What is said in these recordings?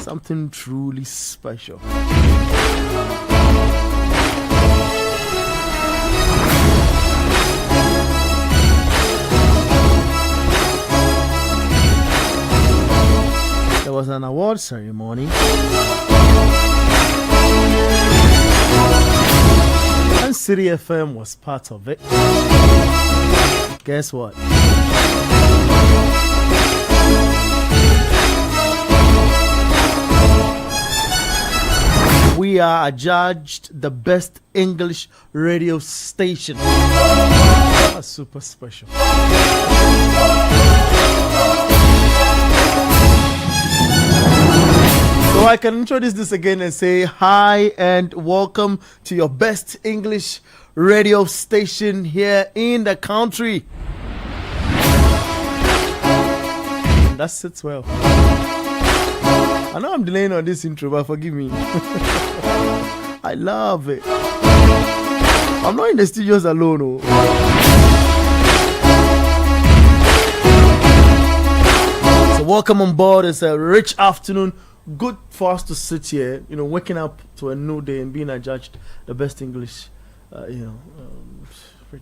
something truly special. There was an award ceremony, and City FM was part of it. Guess what? We are adjudged the best English radio station. That's super special. So I can introduce this again and say hi and welcome to your best English radio station here in the country. That sits well. I know I'm delaying on this intro, but forgive me. I love it. I'm not in the studios alone. Oh. So welcome on board. It's a rich afternoon. Good for us to sit here, waking up to a new day and being adjudged the best English, radio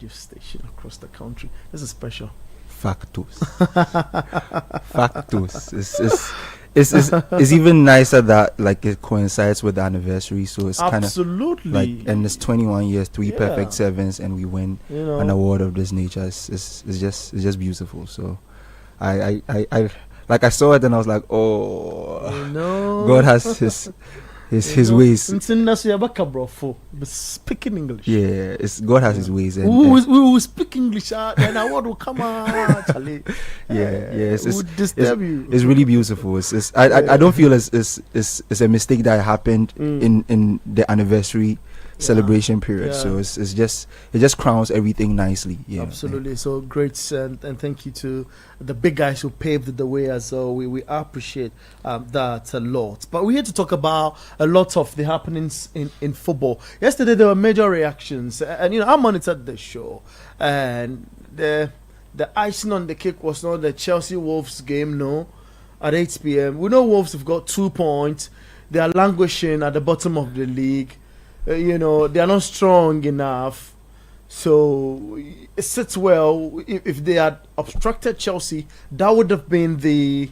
station across the country. This is special. Factus. It's even nicer that it coincides with the anniversary, so it's kind of and it's 21 years, 3 perfect sevens, and we win an award of this nature. It's just beautiful. So I saw it and I was like, God has his ways. Speaking English. Yeah, God has his ways. And we will speak English, and our word will come out. It's really beautiful. I don't feel it's a mistake that happened in the anniversary celebration period. So it just crowns everything nicely. Absolutely. So great, and thank you to the big guys who paved the way as well. We appreciate that a lot. But we're here to talk about a lot of the happenings in football. Yesterday there were major reactions, and I monitored the show, and the icing on the cake was not the Chelsea Wolves game, at 8 p.m. We know Wolves have got 2 points. They are languishing at the bottom of the league. They are not strong enough. So it sits well. If they had obstructed Chelsea, that would have been the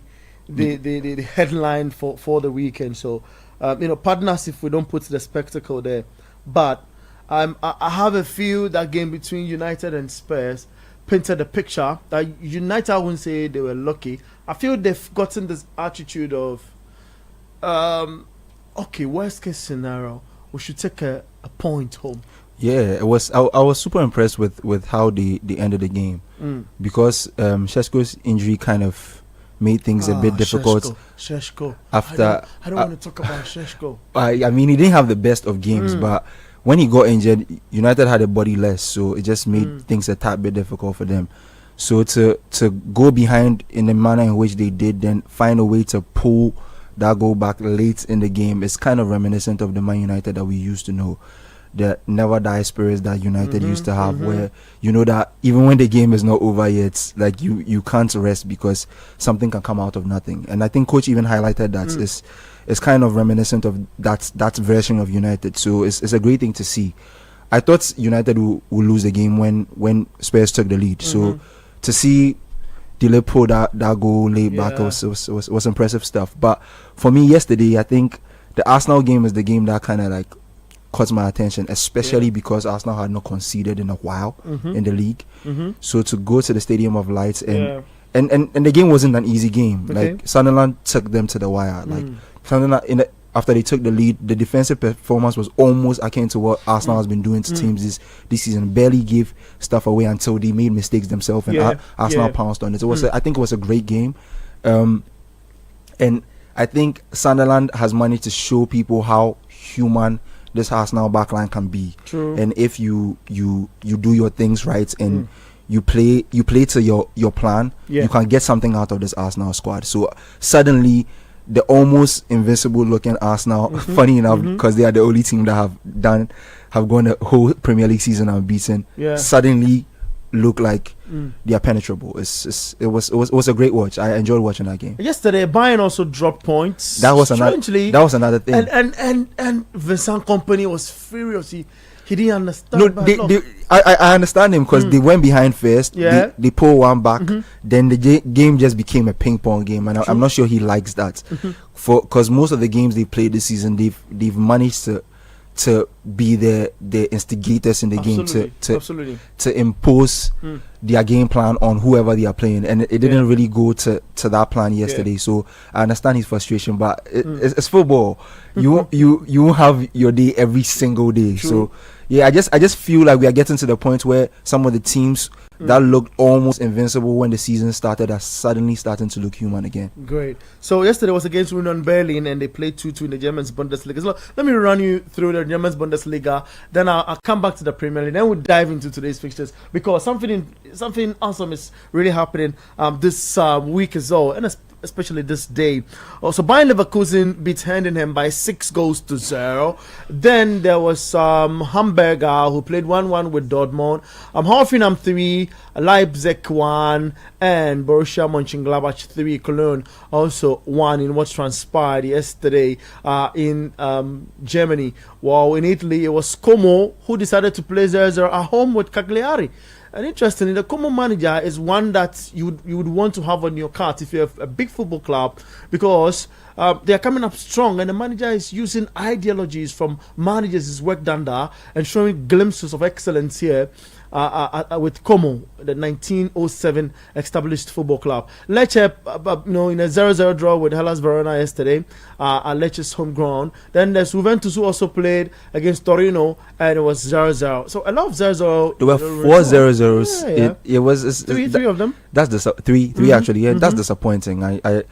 headline for the weekend. So pardon us if we don't put the spectacle there. But I have a feel that game between United and Spurs painted a picture that United, I wouldn't say they were lucky. I feel they've gotten this attitude of worst case scenario, we should take a point home. Yeah, it was. I was super impressed with how they ended the game because Šeško's injury kind of made things a bit difficult. Šeško. After I don't want to talk about Šeško. I mean, he didn't have the best of games, but when he got injured, United had a body less, so it just made things a tad bit difficult for them. So to go behind in the manner in which they did, then find a way to pull that goal back late in the game, is kind of reminiscent of the Man United that we used to know, the never die spirits that United used to have, where that even when the game is not over yet, like you can't rest because something can come out of nothing. And I think coach even highlighted that it's kind of reminiscent of that version of United. So it's a great thing to see. I thought United would lose the game when Spurs took the lead. So to see Liverpool that goal late back was impressive stuff. But for me yesterday, I think the Arsenal game is the game that kind of caught my attention, especially because Arsenal had not conceded in a while in the league. So to go to the Stadium of Lights and the game wasn't an easy game. Okay. Sunderland took them to the wire. Sunderland after they took the lead, the defensive performance was almost akin to what Arsenal has been doing to teams this season. Barely gave stuff away until they made mistakes themselves, and Arsenal pounced on it. I think it was a great game, and I think Sunderland has managed to show people how human this Arsenal backline can be. True. And if you do your things right and you play to your plan, you can get something out of this Arsenal squad. So suddenly the almost invincible looking Arsenal, funny enough, because they are the only team that have gone the whole Premier League season unbeaten, suddenly look like they are penetrable. It was a great watch. I enjoyed watching that game. Yesterday, Bayern also dropped points. That was another thing. And Vincent Company was furious. He didn't understand. No, I understand him because they went behind first. Yeah. They pulled one back. Then the game just became a ping pong game, and I'm not sure he likes that. Because most of the games they played this season, they've managed to be the instigators in the game to impose their game plan on whoever they are playing, and it didn't really go to that plan yesterday. So I understand his frustration, but it's football. You have your day every single day. True. So yeah, I just feel like we are getting to the point where some of the teams that looked almost invincible when the season started are suddenly starting to look human again. Great. So yesterday was against Union Berlin, and they played 2-2 in the German Bundesliga. So let me run you through the German Bundesliga. Then I'll come back to the Premier League. Then we'll dive into today's fixtures, because something awesome is really happening this week as well, and especially this day. Also, Bayern Leverkusen beat Heidenheim by 6-0. Then there was Hamburger, who played 1-1 with Dortmund. Hoffenheim 3, Leipzig 1, and Borussia Mönchengladbach 3. Cologne also 1 in what transpired yesterday in Germany. While in Italy, it was Como who decided to play 0-0 at home with Cagliari. And interestingly, the Como manager is one that you would want to have on your card if you have a big football club, because they are coming up strong, and the manager is using ideologies from managers he's worked under and showing glimpses of excellence here with Como, the 1907 established football club. Lecce, in a 0-0 draw with Hellas Verona yesterday at Lecce's home ground. Then there's Juventus, who also played against Torino, and it was 0-0. So a lot of 0-0. There were 4 0-0s. Yeah. It was three of them. That's the three actually. Yeah, that's disappointing. I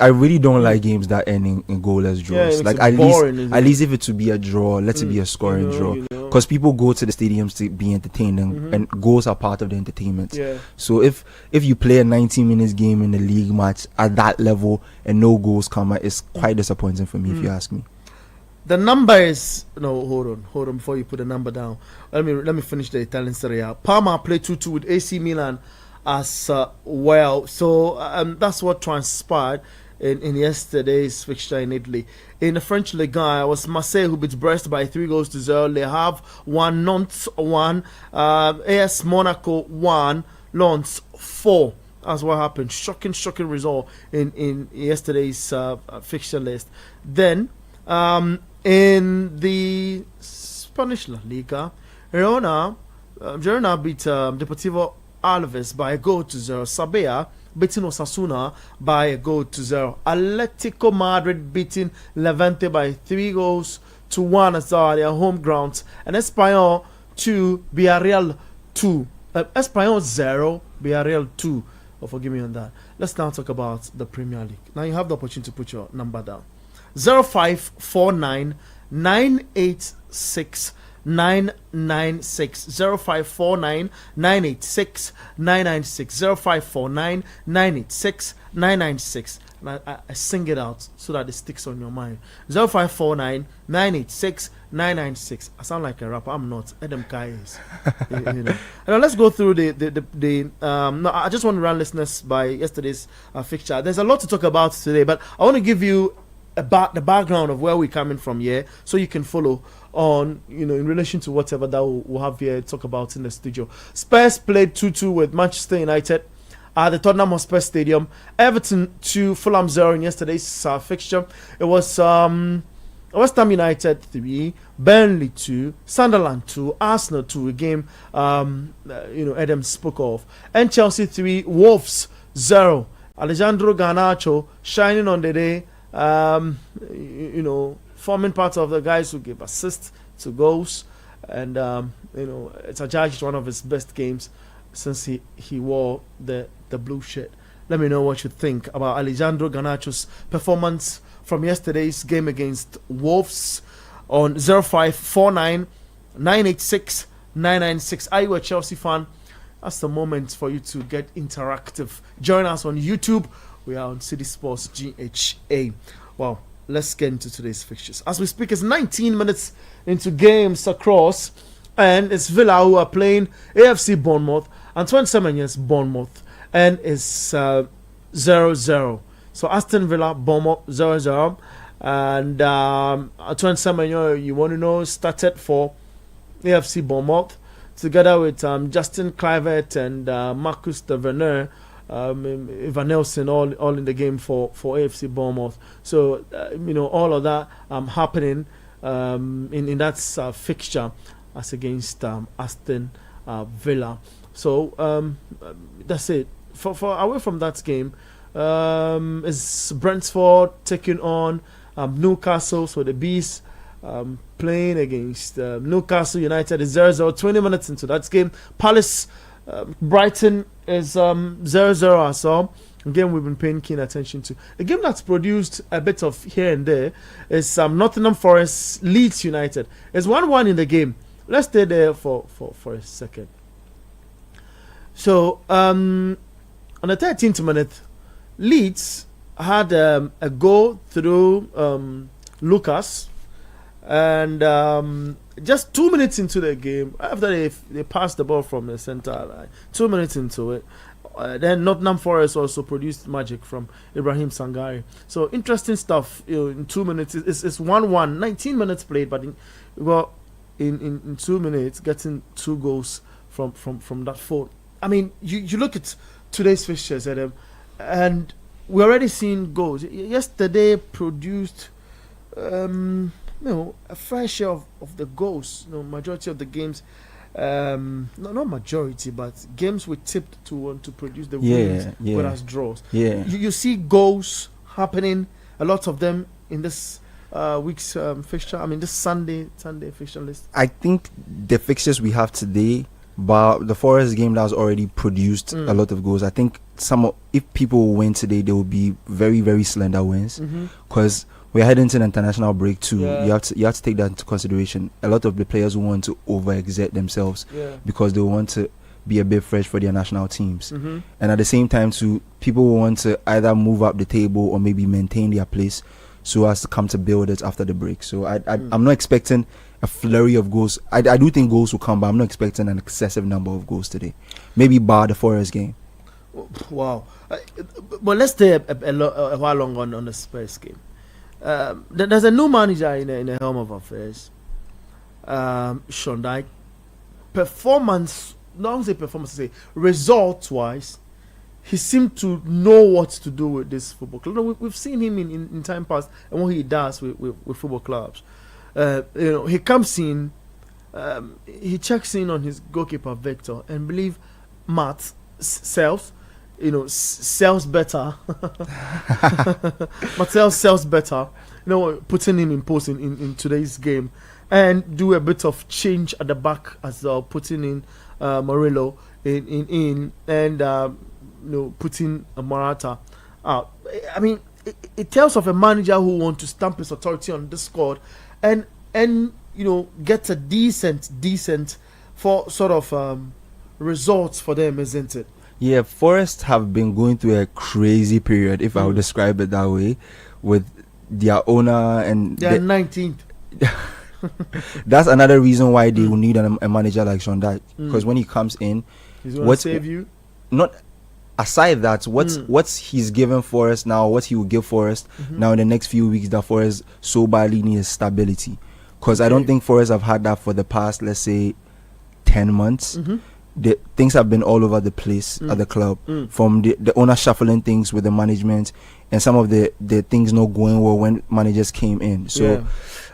really don't like games that end in goalless draws. Yeah, like boring, at least if it to be a draw, let it be a scoring draw. Because people go to the stadiums to be entertained, and goals are part of the entertainment. Yeah. So if you play a 90 minutes game in the league match at that level and no goals come out, it's quite disappointing for me, if you ask me. The number is hold on before you put the number down. Let me finish the Italian Serie A. Parma played 2-2 with AC Milan as well. So that's what transpired in yesterday's fixture in Italy. In the French Ligue 1, it was Marseille who beat Brest by 3-0. Le Havre 1, Nantes 1, AS Monaco 1, Lens 4. That's what happened. Shocking result in yesterday's fixture list. Then in the Spanish La Liga, Girona beat Deportivo Alaves by 1-0. Sabea beating Osasuna by 1-0. Atletico Madrid beating Levante by 3-1 as their home ground. And Espanyol 2, Villarreal 2. Espanyol 0, Villarreal 2. Oh, forgive me on that. Let's now talk about the Premier League. Now you have the opportunity to put your number down. 0549 986 996 0549 986 996 0549 986 996. And I sing it out so that it sticks on your mind. 0549 986 996. I sound like a rapper. I'm not. Adam Kai is. And now let's go through no, I just want to run listeners by yesterday's fixture. There's a lot to talk about today, but I want to give you about the background of where we're coming from here, so you can follow on, in relation to whatever that we'll have here to talk about in the studio. Spurs played 2-2 with Manchester United at the Tottenham Hotspur Stadium. Everton 2, Fulham 0 in yesterday's fixture. It was West Ham United 3, Burnley 2, Sunderland 2, Arsenal 2, a game Adam spoke of, and Chelsea 3, Wolves 0. Alejandro Garnacho shining on the day. Forming part of the guys who give assists to goals, and it's a judge one of his best games since he wore the blue shirt. Let me know what you think about Alejandro Garnacho's performance from yesterday's game against Wolves on 0549 986 996. Are you a Chelsea fan? That's the moment for you to get interactive. Join us on YouTube. We are on City Sports GHA. Wow, let's get into today's fixtures. As we speak, it's 19 minutes into games across, and it's Villa who are playing AFC Bournemouth Antoine Semenyo's Bournemouth, and it's 0-0. So Aston Villa, Bournemouth 0-0. And Antoine Semenyo, you want to know, started for AFC Bournemouth together with Justin Kluivert and Marcus Tavernier, Ivan Nelson, all in the game for AFC Bournemouth. So all of that happening in that fixture as against Aston Villa. So that's it. For away from that game, is Brentford taking on Newcastle. So the Bees playing against Newcastle United is 0-0. 20 minutes into that game. Palace Brighton is 0-0 as well. Again, we've been paying keen attention to. A game that's produced a bit of here and there is Nottingham Forest Leeds United. It's 1-1 in the game. Let's stay there for a second. So, on the 13th minute, Leeds had a goal through Lucas, and just 2 minutes into the game, after they passed the ball from the centre line, 2 minutes into it, then Nottingham Forest also produced magic from Ibrahim Sangare. So interesting stuff. In 2 minutes, it's 1-1. 19 minutes played, but in 2 minutes, getting 2 goals from that foot. I mean, you look at today's fixtures, Adam, and we're already seeing goals. Yesterday produced, a fair share of the goals. Majority of the games, not majority, but games we tipped to produce the wins, whereas draws. Yeah, you see goals happening. A lot of them in this week's fixture. I mean, this Sunday fixture list. I think the fixtures we have today, but the Forest game that has already produced a lot of goals. I think if people win today, they will be very, very slender wins, because we're heading to an international break too. Yeah. You have to take that into consideration. A lot of the players will want to overexert themselves because they want to be a bit fresh for their national teams, and at the same time too, people will want to either move up the table or maybe maintain their place so as to come to build it after the break. So I'm not expecting a flurry of goals. I do think goals will come, but I'm not expecting an excessive number of goals today. Maybe bar the Forest game. Wow. But let's stay a while longer on the Spurs game. There's a new manager in the helm of affairs. Sean Dyche. Performance, not say performance, say results-wise, he seemed to know what to do with this football club. We've seen him in time past and what he does with football clubs. He comes in, he checks in on his goalkeeper Victor, and believe Matt sells better. Marcel sells better. Putting him in post in today's game, and do a bit of change at the back as well, putting in Murillo in and putting Morata out. I mean, it tells of a manager who wants to stamp his authority on the squad, and get a decent for sort of results for them, isn't it? Yeah, Forest have been going through a crazy period, if I would describe it that way, with their owner and they're 19th. That's another reason why they will need a manager like Sean Dyche, because when he comes in, he's going to save you. Not aside that, what's he's given Forest now, what he will give Forest now in the next few weeks, that Forest so badly needs stability, because I don't think Forest have had that for the past, let's say, 10 months. The things have been all over the place at the club, from the owner shuffling things with the management, and some of the things not going well when managers came in. So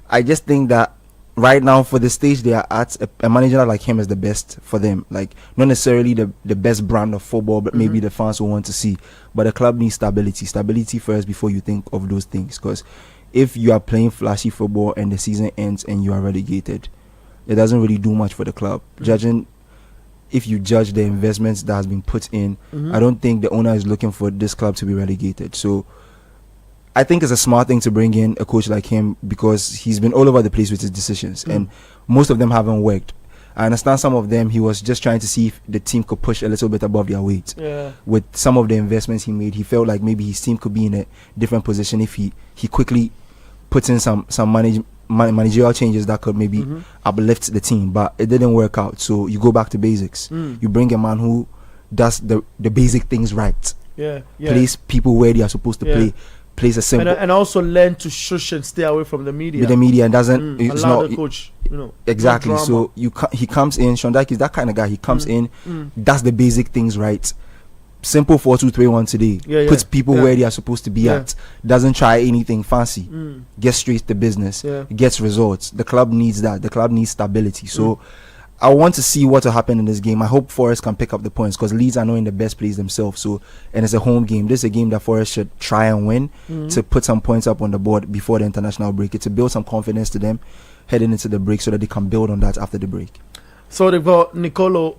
I just think that right now, for the stage they are at, a manager like him is the best for them. Like, not necessarily the best brand of football, but maybe the fans will want to see. But the club needs stability first before you think of those things, because if you are playing flashy football and the season ends and you are relegated, it doesn't really do much for the club. If you judge the investments that has been put in, I don't think the owner is looking for this club to be relegated. So I think it's a smart thing to bring in a coach like him, because he's been all over the place with his decisions, and most of them haven't worked. I understand some of them he was just trying to see if the team could push a little bit above their weight. With some of the investments he made, he felt like maybe his team could be in a different position if he quickly puts in some managerial changes that could maybe uplift the team, but it didn't work out. So you go back to basics. You bring a man who does the basic things right. Place people where they are supposed to play. Plays a simple and also learn to shush and stay away from the media. With the media and doesn't it's allow not the coach, exactly. no So he comes in. Sean Dyche is that kind of guy. He comes in, does the basic things right. Simple 4-2-3-1 today. Puts people where they are supposed to be at. Doesn't try anything fancy. Gets straight to business. Gets results. The club needs that. The club needs stability. So I want to see what will happen in this game. I hope Forest can pick up the points because Leeds are not in the best place themselves. So, and it's a home game. This is a game that Forest should try and win to put some points up on the board before the international break. It's to build some confidence to them heading into the break so that they can build on that after the break. So they've got Nicolo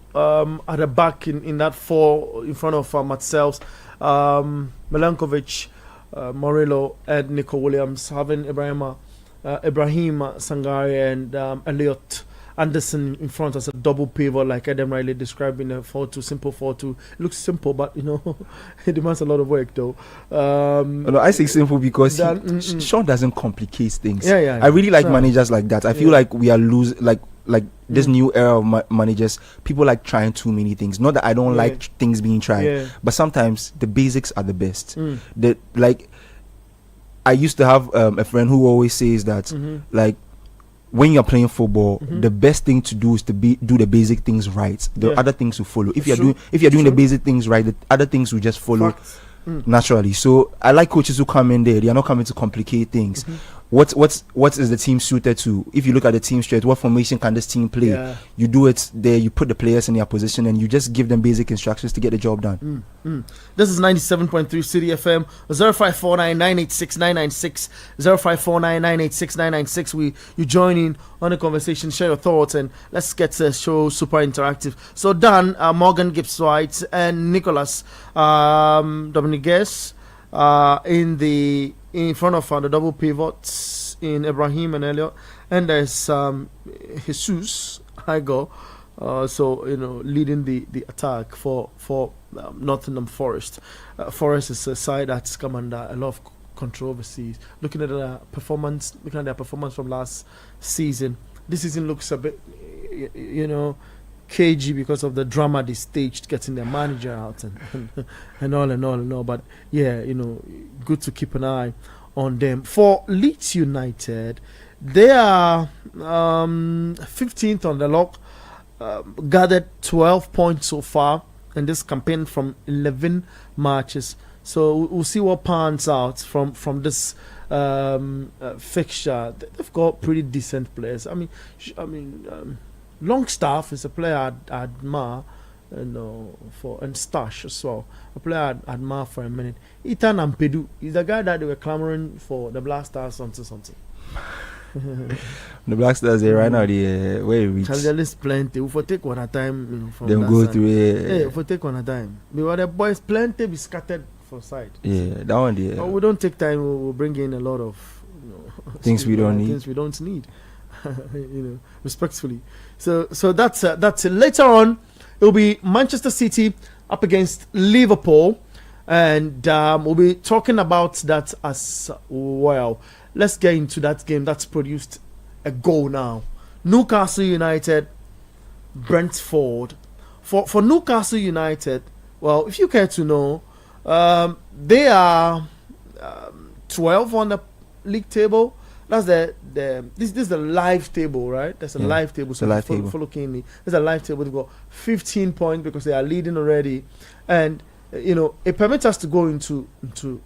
at the back in that four in front of Marcels, Milankovic, Morillo, and Nico Williams, having Ibrahim Sangare and Elliot Anderson in front as a double pivot, like Adam Riley described in a 4-2, simple 4-2. It looks simple, but it demands a lot of work, though. I say simple because Sean doesn't complicate things. I really like managers like that. I feel like we are losing, like this new era of managers. People like trying too many things. Not that I don't like things being tried, but sometimes the basics are the best. I used to have a friend who always says that, when you're playing football, the best thing to do is to do the basic things right. The other things will follow. If you're doing the basic things right, the other things will just follow naturally. So I like coaches who come in there. They are not coming to complicate things. What is the team suited to? If you look at the team straight, what formation can this team play? You do it there. You put the players in their position, and you just give them basic instructions to get the job done. This is 97.3 City FM. 0549986996 0549986996. You join in on the conversation, share your thoughts, and let's get the show super interactive. So Dan, Morgan Gibbs White, and Nicholas Dominguez in front of the double pivots in Ibrahim and Elliot, and there's Jesus Igo, leading the attack for Nottingham Forest. Forest is a side that's come under a lot of controversies. Looking at their performance from last season, this season looks a bit, cagey because of the drama they staged getting their manager out and all. But good to keep an eye on them. For Leeds United, they are 15th on the log, gathered 12 points so far in this campaign from 11 matches. So we'll see what pans out from this fixture. They've got pretty decent players. I mean, Longstaff is a player I'd admire, and Stash as well. A player I'd admire for a minute. Ethan Ampedu is the guy that they were clamoring for the Black Stars something. The Black Stars right now, the where we reach. There is plenty. We'll take one at a time. From them go through it. We'll take one at a time. Because the boys plenty be scattered for side. Yeah, that one. Yeah. But we don't take time. We'll bring in a lot of things we don't need. Things we don't need. Respectfully. So that's it. Later on, it'll be Manchester City up against Liverpool, and we'll be talking about that as well. Let's get into that game that's produced a goal now. Newcastle United, Brentford. For Newcastle United, well, if you care to know, they are 12 on the league table. That's this is the live table, right? That's a live table. So follow keenly. There's a live table. They've got 15 points because they are leading already, and it permits us to go into the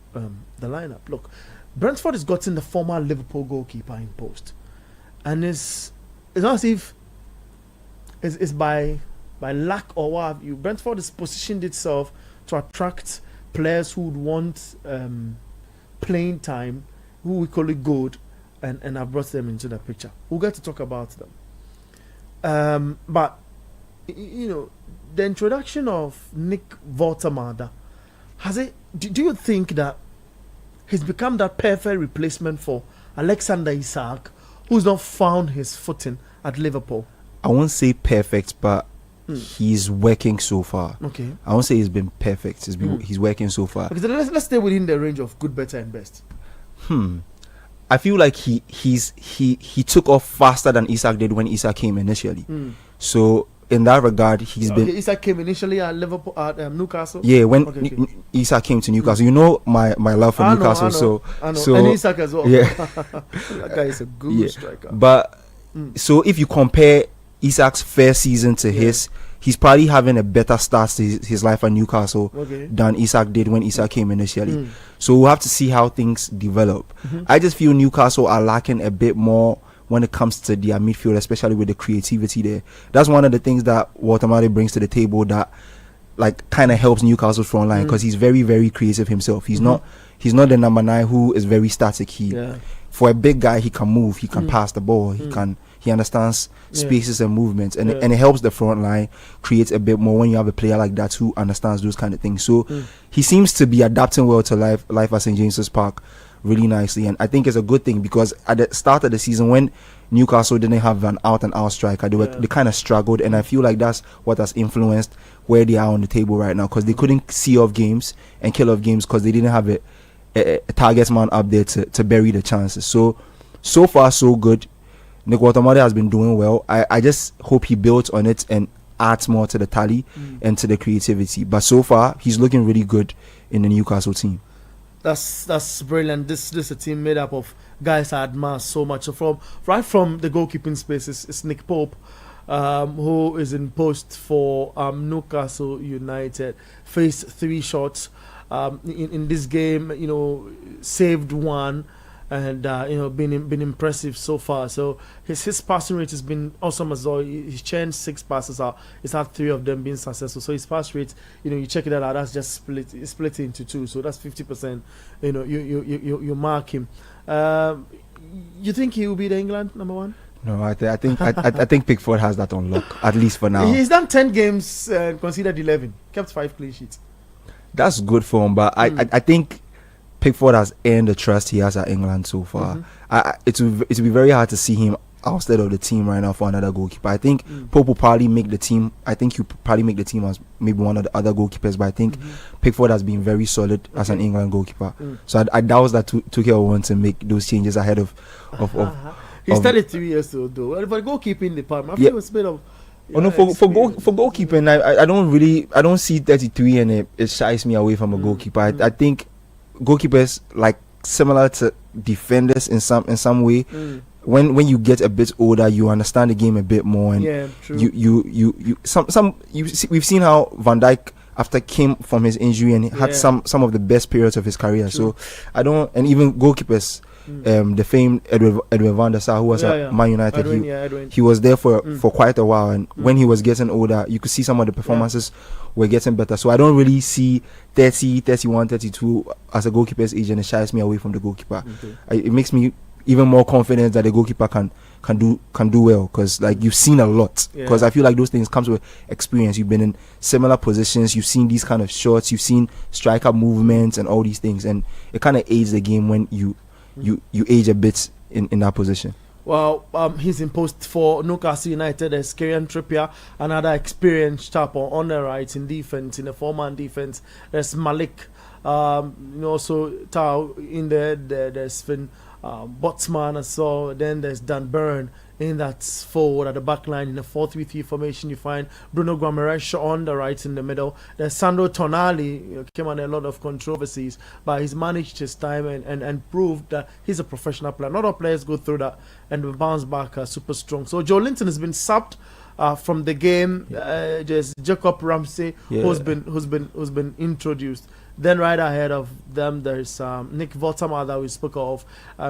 lineup. Look, Brentford has gotten the former Liverpool goalkeeper in post, and it's not as if it's by lack or what have you. Brentford has positioned itself to attract players who would want playing time, who we call it good. And I brought them into the picture. We'll get to talk about them. But the introduction of Nick Voltemada, do you think that he's become that perfect replacement for Alexander Isak, who's not found his footing at Liverpool? I won't say perfect, but he's working so far. Okay. I won't say he's been perfect. He's working so far. Okay, so let's stay within the range of good, better, and best. I feel like he took off faster than Isak did when Isak came initially. So in that regard, he's been. Isak came initially at Liverpool at Newcastle. Yeah, when Isak came to Newcastle, you know my love for Newcastle. I know. So And Isak as well. Yeah, that guy is a good striker. But so if you compare Isak's first season to his, he's probably having a better start to his life at Newcastle than Isak did when Isak came initially. So we'll have to see how things develop. I just feel Newcastle are lacking a bit more when it comes to their midfield, especially with the creativity there. That's one of the things that Walter Matthau brings to the table that like kind of helps Newcastle's front line, because he's very, very creative himself. He's not the number 9 who is very static. For a big guy, he can move, he can pass the ball, he understands spaces and movements, and it helps the front line create a bit more when you have a player like that who understands those kind of things. So he seems to be adapting well to life at St. James's Park really nicely, and I think it's a good thing, because at the start of the season when Newcastle didn't have an out and out striker, they kind of struggled, and I feel like that's what has influenced where they are on the table right now, because they couldn't see off games and kill off games because they didn't have a target man up there to bury the chances. So far so good. Nick Watamade has been doing well. I just hope he builds on it and adds more to the tally and to the creativity. But so far, he's looking really good in the Newcastle team. That's brilliant. This is a team made up of guys I admire so much. So from the goalkeeping space, it's Nick Pope, who is in post for Newcastle United. Faced 3 shots in this game. Saved 1. And been impressive so far. So his passing rate has been awesome as well. He's churned 6 passes out. He's had 3 of them being successful. So his pass rate, you check it out. That's just split into 2. So that's 50%. You mark him. You think he will be the England number 1? No, I think Pickford has that on lock, at least for now. He's done 10 games and conceded 11, kept 5 clean sheets. That's good for him, but I think Pickford has earned the trust he has at England so far. It will be very hard to see him outside of the team right now for another goalkeeper. I think Pope will probably make the team. I think he'll probably make the team as maybe one of the other goalkeepers, but I think Pickford has been very solid as an England goalkeeper. So I doubt that Tuchel wants to make those changes ahead of he started 3 years old though. Well, for goalkeeping department, I feel it's a bit of. For goalkeeping, I don't see 33 and it shies me away from a goalkeeper. I think goalkeepers, like similar to defenders in some way, when you get a bit older, you understand the game a bit more, and we've seen how Van Dijk after came from his injury and had some of the best periods of his career. True. So and even goalkeepers, the famed Edwin van der Sar, who was at Man United, Edwin. He was there for quite a while, and when he was getting older, you could see some of the performances were getting better. So I don't really see 30, 31, 32 as a goalkeeper's age, and it shies me away from the goalkeeper. It makes me even more confident that the goalkeeper can do well, because like you've seen a lot, because I feel like those things comes with experience. You've been in similar positions, you've seen these kind of shots, you've seen striker movements and all these things, and it kind of aids the game when you age a bit in that position. Well, he's in post for Newcastle United. There's Kieran Trippier, another experienced chap on the right in defense, in the 4-man defense. There's Malik, also Tao in there. There's Finn Botsman as well. Then there's Dan Burn in that forward at the back line. In the 4-3-3 formation, you find Bruno Guimaraes on the right in the middle. There's Sandro Tonali, came under a lot of controversies, but he's managed his time and proved that he's a professional player. Not all players go through that and bounce back super strong. So Joe Linton has been subbed from the game. There's Jacob Ramsey who's been introduced. Then right ahead of them, there's Nick Votama that we spoke of,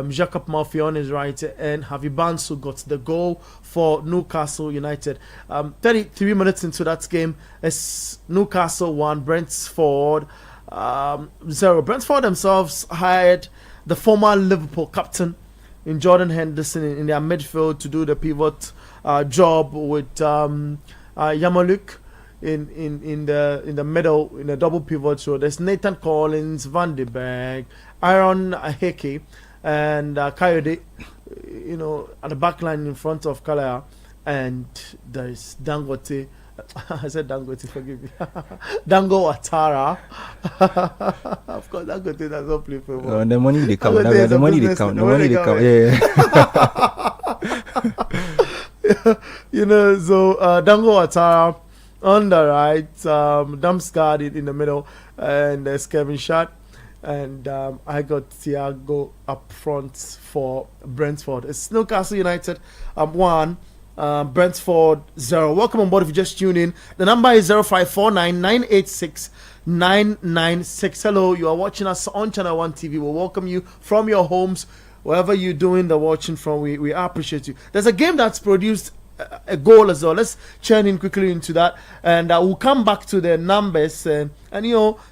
Jacob Murphy on his right, and Javi Bansu got the goal for Newcastle United. 33 minutes into that game, it's Newcastle 1, Brentford 0. Brentford themselves hired the former Liverpool captain in Jordan Henderson in their midfield to do the pivot job with Yamaluk in the middle in the double pivot. So there's Nathan Collins, Van de Beek, Aaron Aheke, and Coyote, at the back line in front of Kalaya, and there's Dangote I said Dangote, forgive me. Dango Atara. Of course, Dangote does not play football. The money they count. Dangote is The a money they business- count. The money they count. Yeah. So Dango Atara on the right, Damsgaard in the middle, and there's Kevin Schadt. And I got Thiago up front for Brentford. It's Newcastle United 1, Brentford 0. Welcome on board if you just tuned in. The number is 0549 986 996. Hello, you are watching us on Channel 1 TV. We'll welcome you from your homes, wherever you're doing the watching from. We appreciate you. There's a game that's produced a goal as well. Let's churn in quickly into that, and we'll come back to the numbers and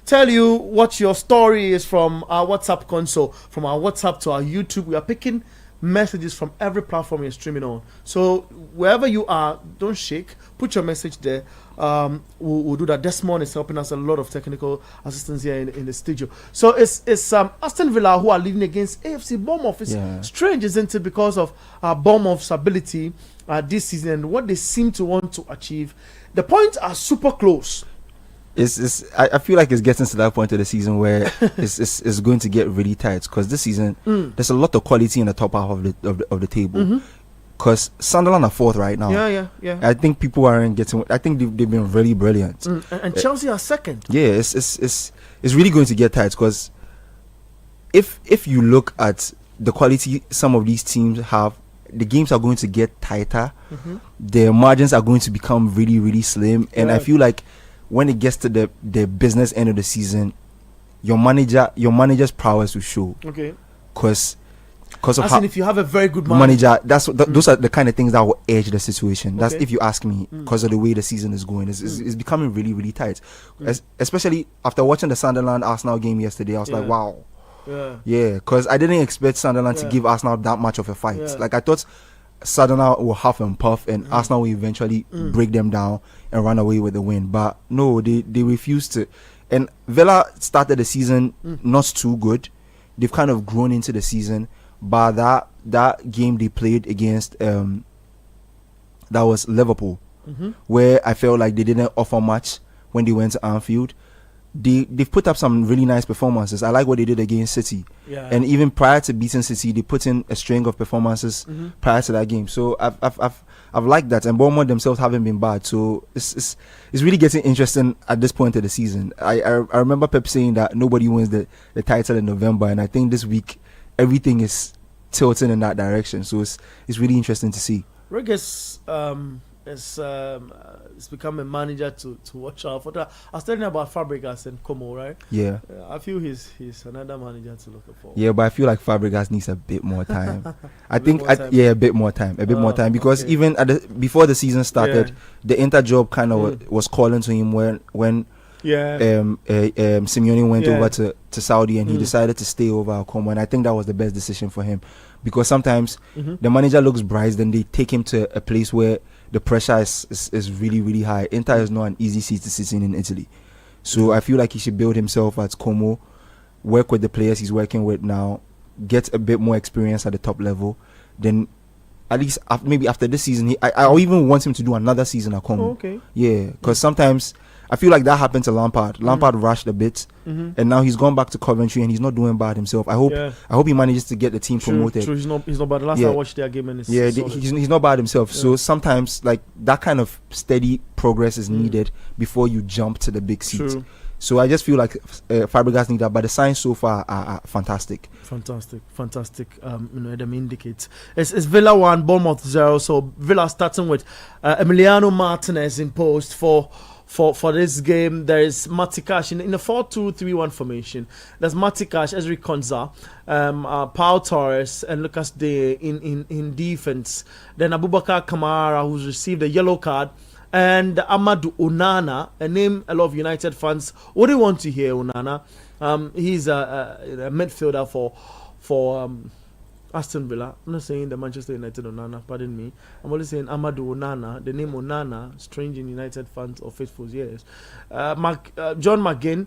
tell you what your story is from our WhatsApp console, from our WhatsApp to our YouTube. We are picking messages from every platform you're streaming on. So wherever you are, don't shake. Put your message there. We'll do that. Desmond is helping us a lot of technical assistance here in the studio. So it's Aston Villa who are leading against AFC Bournemouth. It's strange, isn't it, because of Bournemouth's ability this season and what they seem to want to achieve. The points are super close. I feel like it's getting to that point of the season where it's going to get really tight, because this season there's a lot of quality in the top half of the table. Because Sunderland are fourth right now. Yeah. I think people aren't getting. I think they've been really brilliant. And Chelsea are second. Yeah, it's really going to get tight, because if you look at the quality some of these teams have, the games are going to get tighter. Their margins are going to become really, really slim. And I feel like when it gets to the business end of the season, your manager's prowess will show. Okay. Because if you have a very good manager, those are the kind of things that will edge the situation. That's if you ask me, because of the way the season is going. It's becoming really, really tight. Especially after watching the Sunderland Arsenal game yesterday, I was like, wow. Yeah, because I didn't expect Sunderland to give Arsenal that much of a fight. Like, I thought Sunderland will huff and puff, and Arsenal will eventually break them down and run away with the win. But no, they refused to. And Villa started the season not too good. They've kind of grown into the season. But that game they played against that was Liverpool, where I felt like they didn't offer much when they went to Anfield. They've put up some really nice performances. I like what they did against City, and even prior to beating City, they put in a string of performances prior to that game. So I've liked that, and Bournemouth themselves haven't been bad. So it's really getting interesting at this point of the season. I remember Pep saying that nobody wins the title in November, and I think this week everything is tilting in that direction. So it's really interesting to see. Regis it's become a manager to watch out for. I was telling you about Fabregas and Como, right? Yeah. I feel he's another manager to look for. Yeah, but I feel like Fabregas needs a bit more time. a bit more time, because even before the season started, the Inter job kind of was calling to him when Simeone went over to Saudi, and he decided to stay over Como, and I think that was the best decision for him, because sometimes the manager looks bright, then they take him to a place where the pressure is really, really high. Inter is not an easy seat to sit in Italy. So I feel like he should build himself at Como, work with the players he's working with now, get a bit more experience at the top level. Then at least maybe after this season, I even want him to do another season at Como. Yeah, because sometimes I feel like that happened to Lampard. Lampard rushed a bit, and now he's gone back to Coventry, and he's not doing bad himself. I hope he manages to get the team promoted. True, he's not bad. The last time I watched their game, and he's not bad himself. So sometimes like that kind of steady progress is needed before you jump to the big seats. So I just feel like Fabregas need that, but the signs so far are fantastic. Fantastic. Them indicates it's Villa 1, Bournemouth 0. So Villa starting with Emiliano Martinez in post for this game. There is Matikash in the 4-2-3-1 formation. There's Matikash, Ezri Konza, Pau Torres, and Lucas Digne in defense. Then Abubakar Kamara, who's received a yellow card, and Amadou Onana, a name a lot of United fans wouldn't want to hear. Onana, he's a midfielder for Aston Villa. I'm not saying the Manchester United Onana, pardon me. I'm only saying Amadou Onana. The name Onana, strange in United fans or faithfuls, yes. John McGinn,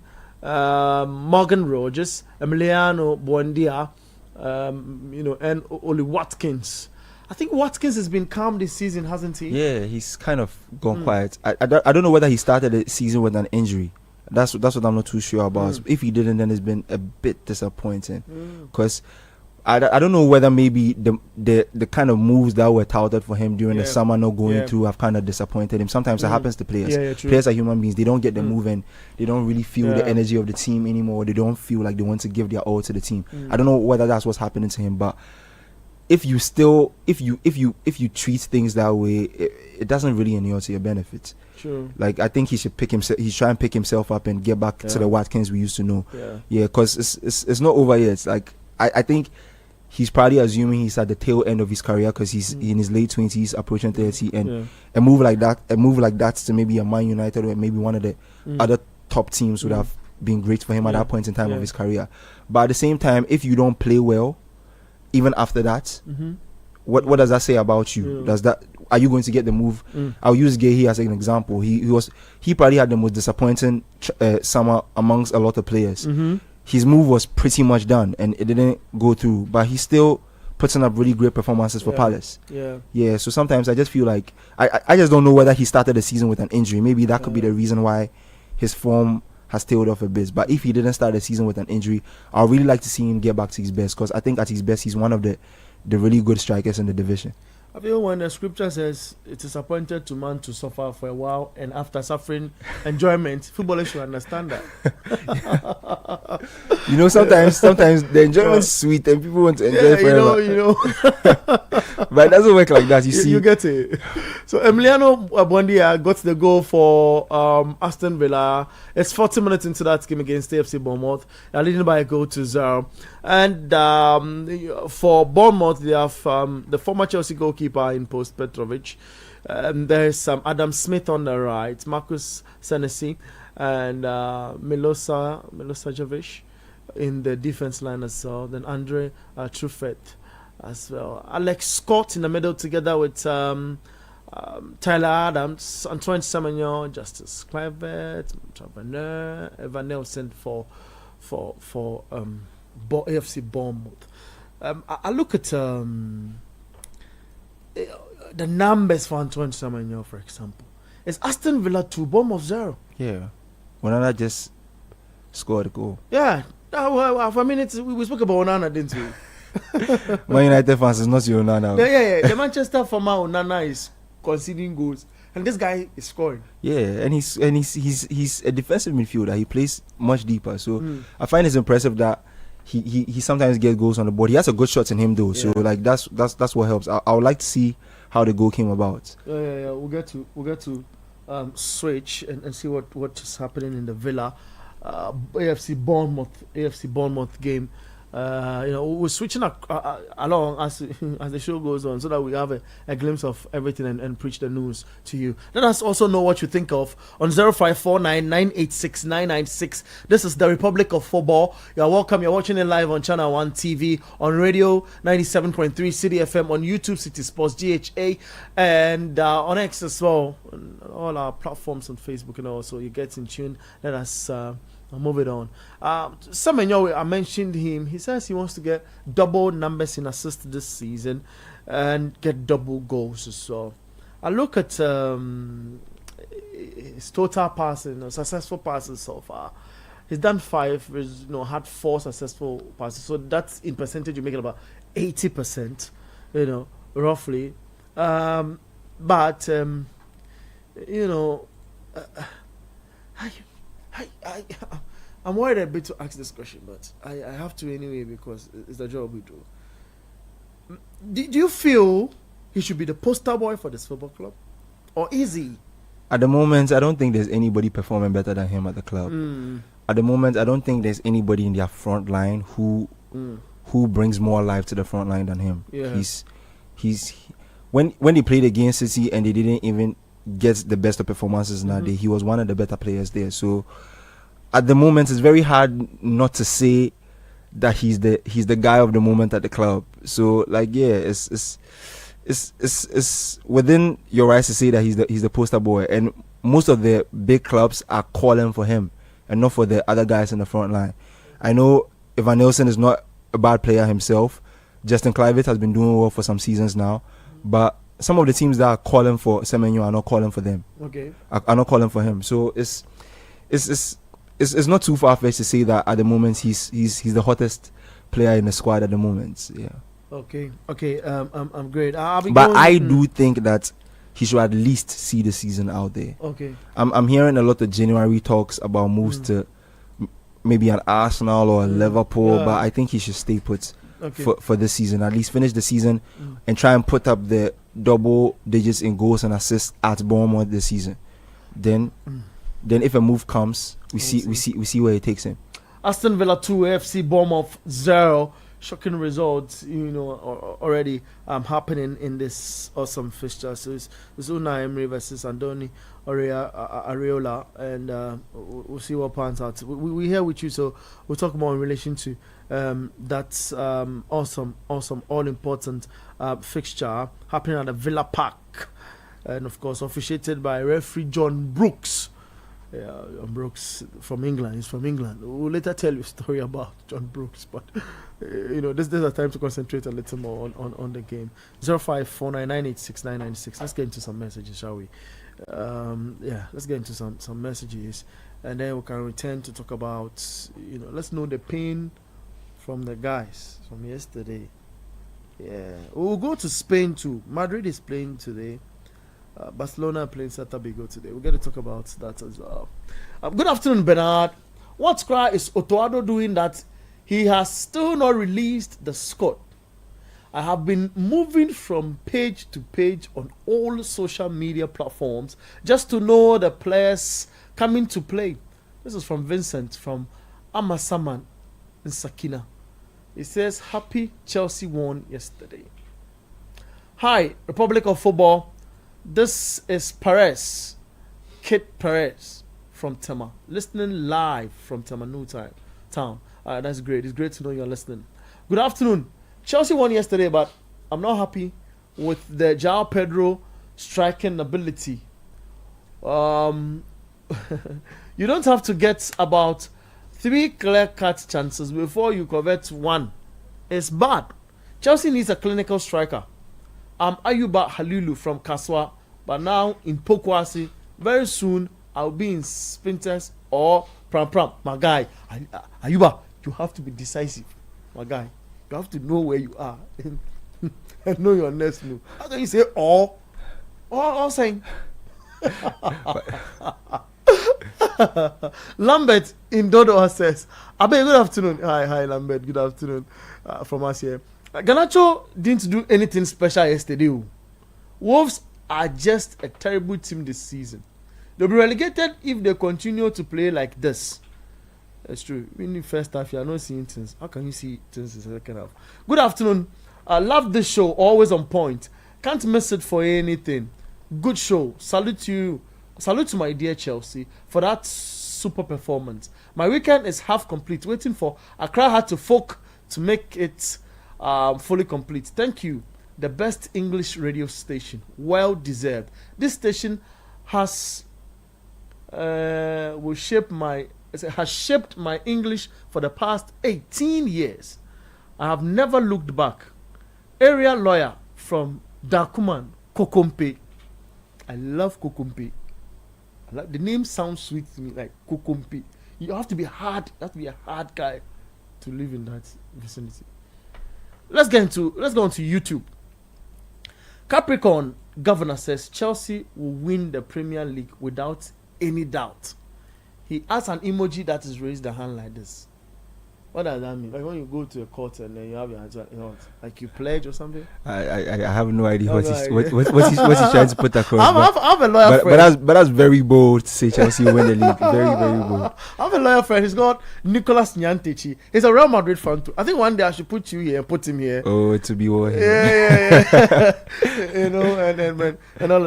Morgan Rogers, Emiliano Buendia, and Oli Watkins I think Watkins has been calm this season, hasn't he? Yeah, he's kind of gone quiet. I don't know whether he started the season with an injury. That's what I'm not too sure about. If he didn't, then it's been a bit disappointing. Because I don't know whether maybe the kind of moves that were touted for him during the summer not going through have kind of disappointed him. Sometimes it happens to players. Players are human beings. They don't get the move and they don't really feel the energy of the team anymore. They don't feel like they want to give their all to the team. I don't know whether that's what's happening to him, but if you treat things that way, it doesn't really inure to your benefit. True. Like, I think he should pick himself. He's trying to pick himself up and get back to the Watkins we used to know. Yeah, because it's not over yet. It's like I think he's probably assuming he's at the tail end of his career because he's in his late 20s, approaching 30, and a move like that to maybe a Man United or maybe one of the other top teams would have been great for him at that point in time of his career. But at the same time, if you don't play well, even after that, what does that say about you? Are you going to get the move? I'll use Gay as an example. He probably had the most disappointing summer amongst a lot of players. His move was pretty much done and it didn't go through, but he still puts up really great performances for Palace. Yeah. So sometimes I just feel like I just don't know whether he started the season with an injury. Maybe that could be the reason why his form has tailed off a bit. But if he didn't start the season with an injury, I'd really like to see him get back to his best, because I think at his best he's one of the really good strikers in the division. I feel when the scripture says it is appointed to man to suffer for a while, and after suffering, enjoyment, footballers should understand that. Sometimes the enjoyment's sweet and people want to enjoy forever. You know. But it doesn't work like that. You get it. So Emiliano Buendia got the goal for Aston Villa. It's 40 minutes into that game against AFC Bournemouth. They're leading by a goal to 0. And for Bournemouth, they have the former Chelsea goalkeeper in post, Petrovic. There's Adam Smith on the right, Marcus Senesi, and Milosevic in the defense line as well. Then Andre Truffet as well. Alex Scott in the middle together with Tyler Adams, Antoine Semenyo, Justice Kluivert, Travener, Evan Nelson for AFC Bournemouth. I look at the numbers for Antoine Semenyo, for example. It's Aston Villa 2, Bournemouth 0. Yeah. Onana just scored a goal. Yeah. Well, for a minute, we spoke about Onana, didn't we? Man United fans is not your Onana. Yeah. The Manchester former Onana is conceding goals, and this guy is scoring. Yeah, and he's a defensive midfielder. He plays much deeper. So I find it's impressive that he sometimes gets goals on the board. He has a good shots in him though. So like that's what helps. I would like to see how the goal came about. Yeah. We'll get to switch and see what is happening in the Villa AFC Bournemouth game. We're switching along as the show goes on, so that we have a glimpse of everything and preach the news to you. Let us also know what you think of on 0549986996. This is the Republic of Football. You're welcome. You're watching it live on Channel 1 TV, on radio 97.3 City FM, on YouTube City Sports GHA, and on X as well, on all our platforms on Facebook and all. So you get in tune. Let us I'll move it on. Semenyo, I mentioned him. He says he wants to get double numbers in assists this season and get double goals as well. I look at his total passing, successful passes so far. He's done 5. He's had 4 successful passes. So that's in percentage, you make it about 80%. Roughly. I'm worried a bit to ask this question, but I have to anyway because it's the job we do. Do you feel he should be the poster boy for this football club? Or is he? At the moment, I don't think there's anybody performing better than him at the club. At the moment, I don't think there's anybody in their front line who brings more life to the front line than him. Yeah. When they played against City and they didn't even get the best of performances in that day, he was one of the better players there. So at the moment, it's very hard not to say that he's the guy of the moment at the club. So it's within your rights to say that he's the poster boy, and most of the big clubs are calling for him and not for the other guys in the front line. I know Evan Nelson is not a bad player himself, Justin Kluivert has been doing well for some seasons now, but some of the teams that are calling for Semenyo are not calling for them. Okay. Are not calling for him. So it's not too far fetched to say that at the moment he's the hottest player in the squad at the moment. Yeah. Okay. I'm great. I do think that he should at least see the season out there. Okay. I'm hearing a lot of January talks about moves to maybe an Arsenal or a Liverpool, but I think he should stay put for this season. At least finish the season and try and put up the double digits in goals and assists at Bournemouth this season. Then if a move comes, we see where it takes him. Aston Villa 2, FC Bournemouth 0. Shocking results, already happening in this awesome fixture. So it's Unai Emery versus Andoni Areola, and we'll see what pans out. We're here with you, so we'll talk more in relation to that awesome, all-important fixture happening at the Villa Park, and of course officiated by referee John Brooks. Brooks from England. He's from England. We'll later tell you a story about John Brooks, but this is a time to concentrate a little more on the game. 0549986996. Let's get into some messages, shall we? Let's get into some messages, and then we can return to talk about let's know the pain from the guys from yesterday. We'll go to Spain too. Madrid is playing today. Barcelona playing Celta Vigo today. We're going to talk about that as well. Good afternoon, Bernard. What cry is Otoado doing that he has still not released the squad? I have been moving from page to page on all social media platforms just to know the players coming to play. This is from Vincent from Amasaman in Sakina. He says, happy Chelsea won yesterday. Hi, Republic of Football. This is Perez, Kit Perez from Tema, listening live from Tema New Town. That's great. It's great to know you're listening. Good afternoon. Chelsea won yesterday, but I'm not happy with the João Pedro striking ability. You don't have to get about 3 clear-cut chances before you convert one. It's bad. Chelsea needs a clinical striker. I'm Ayuba Halilu from Kaswa, but now in Pokwasi. Very soon I'll be in Spinters or Pram Pram. My guy, Ayuba, you have to be decisive. My guy, you have to know where you are and know your next move. How can you say or saying? Lambert in Dodo says, Abe, good afternoon. Hi Lambert, good afternoon from us here. Garnacho didn't do anything special yesterday. Wolves are just a terrible team this season. They'll be relegated if they continue to play like this. That's true. In the first half, you are not seeing things. How can you see things in the second half? Good afternoon. I love this show. Always on point. Can't miss it for anything. Good show. Salute to you. Salute to my dear Chelsea for that super performance. My weekend is half complete. Waiting for Accra Heart to Folk to make it fully complete. Thank you. The best English radio station. Well deserved. This station has shaped my English for the past 18 years. I have never looked back. Area lawyer from Dakuman, Kokompe. I love Kokompe. The name sounds sweet to me, like Kokompe. You have to be hard. You have to be a hard guy to live in that vicinity. Let's go into YouTube. Capricorn Governor says Chelsea will win the Premier League without any doubt. He has an emoji that is raised the hand like this. What does that mean? Like when you go to a court and then you have your hands like you pledge or something? I have no idea what he's trying to put across. I have a lawyer friend. But that's very bold to say Chelsea win the league. Very, very bold. I have a lawyer friend. He's called Nicolas Nyantechi. He's a Real Madrid fan too. I think one day I should put you here and put him here. Oh, to be what? Yeah. and all of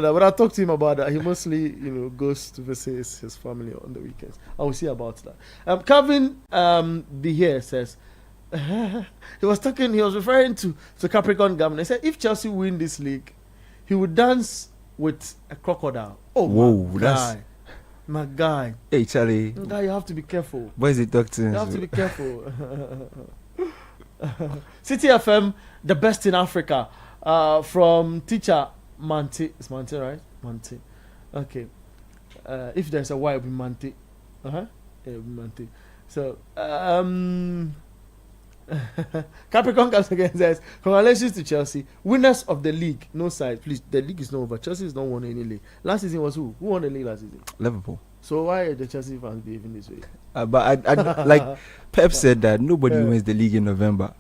that. But I talked to him about that. He mostly, goes to visit his family on the weekends. I will see about that. Calvin be here says he was referring to Capricorn Governor. He said if Chelsea win this league, he would dance with a crocodile. Oh, whoa, my guy. Hey, Charlie. My guy, you have to be careful. What is it, doctor? You have to be careful. City FM, the best in Africa. From teacher Manti. It's Manti, right? Manti. Okay. If there's a Y, it'll be Manti. Yeah, it'll be Manti. So, Capricorn comes again and says, congratulations to Chelsea. Winners of the league. No side, please. The league is not over. Chelsea has not won any league. Last season was who? Who won the league last season? Liverpool. So why are the Chelsea fans behaving this way? But I like Pep said that nobody wins the league in November.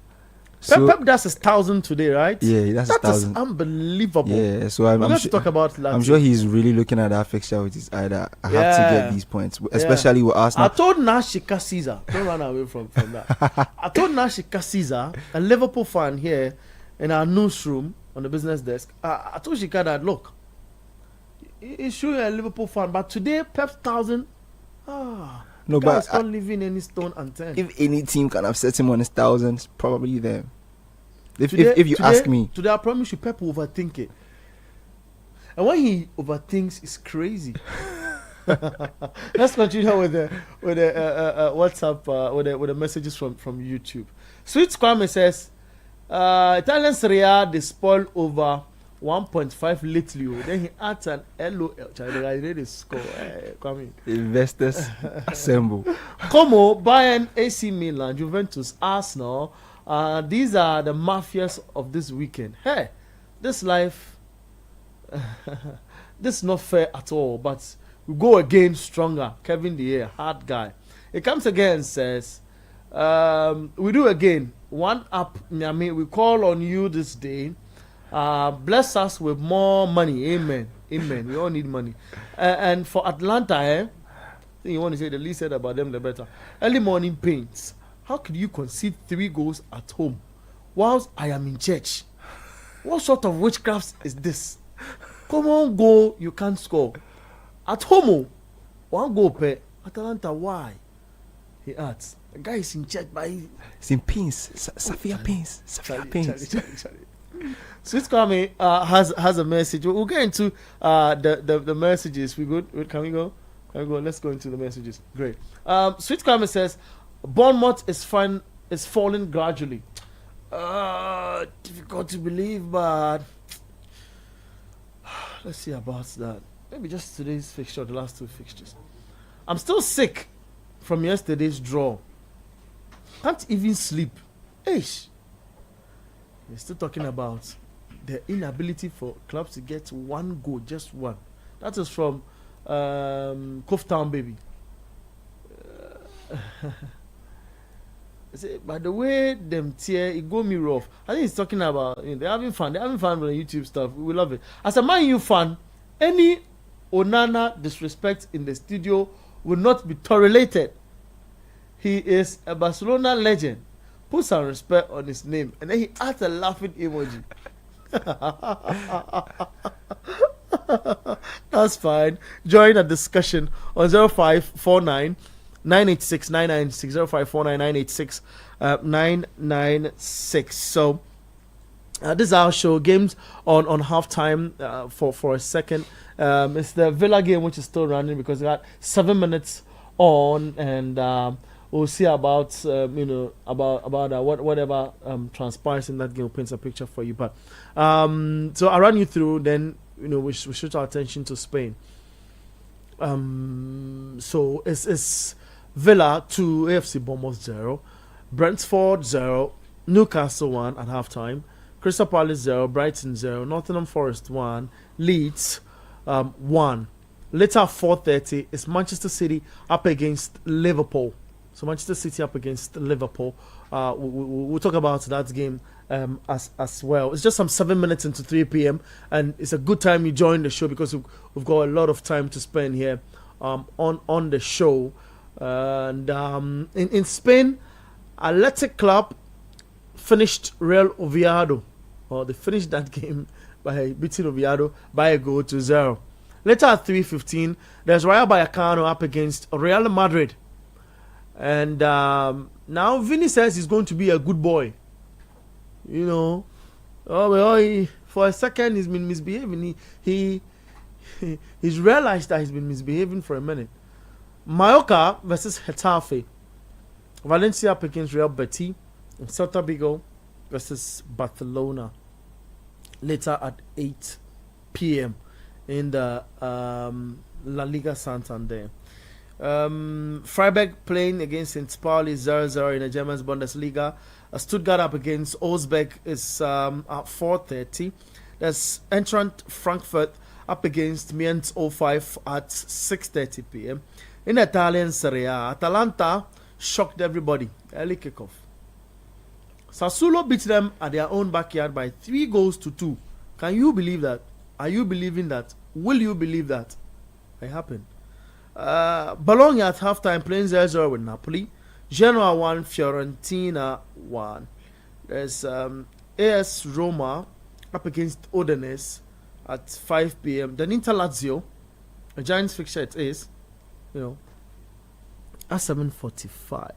Pep does 1,000 today, right? Yeah, that's 1,000. That is unbelievable. Yeah, so I'm We're going sure, to talk about I'm sure he's really looking at that fixture with his eye that I have to get these points, especially with I Arsenal. told Nashika Caesar, don't run away from that. I told Nashika Caesar, a Liverpool fan here in our newsroom on the business desk, I told Shika that, look, he's sure you're a Liverpool fan, but today, Pep's 1,000, No, but but not leaving any stone unturned. if any team can upset him on his 1,000, it's probably them. If you ask me, today, I promise you, Pep will overthink it. And when he overthinks, it's crazy. Let's continue with the WhatsApp with the messages from YouTube. Sweet Kwame says, Italian Serie A they spoil over 1.5 lately. Then he adds an LOL. I ready to score. Kwame. investors assemble. Como, Bayern, AC Milan, Juventus, Arsenal. These are the mafias of this weekend. Hey, this life, this is not fair at all. But we go again stronger. Kevin the hard guy. It comes again and says, we do again. One up, Nyame, we call on you this day. Bless us with more money. Amen. Amen. We all need money. And for Atlanta, you want to say the least said about them, the better. Early morning pains. How could you concede 3 goals at home whilst I am in church? What sort of witchcraft is this? Come on, go, you can't score. At home, 1 goal per Atalanta, why? He adds, the guy is in church, but It's in pains. Safia pains. Safia pains. Sweet Kwame has a message. We'll get into the messages. We good? Can we go? Let's go into the messages. Great. Sweet Kwame says, Bournemouth is falling gradually. Difficult to believe, but let's see about that. Maybe just today's fixture, the last 2 fixtures. I'm still sick from yesterday's draw. Can't even sleep. Ish. We're still talking about the inability for clubs to get 1 goal, just 1. That is from Cove Town, baby. By the way, them tear it go me rough. I think he's talking about they're having fun. They're having fun with the YouTube stuff. We love it. As a Man U fan, any Onana disrespect in the studio will not be tolerated. He is a Barcelona legend. Put some respect on his name, and then he adds a laughing emoji. That's fine. Join a discussion on 0549 986 996 0549 986 996. So this is our show. Games on halftime for a second. It's the Villa game which is still running because we got 7 minutes on, and we'll see about whatever transpires in that game. We'll paint a picture for you. But so I'll run you through. Then we shoot our attention to Spain. So it's Villa 2, AFC Bournemouth 0, Brentford 0, Newcastle 1 at halftime, Crystal Palace 0, Brighton 0, Nottingham Forest 1, Leeds 1. Later at 4:30 is Manchester City up against Liverpool. So Manchester City up against Liverpool. We'll talk about that game as well. It's just some 7 minutes into 3 p.m. and it's a good time you join the show because we've got a lot of time to spend here on the show. And in Spain, Athletic Club finished Real Oviedo, or they finished that game by beating Oviedo by 1-0. Later at 3:15, there's Rayo Vallecano up against Real Madrid. And now Vinny says he's going to be a good boy. For a second he's been misbehaving. He's realized that he's been misbehaving for a minute. Mallorca versus Getafe. Valencia up against Real Betis. Celta Vigo versus Barcelona later at 8 p.m. in the La Liga Santander. Freiburg playing against St. Pauli 0-0 in the German Bundesliga. Stuttgart up against Augsburg is at 4:30. There's Eintracht Frankfurt up against Mainz 05 at 6:30 p.m. In Italian Serie A, Atalanta shocked everybody. Early kickoff. Sassuolo beat them at their own backyard by 3-2. Can you believe that? Are you believing that? Will you believe that? It happened. Bologna at halftime playing 0-0 with Napoli. Genoa 1, Fiorentina 1. There's AS Roma up against Udinese at 5 p.m. Then Inter Lazio, a Giants fixture it is, at 7:45.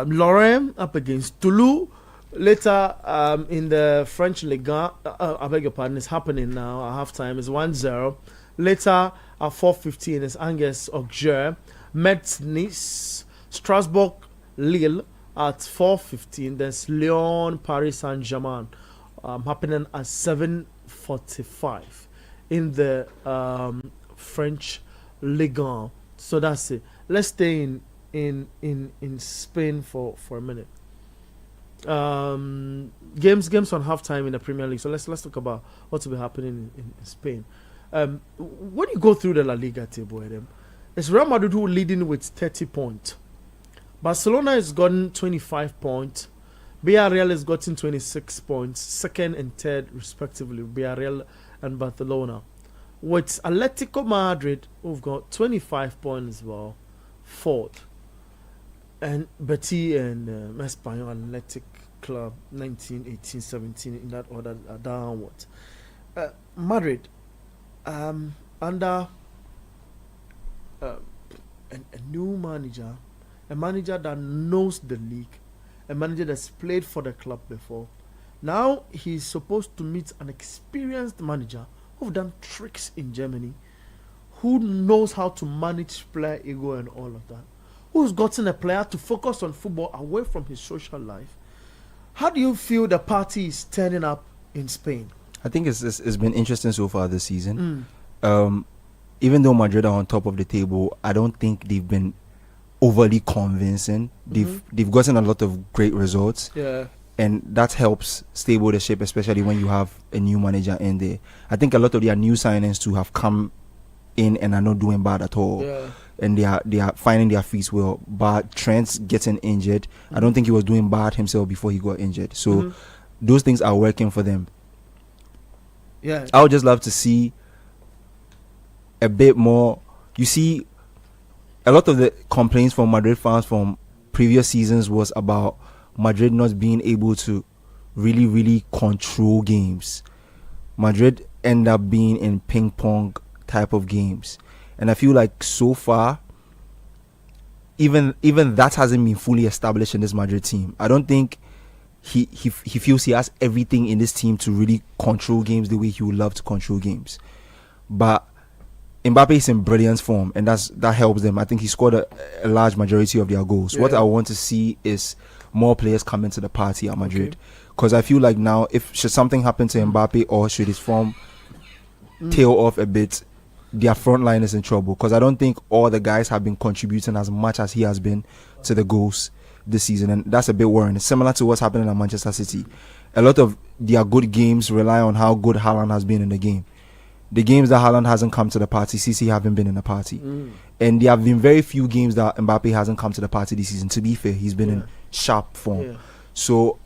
Lorient up against Toulouse. Later in the French Ligue, I beg your pardon, it's happening now at halftime. It's 1-0. Later at 4:15 is Angers Auxerre. Metz Nice. Strasbourg Lille at 4:15. There's Lyon Paris Saint-Germain happening at 7:45 in the French Ligue 1. So that's it. Let's stay in Spain for a minute. Games on halftime in the Premier League. So let's talk about what's been happening in Spain. When you go through the La Liga table, it's Real Madrid who leading with 30 points. Barcelona has gotten 25 points. Villarreal has gotten 26 points, second and third respectively, Villarreal and Barcelona. With Atletico Madrid, who've got 25 points as well, fourth. And Betis and Espanyol Athletic Club, 19, 18, 17, in that order, downwards. Madrid, under a new manager, a manager that knows the league, a manager that's played for the club before. Now he's supposed to meet an experienced manager who've done tricks in Germany, who knows how to manage player ego and all of that, who's gotten a player to focus on football away from his social life. How do you feel the party is turning up in Spain? I think it's been interesting so far this season. Even though Madrid are on top of the table, I don't think they've been overly convincing. They've gotten a lot of great results. Yeah. And that helps stable the ship, especially when you have a new manager in there. I think a lot of their new signings too have come in and are not doing bad at all. Yeah. And they are finding their feet well. But Trent's getting injured. I don't think he was doing bad himself before he got injured. So those things are working for them. Yeah. I would just love to see a bit more. You see, a lot of the complaints from Madrid fans from previous seasons was about Madrid not being able to really, really control games. Madrid end up being in ping pong type of games. And I feel like so far, even that hasn't been fully established in this Madrid team. I don't think he feels he has everything in this team to really control games the way he would love to control games. But Mbappe is in brilliant form, and that helps them. I think he scored a large majority of their goals. Yeah. What I want to see is more players come into the party at Madrid, because I feel like now, should something happen to Mbappe or should his form tail off a bit, their front line is in trouble. Because I don't think all the guys have been contributing as much as he has been to the goals this season, and that's a bit worrying. It's similar to what's happening at Manchester City. A lot of their good games rely on how good Haaland has been in the game. The games that Haaland hasn't come to the party, CC haven't been in the party. And there have been very few games that Mbappe hasn't come to the party this season. To be fair, he's been in sharp form. Yeah. So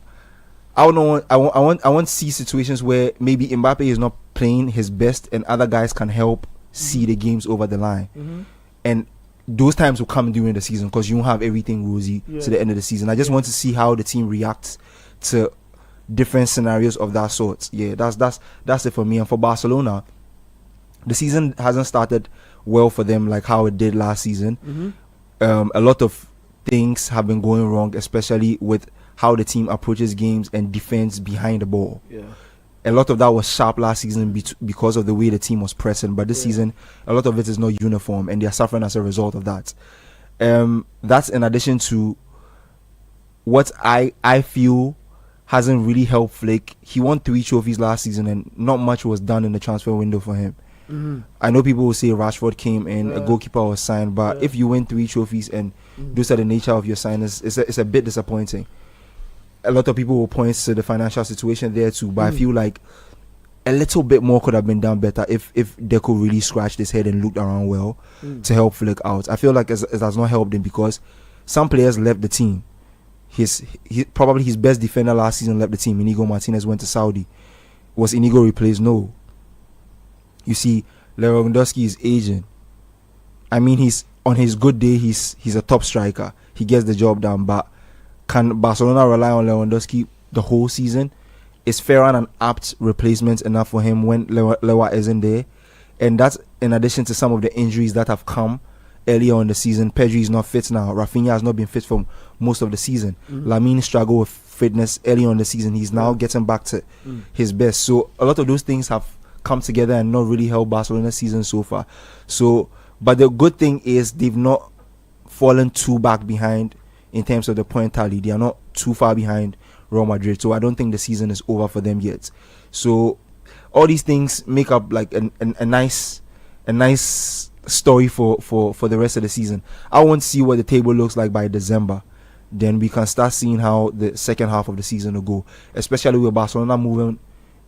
I want to see situations where maybe Mbappe is not playing his best and other guys can help see the games over the line. And those times will come during the season, because you won't have everything rosy to the end of the season. I just want to see how the team reacts to different scenarios of that sort. Yeah, that's it for me. And for Barcelona, the season hasn't started well for them like how it did last season. A lot of things have been going wrong, especially with how the team approaches games and defense behind the ball. A lot of that was sharp last season because of the way the team was pressing, but this season a lot of it is not uniform, and they are suffering as a result of that. That's in addition to what I feel hasn't really helped Flick. He won 3 trophies last season, and not much was done in the transfer window for him. I know people will say Rashford came in, a goalkeeper was signed, but if you win 3 trophies and those are the nature of your signings, it's a bit disappointing. A lot of people will point to the financial situation there too, but I feel like a little bit more could have been done better if they could really scratch his head and looked around well to help Flick out. I feel like it has not helped him because some players left the team. Probably his best defender last season left the team. Inigo Martinez went to Saudi. Was Inigo replaced? No. You see, Lewandowski is aging. I mean, he's on his good day, he's a top striker. He gets the job done, but can Barcelona rely on Lewandowski the whole season? Is Ferran an apt replacement enough for him when Lewa isn't there? And that's in addition to some of the injuries that have come earlier in the season. Pedri is not fit now. Rafinha has not been fit for most of the season. Lamine struggled with fitness early on in the season. He's now getting back to his best. So a lot of those things have come together and not really helped Barcelona's season so far. So, but the good thing is they've not fallen too back behind in terms of the point tally. They are not too far behind Real Madrid. So I don't think the season is over for them yet. So all these things make up like a nice story for the rest of the season. I want to see what the table looks like by December. Then we can start seeing how the second half of the season will go, especially with Barcelona moving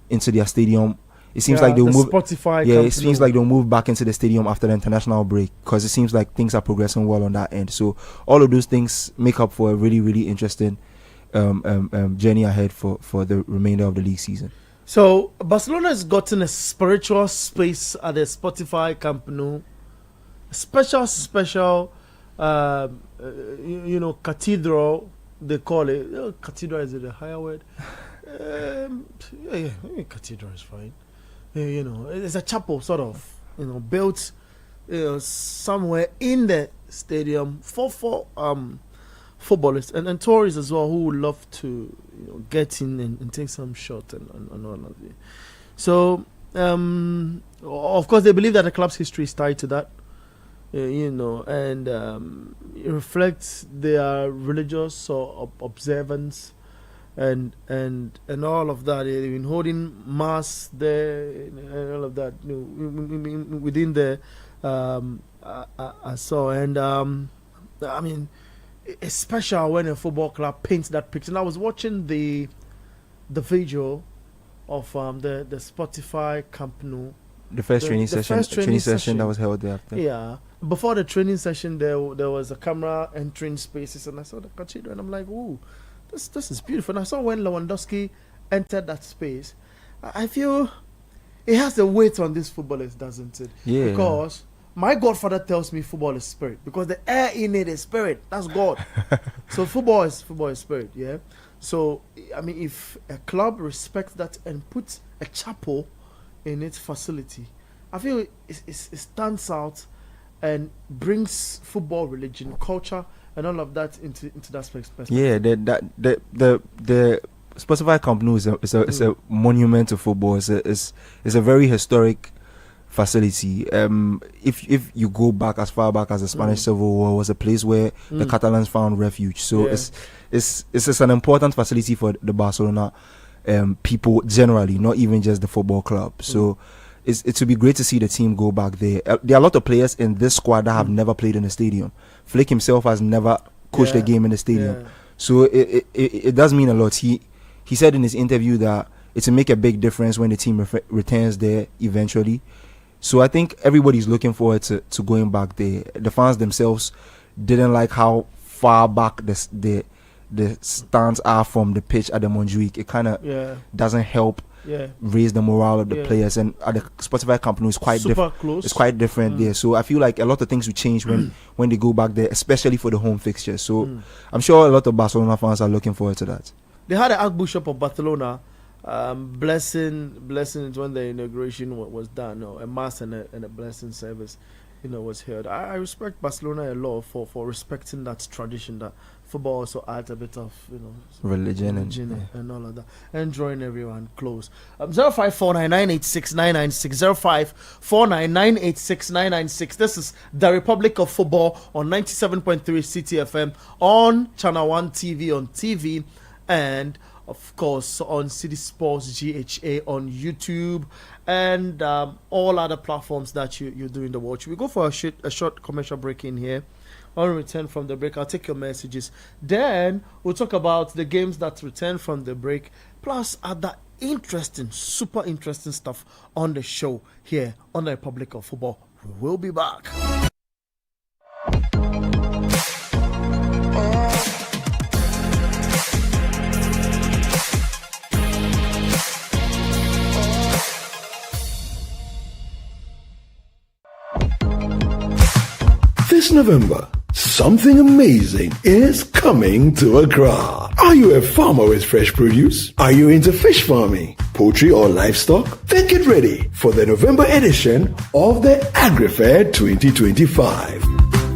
into their stadium. It seems like they'll move. Spotify it seems like they'll move back into the stadium after the international break because it seems like things are progressing well on that end. So all of those things make up for a really, really interesting journey ahead for the remainder of the league season. So Barcelona has gotten a spiritual space at the Spotify Camp Nou. Special, cathedral. They call it cathedral. Is it a higher word? Cathedral is fine. It's a chapel sort of, built, somewhere in the stadium for footballers and tourists as well who would love to get in and take some shots and all of it. So of course they believe that the club's history is tied to that, and it reflects their religious or observance and all of that. They've been holding mass there and all of that within the I saw, and I mean, it's special when a football club paints that picture. And I was watching the video of the Spotify Camp Nou. The first training session that was held there after. Yeah. Before the training session, there was a camera entering spaces, and I saw the cathedral, and I'm like, ooh, this is beautiful. And I saw when Lewandowski entered that space, I feel it has a weight on these footballers, doesn't it? Yeah. Because my godfather tells me football is spirit, because the air in it is spirit. That's God. So football is spirit, yeah. So I mean, if a club respects that and puts a chapel in its facility, I feel it stands out and brings football, religion, culture, and all of that into that perspective. Yeah, the Spotify Camp Nou is a monument to football. It's a very historic facility. If you go back as far back as the Spanish Civil War, was a place where the Catalans found refuge. So it's an important facility for the Barcelona people generally, not even just the football club. So it would be great to see the team go back there. There are a lot of players in this squad that have never played in the stadium. Flick himself has never coached a game in the stadium. So it does mean a lot. He said in his interview that it will make a big difference when the team returns there eventually. So I think everybody's looking forward to going back there. The fans themselves didn't like how far back the stands are from the pitch at the Montjuic. It kind of doesn't help raise the morale of the players. And at the Spotify Camp Nou, it's quite different. It's quite different there. So I feel like a lot of things will change when they go back there, especially for the home fixtures. So I'm sure a lot of Barcelona fans are looking forward to that. They had an Archbishop of Barcelona blessing it when the inauguration was done, a mass and a blessing service. was held. I respect Barcelona a lot for respecting that tradition that football also adds a bit of Religion and all of that, and drawing everyone close. 0549986996 0549986996. This is the Republic of Football on 97.3 CTFM on Channel 1 TV on TV, and of course on City Sports GHA on YouTube, and all other platforms that you're doing the watch. We go for a short commercial break in here. On return from the break, I'll take your messages. Then we'll talk about the games that return from the break, plus other interesting, super interesting stuff on the show here on the Republic of Football. We'll be back. This November, something amazing is coming to Accra. Are you a farmer with fresh produce? Are you into fish farming, poultry or livestock? Then get ready for the November edition of the AgriFair 2025.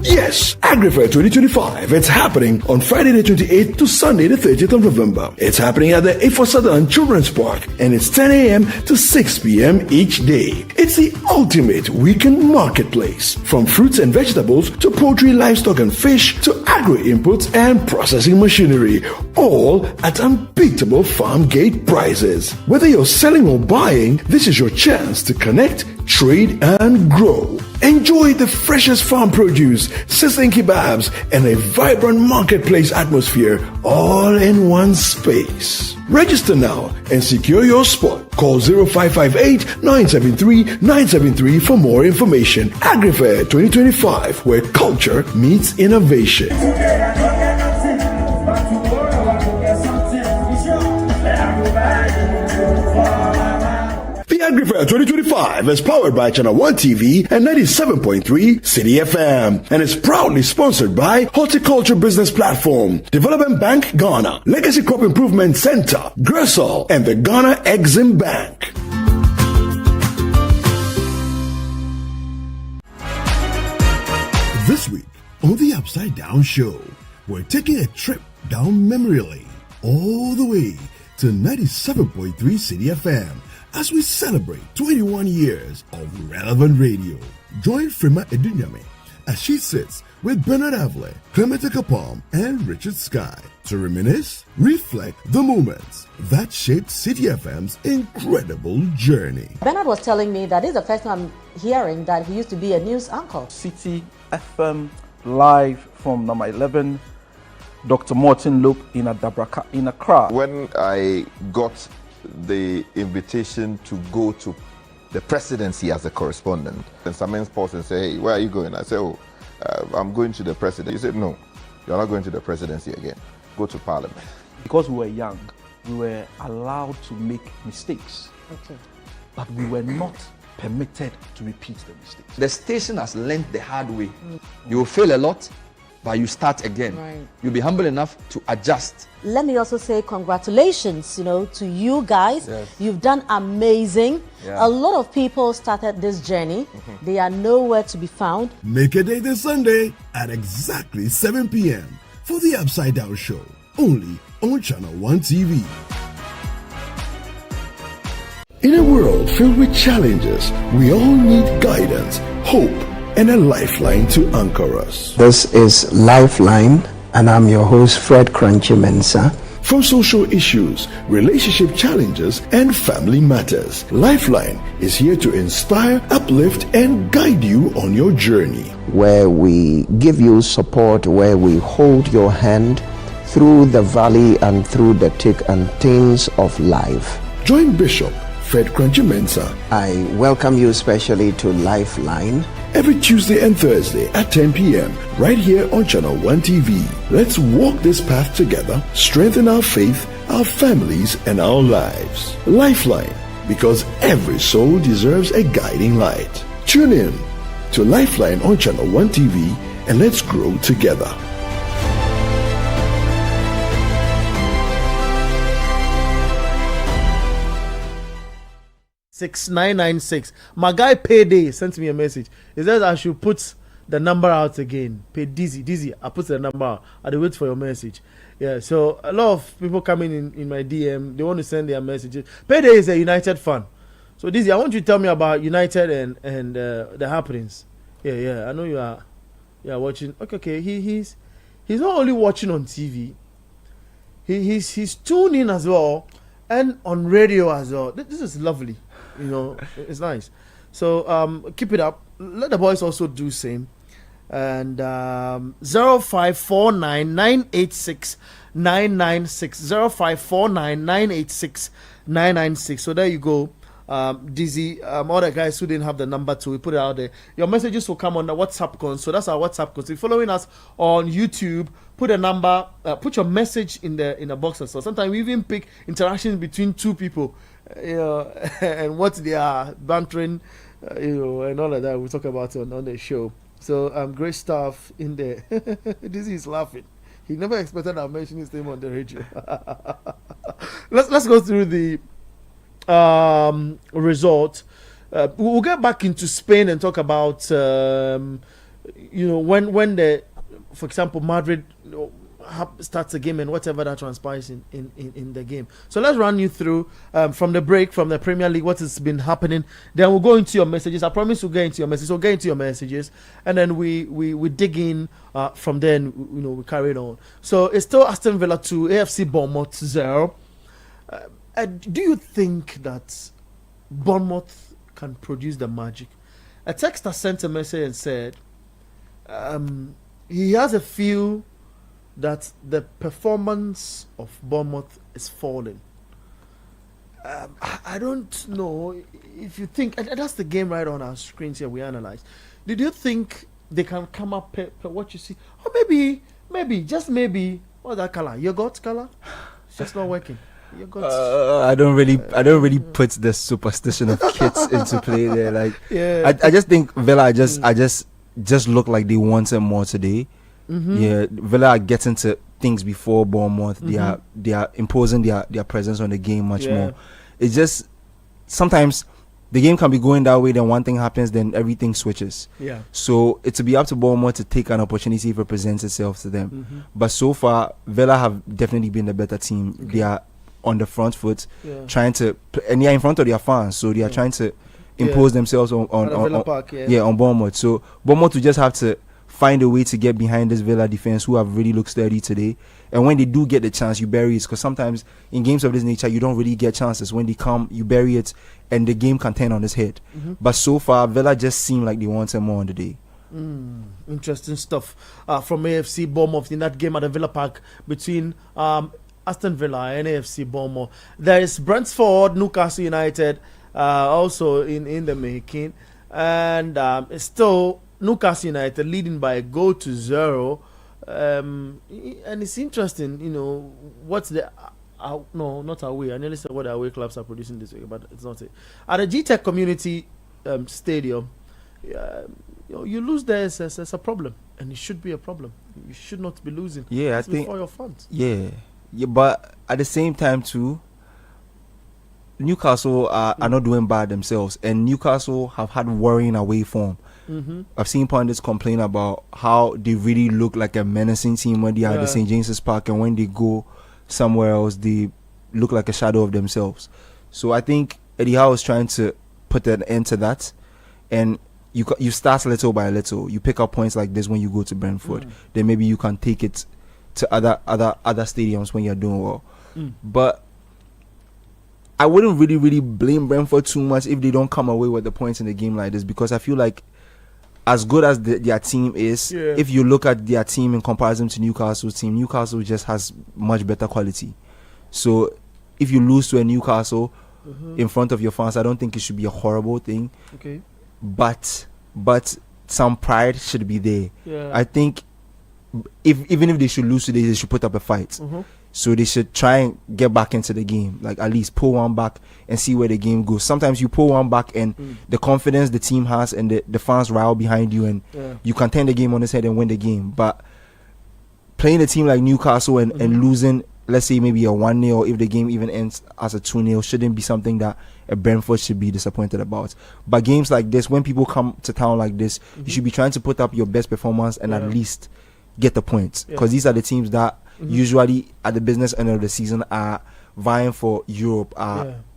Yes, AgriFair 2025. It's happening on Friday the 28th to Sunday the 30th of November. It's happening at the A4 Southern Children's Park, and it's 10 a.m. to 6 p.m. each day. It's the ultimate weekend marketplace. From fruits and vegetables to poultry, livestock and fish to agro-inputs and processing machinery, all at unbeatable farm gate prices. Whether you're selling or buying, this is your chance to connect, trade and grow. Enjoy the freshest farm produce, sizzling kebabs, and a vibrant marketplace atmosphere all in one space. Register now and secure your spot. Call 0558-973-973 for more information. AgriFair 2025, where culture meets innovation. AgriFair 2025 is powered by Channel 1 TV and 97.3 City FM, and is proudly sponsored by Horticulture Business Platform, Development Bank Ghana, Legacy Crop Improvement Center, Gressol, and the Ghana Exim Bank. This week on the Upside Down Show, we're taking a trip down memory lane all the way to 97.3 City FM as we celebrate 21 years of relevant radio. Join Frima Edunyame as she sits with Bernard Avle, Clement Kapam, and Richard Sky to reminisce, reflect the moments that shaped City FM's incredible journey. Bernard was telling me that this is the first time I'm hearing that he used to be a news anchor. City FM live from number 11, Dr. Martin Loop in Adabraka in Accra. When I got the invitation to go to the presidency as a correspondent, and Samen Sports and say, "Hey, where are you going?" I said, "Oh, I'm going to the presidency." He said, "No, you're not going to the presidency again. Go to parliament." Because we were young, we were allowed to make mistakes, but we were not permitted to repeat the mistakes. The station has learned the hard way. You will fail a lot, but you start again. Right. You'll be humble enough to adjust. Let me also say congratulations, to you guys. Yes. You've done amazing. Yeah. A lot of people started this journey. They are nowhere to be found. Make a day this Sunday at exactly 7 p.m. for the Upside Down Show, only on Channel 1 TV. In a world filled with challenges, we all need guidance, hope, and a lifeline to anchor us. This is Lifeline, and I'm your host, Fred Crunchy Mensa. From social issues, relationship challenges, and family matters, Lifeline is here to inspire, uplift, and guide you on your journey. Where we give you support, where we hold your hand through the valley and through the thick and thins of life. Join Bishop Fred Crunchy Mensa. I welcome you especially to Lifeline. Every Tuesday and Thursday at 10 p.m. right here on Channel 1 TV. Let's walk this path together, strengthen our faith, our families, and our lives. Lifeline, because every soul deserves a guiding light. Tune in to Lifeline on Channel 1 TV and let's grow together. 996. My guy Payday sent me a message. He says I should put the number out again. Pay Dizzy. I put the number out. I wait for your message. Yeah, so a lot of people coming in my DM, they want to send their messages. Payday is a United fan. So Dizzy, I want you to tell me about United and the happenings. Yeah, I know you are watching. Okay. He's not only watching on TV. He's tuned in as well and on radio as well. This is lovely. It's nice. So keep it up. Let the boys also do same. And 0549986996 0549986996. So there you go. Dizzy, all the guys who didn't have the number we put it out there. Your messages will come on the WhatsApp console. So that's our WhatsApp console. If you're following us on YouTube, put a number, put your message in the box as well. Sometimes we even pick interactions between two people, and what they are bantering, and all of that. We'll talk about it on the show. So great stuff in there. Dizzy is laughing. He never expected I mention his name on the radio. Let's go through the result. We'll get back into Spain and talk about when the, for example, Madrid starts a game and whatever that transpires in the game. So let's run you through from the break from the Premier League what has been happening. Then we'll go into your messages. I promise we'll get into your messages. We'll get into your messages, and then we dig in from then. We carry it on. So it's still Aston Villa 2, AFC Bournemouth 0. Do you think that Bournemouth can produce the magic? A texter sent a message and said he has a feel that the performance of Bournemouth is falling. I don't know if you think, and that's the game right on our screens here we analyze. Did you think they can come up per what you see? Or just maybe, what's that color? Yogurt color? It's just not working. I don't really put the superstition of kids into play there. Like, I just think Villa I just look like they wanted more today. Yeah, Villa are getting to things before Bournemouth. They are imposing their presence on the game much more. It's just sometimes the game can be going that way, then one thing happens, then everything switches. Yeah. So it's to be up to Bournemouth to take an opportunity if it presents itself to them. But so far, Villa have definitely been the better team. They are on the front foot, trying to, and they are in front of their fans, so they are trying to impose themselves on Bournemouth. So Bournemouth will just have to find a way to get behind this Villa defense, who have really looked sturdy today. And when they do get the chance, you bury it, because sometimes in games of this nature you don't really get chances. When they come, you bury it, and the game can turn on its head. But so far, Villa just seem like they wanted more on the day. Interesting stuff from AFC Bournemouth in that game at the Villa Park between Aston Villa and AFC Bournemouth. There is Brentford, Newcastle United also in the making, and it's still Newcastle United leading by a goal to 0. And it's interesting, what's the no, not away. I nearly said what the away clubs are producing this week, but it's not it. At the GTEC Community Stadium, you lose there as a problem, and it should be a problem. You should not be losing. Yeah, I think for your fans. Yeah, but at the same time too, Newcastle are not doing bad themselves, and Newcastle have had worrying away form. I've seen pundits complain about how they really look like a menacing team when they are at the St. James's Park, and when they go somewhere else, they look like a shadow of themselves. So I think Eddie Howe is trying to put an end to that, and you start little by little. You pick up points like this when you go to Brentford. Then maybe you can take it to other stadiums when you're doing well. But I wouldn't really blame Brentford too much if they don't come away with the points in a game like this, because I feel like as good as their team is, if you look at their team in comparison to Newcastle's team, Newcastle just has much better quality. So if you lose to a Newcastle in front of your fans, I don't think it should be a horrible thing. Okay. But some pride should be there. Yeah. I think even if they should lose today, they should put up a fight. So they should try and get back into the game, like at least pull one back and see where the game goes. Sometimes you pull one back and the confidence the team has and the fans rile behind you, and you can turn the game on its head and win the game. But playing a team like Newcastle and losing, let's say maybe a 1-0, if the game even ends as a 2-0, shouldn't be something that a Brentford should be disappointed about. But games like this, when people come to town like this, you should be trying to put up your best performance and at least get the points, because these are the teams that usually at the business end of the season are vying for Europe,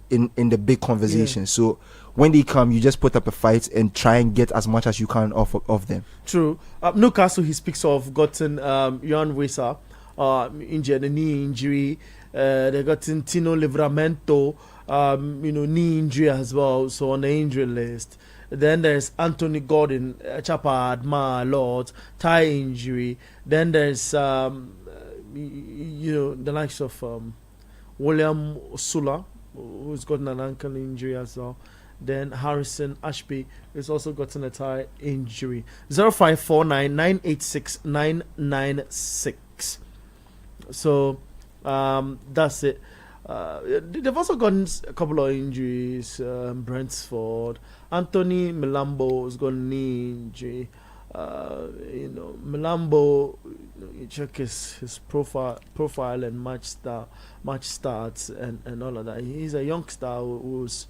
in the big conversation. So when they come, you just put up a fight and try and get as much as you can off them. True. Newcastle, he speaks of gotten Jan Wissa injured, a knee injury. They gotten Tino Livramento, knee injury as well, so on the injury list. Then there's Anthony Gordon, Chapa Adma Lord, thigh injury. Then there's the likes of William Sula, who's gotten an ankle injury as well. Then Harrison Ashby has also gotten a thigh injury. 0549 986 996. So that's it. They've also gotten a couple of injuries. Brentford, Anthony Milambo has got a knee injury. Milambo, you check his profile and match starts and all of that. He's a youngster who's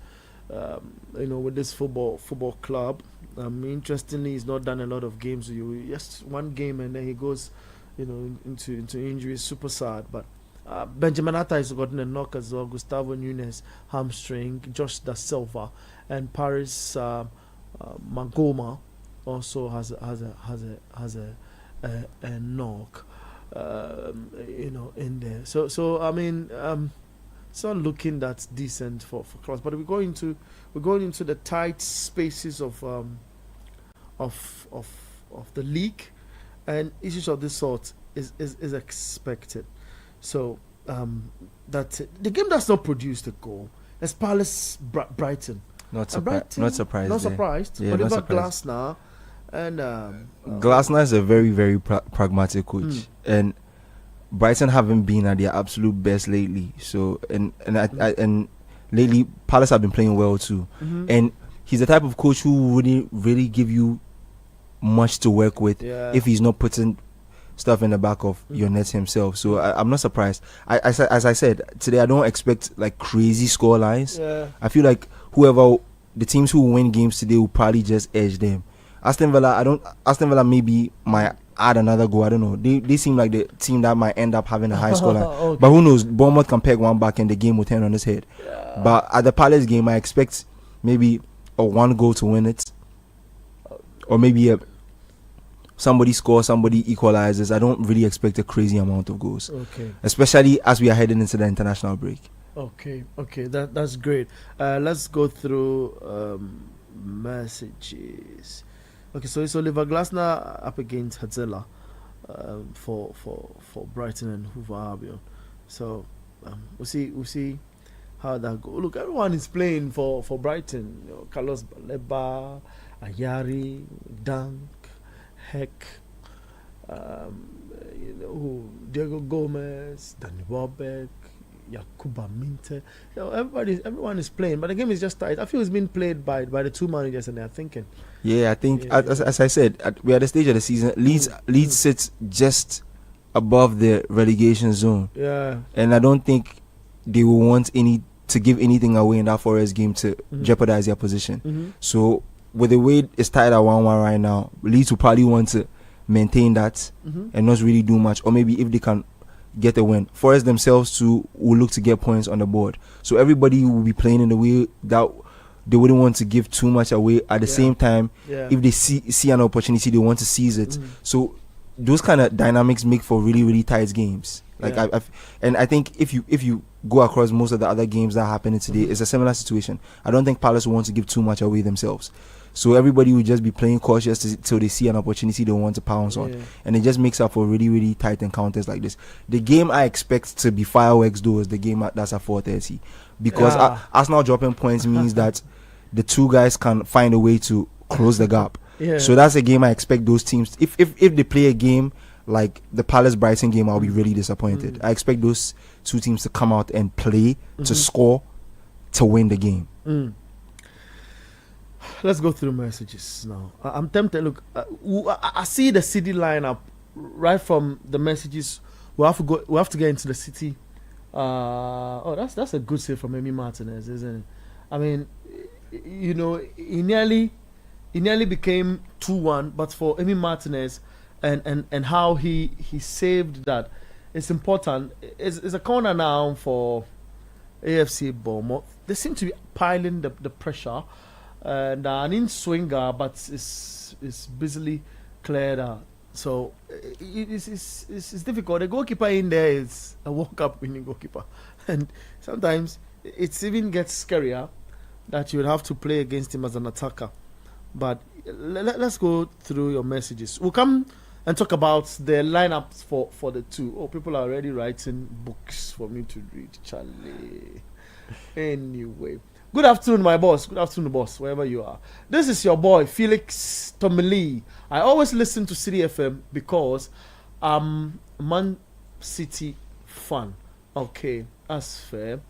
with this football club. Interestingly, he's not done a lot of games. Just one game and then he goes, into injuries. Super sad. But Benjamin Atta has gotten a knock as well. Gustavo Nunes hamstring. Josh Da Silva and Paris Magoma also has a knock. In there. So I mean, it's not looking that decent for clubs. But we're going into the tight spaces of the league, and issues of this sort is expected. So that's it. The game that's not produced a goal is Palace Brighton. Not surprised. Not surprised. Yeah, Oliver Glasner and Glasner is a very, very pragmatic coach, and Brighton haven't been at their absolute best lately. So and lately Palace have been playing well too, and he's the type of coach who wouldn't really give you much to work with if he's not putting stuff in the back of your net himself. So I'm not surprised. As I said today, I don't expect like crazy score lines. I feel like the teams who win games today will probably just edge them. Aston Villa maybe might add another goal. I don't know. They seem like the team that might end up having a high score line. Okay. But who knows? Bournemouth can peg one back and the game will turn on its head. But at the Palace game, I expect maybe a 1 goal to win it, or maybe somebody scores, somebody equalizes. I don't really expect a crazy amount of goals. Okay. Especially as we are heading into the international break. Okay. That's great. Let's go through messages. Okay, so it's Oliver Glasner up against Hadzela for Brighton and Hoover Albion. So we'll see how that goes. Look, everyone is playing for Brighton. Carlos Baleba, Ayari, Dunk, Heck, Diego Gomez, Danny Welbeck, Yakuba Minte. Everyone is playing, but the game is just tight. I feel it's being played by the two managers and they're thinking. Yeah, I think as I said, we are at the stage of the season. Leeds sits just above the relegation zone. Yeah, and I don't think they will want to give anything away in that Forest game to jeopardize their position. So with the way it's tied at 1-1 right now, Leeds will probably want to maintain that and not really do much, or maybe if they can get a win. Forest themselves too will look to get points on the board. So everybody will be playing in the way that they wouldn't want to give too much away. At the same time, if they see an opportunity, they want to seize it. So those kind of dynamics make for really, really tight games. Like I think if you go across most of the other games that happening today, it's a similar situation. I don't think Palace want to give too much away themselves. So everybody will just be playing cautious till they see an opportunity they want to pounce on. And it just makes up for really, really tight encounters like this. The game I expect to be fireworks though is the game that's at 4:30. Because Arsenal dropping points means that the two guys can find a way to close the gap. So that's a game I expect those teams. If they play a game like the Palace Brighton game, I'll be really disappointed. I expect those two teams to come out and play, to score, to win the game. Let's go through messages now. I'm tempted. Look, I see the city lineup right from the messages. We have to get into the city. That's a good save from Emi Martinez, isn't it? I mean, you know, he nearly became 2-1, but for Emi Martinez and how he saved that, it's important. It's a corner now for AFC Bournemouth. They seem to be piling the pressure, and an in swinger, but it's busily cleared out. So it's difficult. The goalkeeper in there is a World Cup winning goalkeeper, and sometimes it even gets scarier that you would have to play against him as an attacker. But let's go through your messages. We'll come and talk about the lineups for the two. Oh, people are already writing books for me to read, Charlie. Anyway, good afternoon, my boss. Good afternoon, boss, wherever you are. This is your boy, Felix Tomili. I always listen to City FM because I'm Man City fan. Okay, that's fair.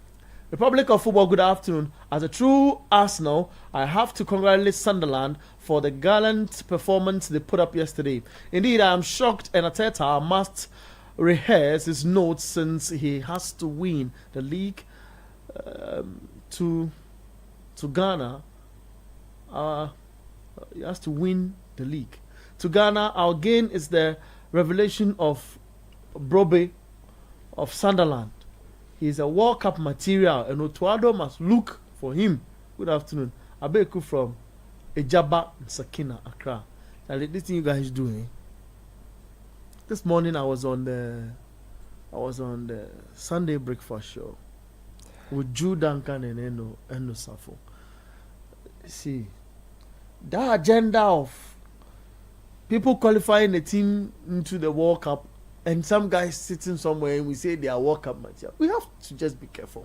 Republic of Football, good afternoon. As a true Arsenal, I have to congratulate Sunderland for the gallant performance they put up yesterday. Indeed, I am shocked, and Arteta must rehearse his notes since he has to win the league to Ghana. He has to win the league. To Ghana, our gain is the revelation of Brobe of Sunderland. He is a World Cup material, and Otuado must look for him. Good afternoon. Abeku from Ejaba, Sakina, Accra. Now, this thing you guys doing. This morning I was on the Sunday breakfast show with Drew Duncan and Eno Safo. See, that agenda of people qualifying the team into the World Cup, and some guys sitting somewhere and we say they are World Cup material. We have to just be careful.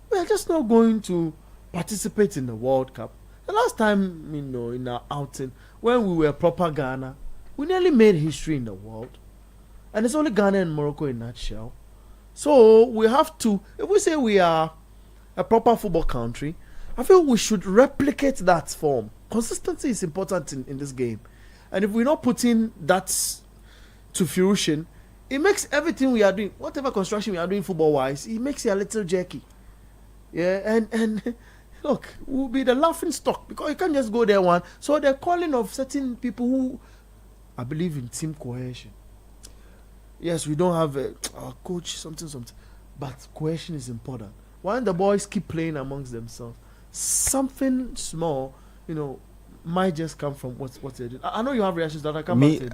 We are just not going to participate in the World Cup. The last time, in our outing, when we were proper Ghana, we nearly made history in the world. And it's only Ghana and Morocco in a nutshell. So we have to, if we say we are a proper football country, I feel we should replicate that form. Consistency is important in this game. And if we're not putting that to fruition, it makes everything we are doing, whatever construction we are doing football-wise, it makes it a little jerky. Yeah, and look, we'll be the laughing stock because you can't just go there one. So they're calling of certain people who, I believe in team cohesion. Yes, we don't have a coach, something, but cohesion is important. When the boys keep playing amongst themselves, something small, might just come from what they're doing. I know you have reactions that I can't say.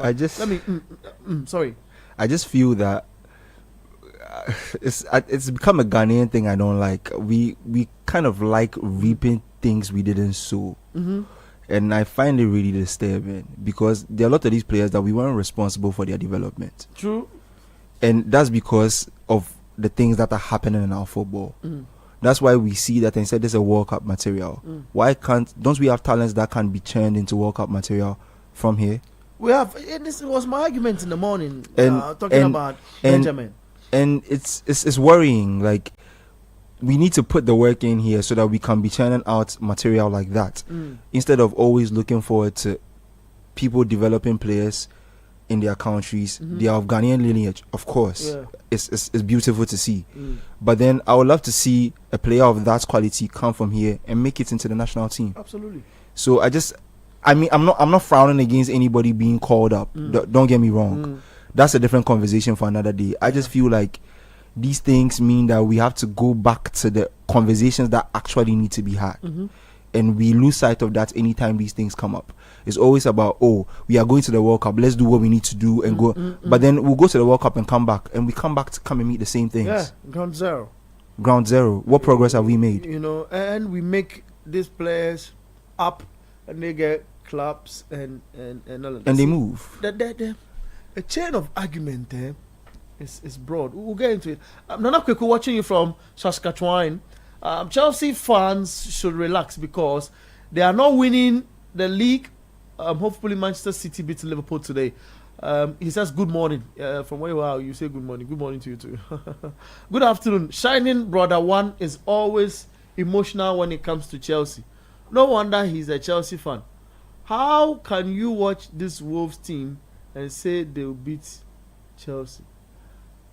Sorry. I just feel that it's become a Ghanaian thing I don't like. We kind of like reaping things we didn't sow. Mm-hmm. And I find it really disturbing because there are a lot of these players that we weren't responsible for their development. True. And that's because of the things that are happening in our football. Mm. That's why we see that and said this is a World Cup material. Why don't we have talents that can be turned into World Cup material from here? We have. And this was my argument in the morning, talking about Benjamin. And it's worrying. Like, we need to put the work in here so that we can be churning out material like that, instead of always looking forward to people developing players in their countries. They are of Ghanaian lineage, of course. Yeah. It's beautiful to see. But then I would love to see a player of that quality come from here and make it into the national team. Absolutely. So I'm not frowning against anybody being called up. Don't get me wrong. That's a different conversation for another day. I just feel like these things mean that we have to go back to the conversations that actually need to be had. And we lose sight of that anytime these things come up. It's always about, we are going to the World Cup, let's do what we need to do and go. But then we'll go to the World Cup and come back, and we come back to come and meet the same things. Yeah, ground zero. What progress have we made? And we make these players up, and they get clubs and all of that. And they move. A chain of argument there is broad. We'll get into it. Nana Kweku watching you from Saskatchewan. Chelsea fans should relax because they are not winning the league. Hopefully Manchester City beats Liverpool today. He says good morning. From where you are, you say good morning. Good morning to you too. Good afternoon. Shining Brother One is always emotional when it comes to Chelsea. No wonder he's a Chelsea fan. How can you watch this Wolves team and say they'll beat Chelsea?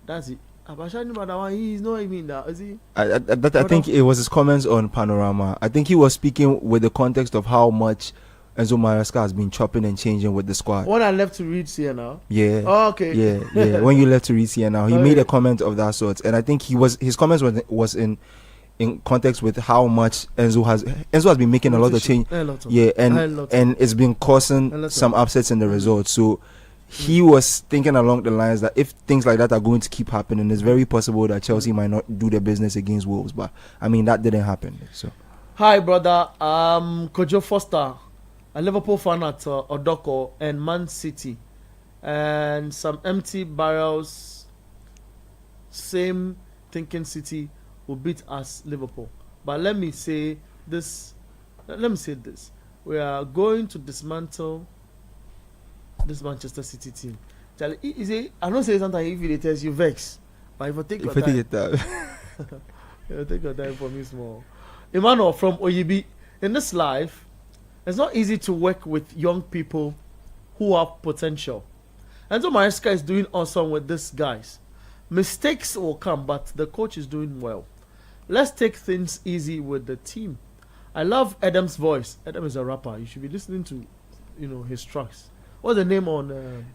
That's it. Abashani Madawan, he's not even that, is he? I think it was his comments on Panorama. I think he was speaking with the context of how much Enzo Maresca has been chopping and changing with the squad. When I left to read CNL. Yeah. Oh, okay. Yeah. When you left to read CNL, he made a comment of that sort, and I think his comments was in context with how much Enzo has been making a lot of change. And it's been causing some upsets in the results. So he was thinking along the lines that if things like that are going to keep happening, it's very possible that Chelsea might not do their business against Wolves. But I mean, that didn't happen. So, hi brother, Kojo Foster, a Liverpool fan at Odoko and Man City, and some empty barrels. Same thinking City will beat us Liverpool. But let me say this. We are going to dismantle this Manchester City team. I don't say sometimes if it tells you vex, but if I take your time, take your time for me small. Emmanuel from Oyibi, in this life, it's not easy to work with young people who have potential. And so Maresca is doing awesome with these guys. Mistakes will come, but the coach is doing well. Let's take things easy with the team. I love Adam's voice. Adam is a rapper. You should be listening to, his tracks. What's the name on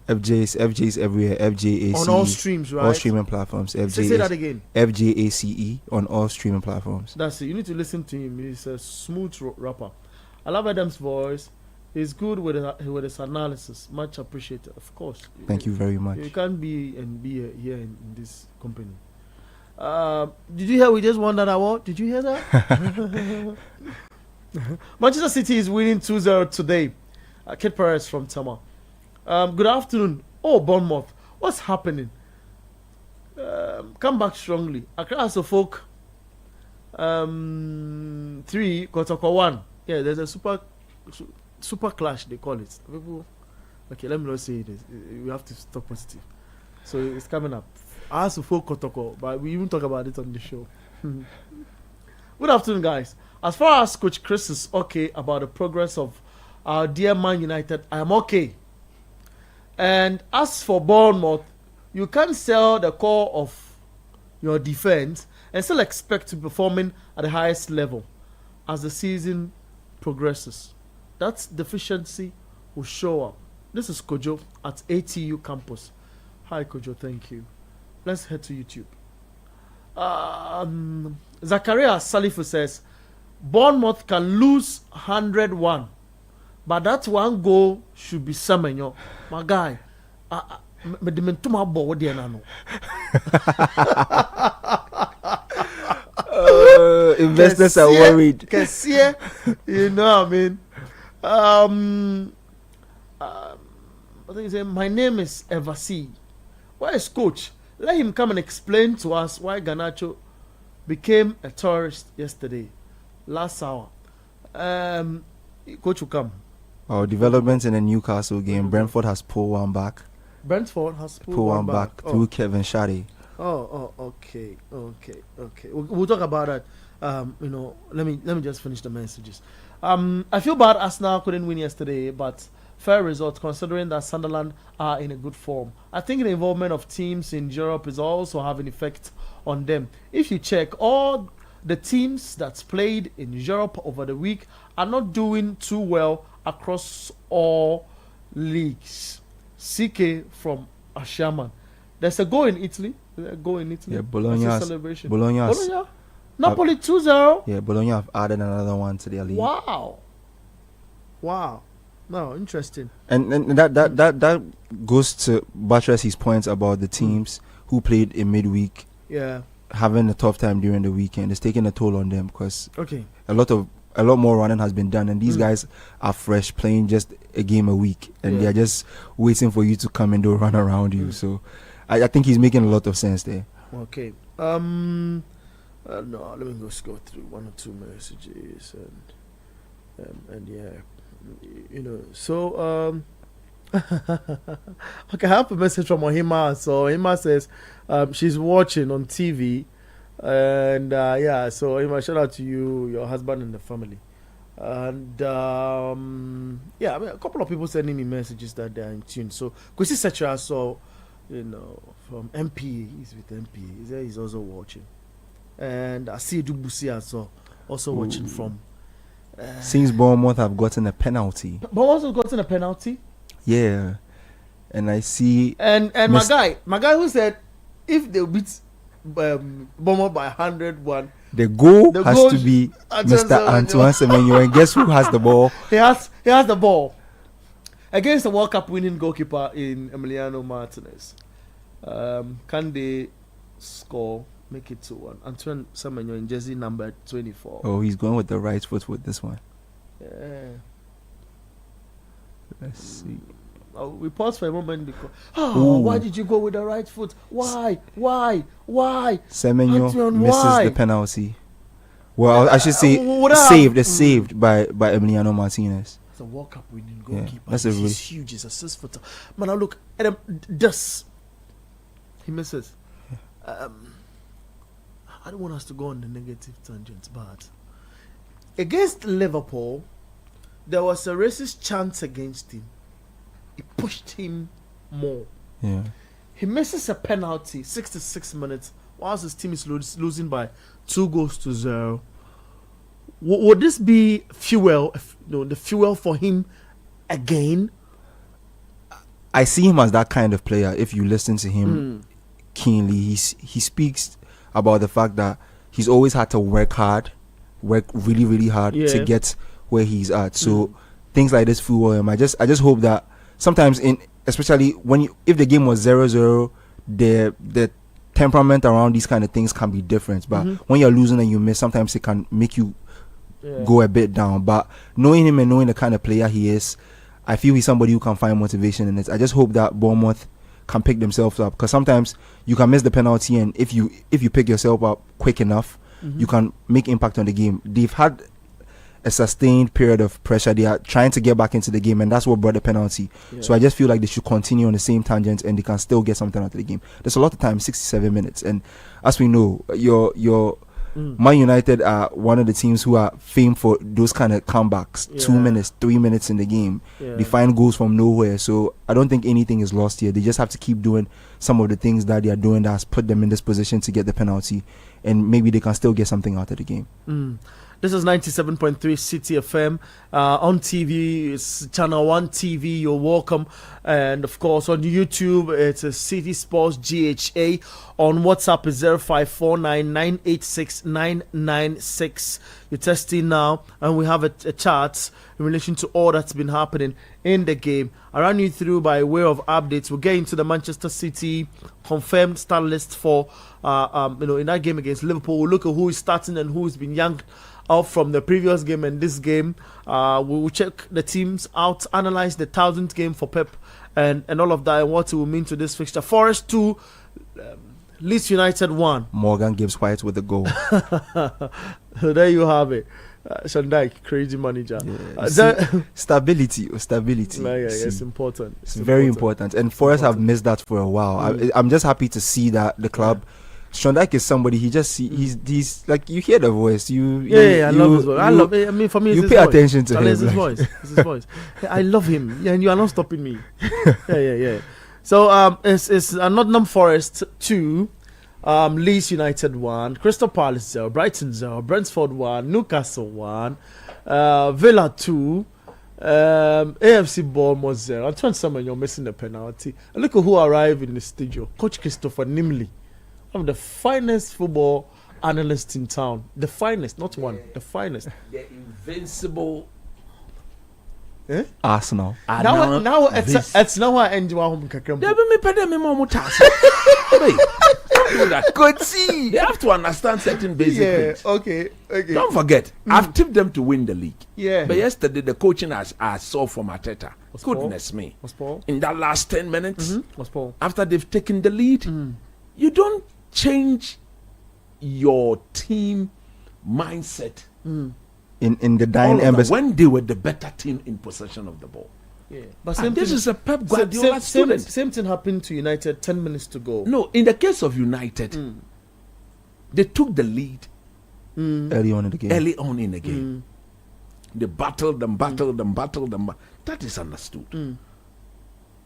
FJ's everywhere. FJACE on all streams, right? All streaming platforms. Say that again. FJACE on all streaming platforms. That's it. You need to listen to him. He's a smooth rapper. I love Adam's voice. He's good with his analysis. Much appreciated, of course. Thank you very much. You can't be here in this company. Did you hear we just won that award? Did you hear that? Manchester City is winning 2-0 today. Kid Perez from Tama. Good afternoon. Oh, Bournemouth. What's happening? Come back strongly. Accra Suffolk 3, Kotoko 1. Yeah, there's a super clash, they call it. People, okay, let me not say it. We have to stop positive. So it's coming up. I have to focus Kotoko, but we even talk about it on the show. Good afternoon, guys. As far as Coach Chris is okay about the progress of our dear Man United, I am okay. And as for Bournemouth, you can't sell the core of your defense and still expect to be performing at the highest level as the season progresses. That deficiency will show up. This is Kojo at ATU campus. Hi Kojo, thank you. Let's head to YouTube. Zakaria Salifu says, Bournemouth can lose 101, but that one goal should be Semenyo. My guy, investors are worried. You know what I mean? I think he said, my name is Evasi. Where is Coach? Let him come and explain to us why Garnacho became a tourist yesterday, last hour. Coach will come. Oh, developments in the Newcastle game. Brentford has pulled one back. Brentford has pulled one back through Kevin Shaddy. Okay. We'll talk about that. Let me just finish the messages. I feel bad Arsenal couldn't win yesterday, but fair result considering that Sunderland are in a good form. I think the involvement of teams in Europe is also having effect on them. If you check, all the teams that's played in Europe over the week are not doing too well across all leagues. CK from Ashaman. There's a goal in Italy. Yeah, Bologna. Celebration. Bologna. Napoli 2-0. Yeah, Bologna have added another one to their league. Wow. No, interesting. And that goes to buttress his points about the teams who played in midweek. Yeah. Having a tough time during the weekend. It's taking a toll on them because a lot more running has been done, and these guys are fresh, playing just a game a week, and they're just waiting for you to come and do a run around you. So I think he's making a lot of sense there. Okay. No, let me just go through one or two messages and so okay, I have a message from Ohima. So Ohima says she's watching on TV, and so Ohima, shout out to you, your husband and the family. And a couple of people sending me messages that they're in tune. So Kwesi Setra, so from MP. He's with MP. He's also watching. And I see Dubusi also watching from. Since Bournemouth have gotten a penalty. Bournemouth have gotten a penalty? Yeah. And I see. And my guy who said if they beat Bournemouth by 100-1. The goal has to be Mr. Antoine Semenyo. And guess who has the ball? He has the ball. Against the World Cup winning goalkeeper in Emiliano Martinez. Can they score? Make it 2-1. Antoine Semenyo in jersey number 24. Oh, he's going with the right foot with this one. Yeah. Let's see. We pause for a moment because why did you go with the right foot? Why? Semenyo Antoine, misses the penalty. Well, I should say saved by Emiliano Martinez. It's a World Cup winning goalkeeper. That's He's huge. He's a 6-footer. Man, I look at him. This he misses. I don't want us to go on the negative tangent, but against Liverpool, there was a racist chant against him. It pushed him more. Yeah. He misses a penalty, 66 minutes, whilst his team is losing by 2-0. Would this be fuel? The fuel for him again? I see him as that kind of player. If you listen to him keenly, he speaks about the fact that he's always had to work really, really hard to get where he's at. So things like this fuel him. I just hope that sometimes especially if the game was 0-0, the temperament around these kind of things can be different. But when you're losing and you miss, sometimes it can make you go a bit down. But knowing him and knowing the kind of player he is, I feel he's somebody who can find motivation in it. I just hope that Bournemouth can pick themselves up, because sometimes you can miss the penalty, and if you pick yourself up quick enough, you can make impact on the game. They've had a sustained period of pressure. They are trying to get back into the game, and that's what brought the penalty. So I just feel like they should continue on the same tangent, and they can still get something out of the game. There's a lot of time, 67 minutes, and as we know, your Man United are one of the teams who are famed for those kind of comebacks. 2 minutes, 3 minutes in the game. They find goals from nowhere. So I don't think anything is lost here. They just have to keep doing some of the things that they are doing that has put them in this position to get the penalty, and maybe they can still get something out of the game. This is 97.3 City FM. On TV, it's Channel 1 TV. You're welcome. And of course, on YouTube, it's a City Sports GHA. On WhatsApp, is 0549986996. You're testing now, and we have a chart in relation to all that's been happening in the game. I ran you through by way of updates. We'll get into the Manchester City confirmed start list for in that game against Liverpool. We'll look at who is starting and who's been yanked out from the previous game and this game. We will check the teams out, analyze the 1000th game for Pep and all of that, and what it will mean to this fixture. Forest 2, Leeds United 1. Morgan Gibbs White with the goal. So there you have it. Shandike, crazy manager. Stability. It's important. It's very important. And Forest have missed that for a while. I'm just happy to see that the club. Shondike is somebody. He's like, you hear the voice. I love his voice. For me, you pay attention to him. It's his voice. It's his voice. I love him. Yeah, and you are not stopping me. Yeah. So it's Nottingham Forest 2, Leeds United 1, Crystal Palace 0, Brighton 0, Brentford 1, Newcastle 1, Villa 2. AFC Bournemouth 0. Antoine Semenyo, you're missing the penalty. And look at who arrived in the studio. Coach Christopher Nimley. One of the finest football analysts in town. The finest, not one. The finest. The invincible Arsenal. Now it's now I end home kakram. Good see. They have to understand certain basic things. Okay. Don't forget, I've tipped them to win the league. Yeah. But yesterday the coaching I saw from Arteta. Goodness me. Was Paul? In that last 10 minutes, was Paul? After they've taken the lead, you don't change your team mindset in the dying embers when they were the better team in possession of the ball. Yeah, but this is a Pep Guardiola student. Same thing happened to United 10 minutes to go. No, in the case of United, they took the lead early on in the game. They battled them. That is understood.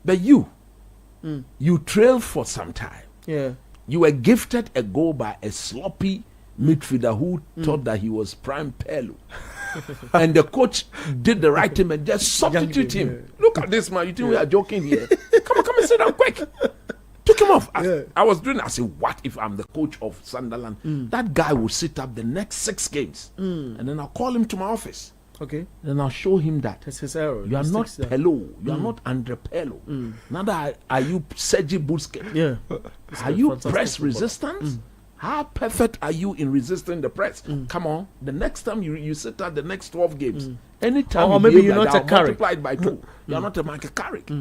But you, You trailed for some time. Yeah. You were gifted a goal by a sloppy midfielder who thought that he was prime Pelu. And the coach did the right thing and just substitute him. Look at this man. You think we are joking here? Come and sit down quick. Took him off. I was doing, I said, what if I'm the coach of Sunderland? That guy will sit up the next 6 games. And then I'll call him to my office. Okay. Then I'll show him that That's his error. you are not Pelo. You are not Andre Pelo. Neither are you Sergi Busquets. Yeah. Are you fantastic press footballer. resistance? How perfect are you in resisting the press? Come on. The next time you sit out the next 12 games, anytime Or you maybe behave you're like not that, a Carrick. multiplied by 2, you are not a Michael Carrick.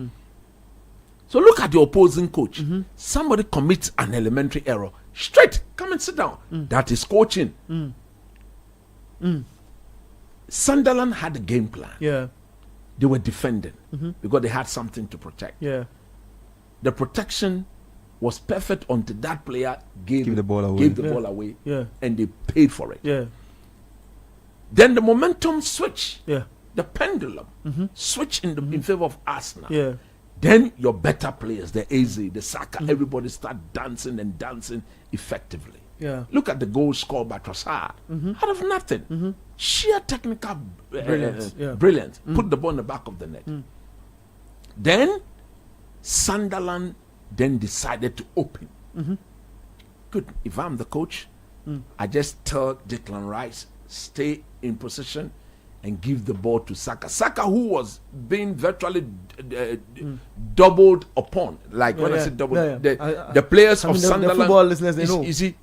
So look at your opposing coach. Somebody commits an elementary error. Straight, come and sit down. That is coaching. Sunderland had a game plan. Yeah. They were defending because they had something to protect. Yeah. The protection was perfect until that player gave the ball away. Gave the ball away. Yeah. And they paid for it. Yeah. Then the momentum switch. Yeah. The pendulum switch in favor of Arsenal. Yeah. Then your better players, the Eze, the Saka, everybody start dancing and dancing effectively. Yeah. Look at the goal scored by Trossard. Out of nothing. Sheer technical Brilliance, yeah. brilliance. Put the ball in the back of the net. Then Sunderland then decided to open. Good. If I'm the coach, I just tell Declan Rice, stay in position and give the ball to Saka. Saka, who was being virtually doubled upon. Like when I say doubled, the players of Sunderland. The football listeners, they know. You see,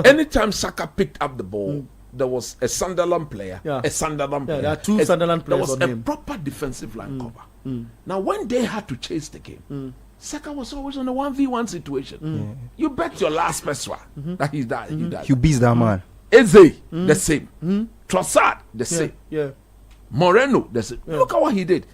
anytime Saka picked up the ball, there was a Sunderland player, a Sunderland player. There are 2 Sunderland players There was on a him. proper defensive line cover. Now, when they had to chase the game, Saka was always on a 1v1 situation. You bet your last peswa that he died. You beats that man. Eze, the same. Trossard, the same. Yeah. Moreno, the same. Look at what he did.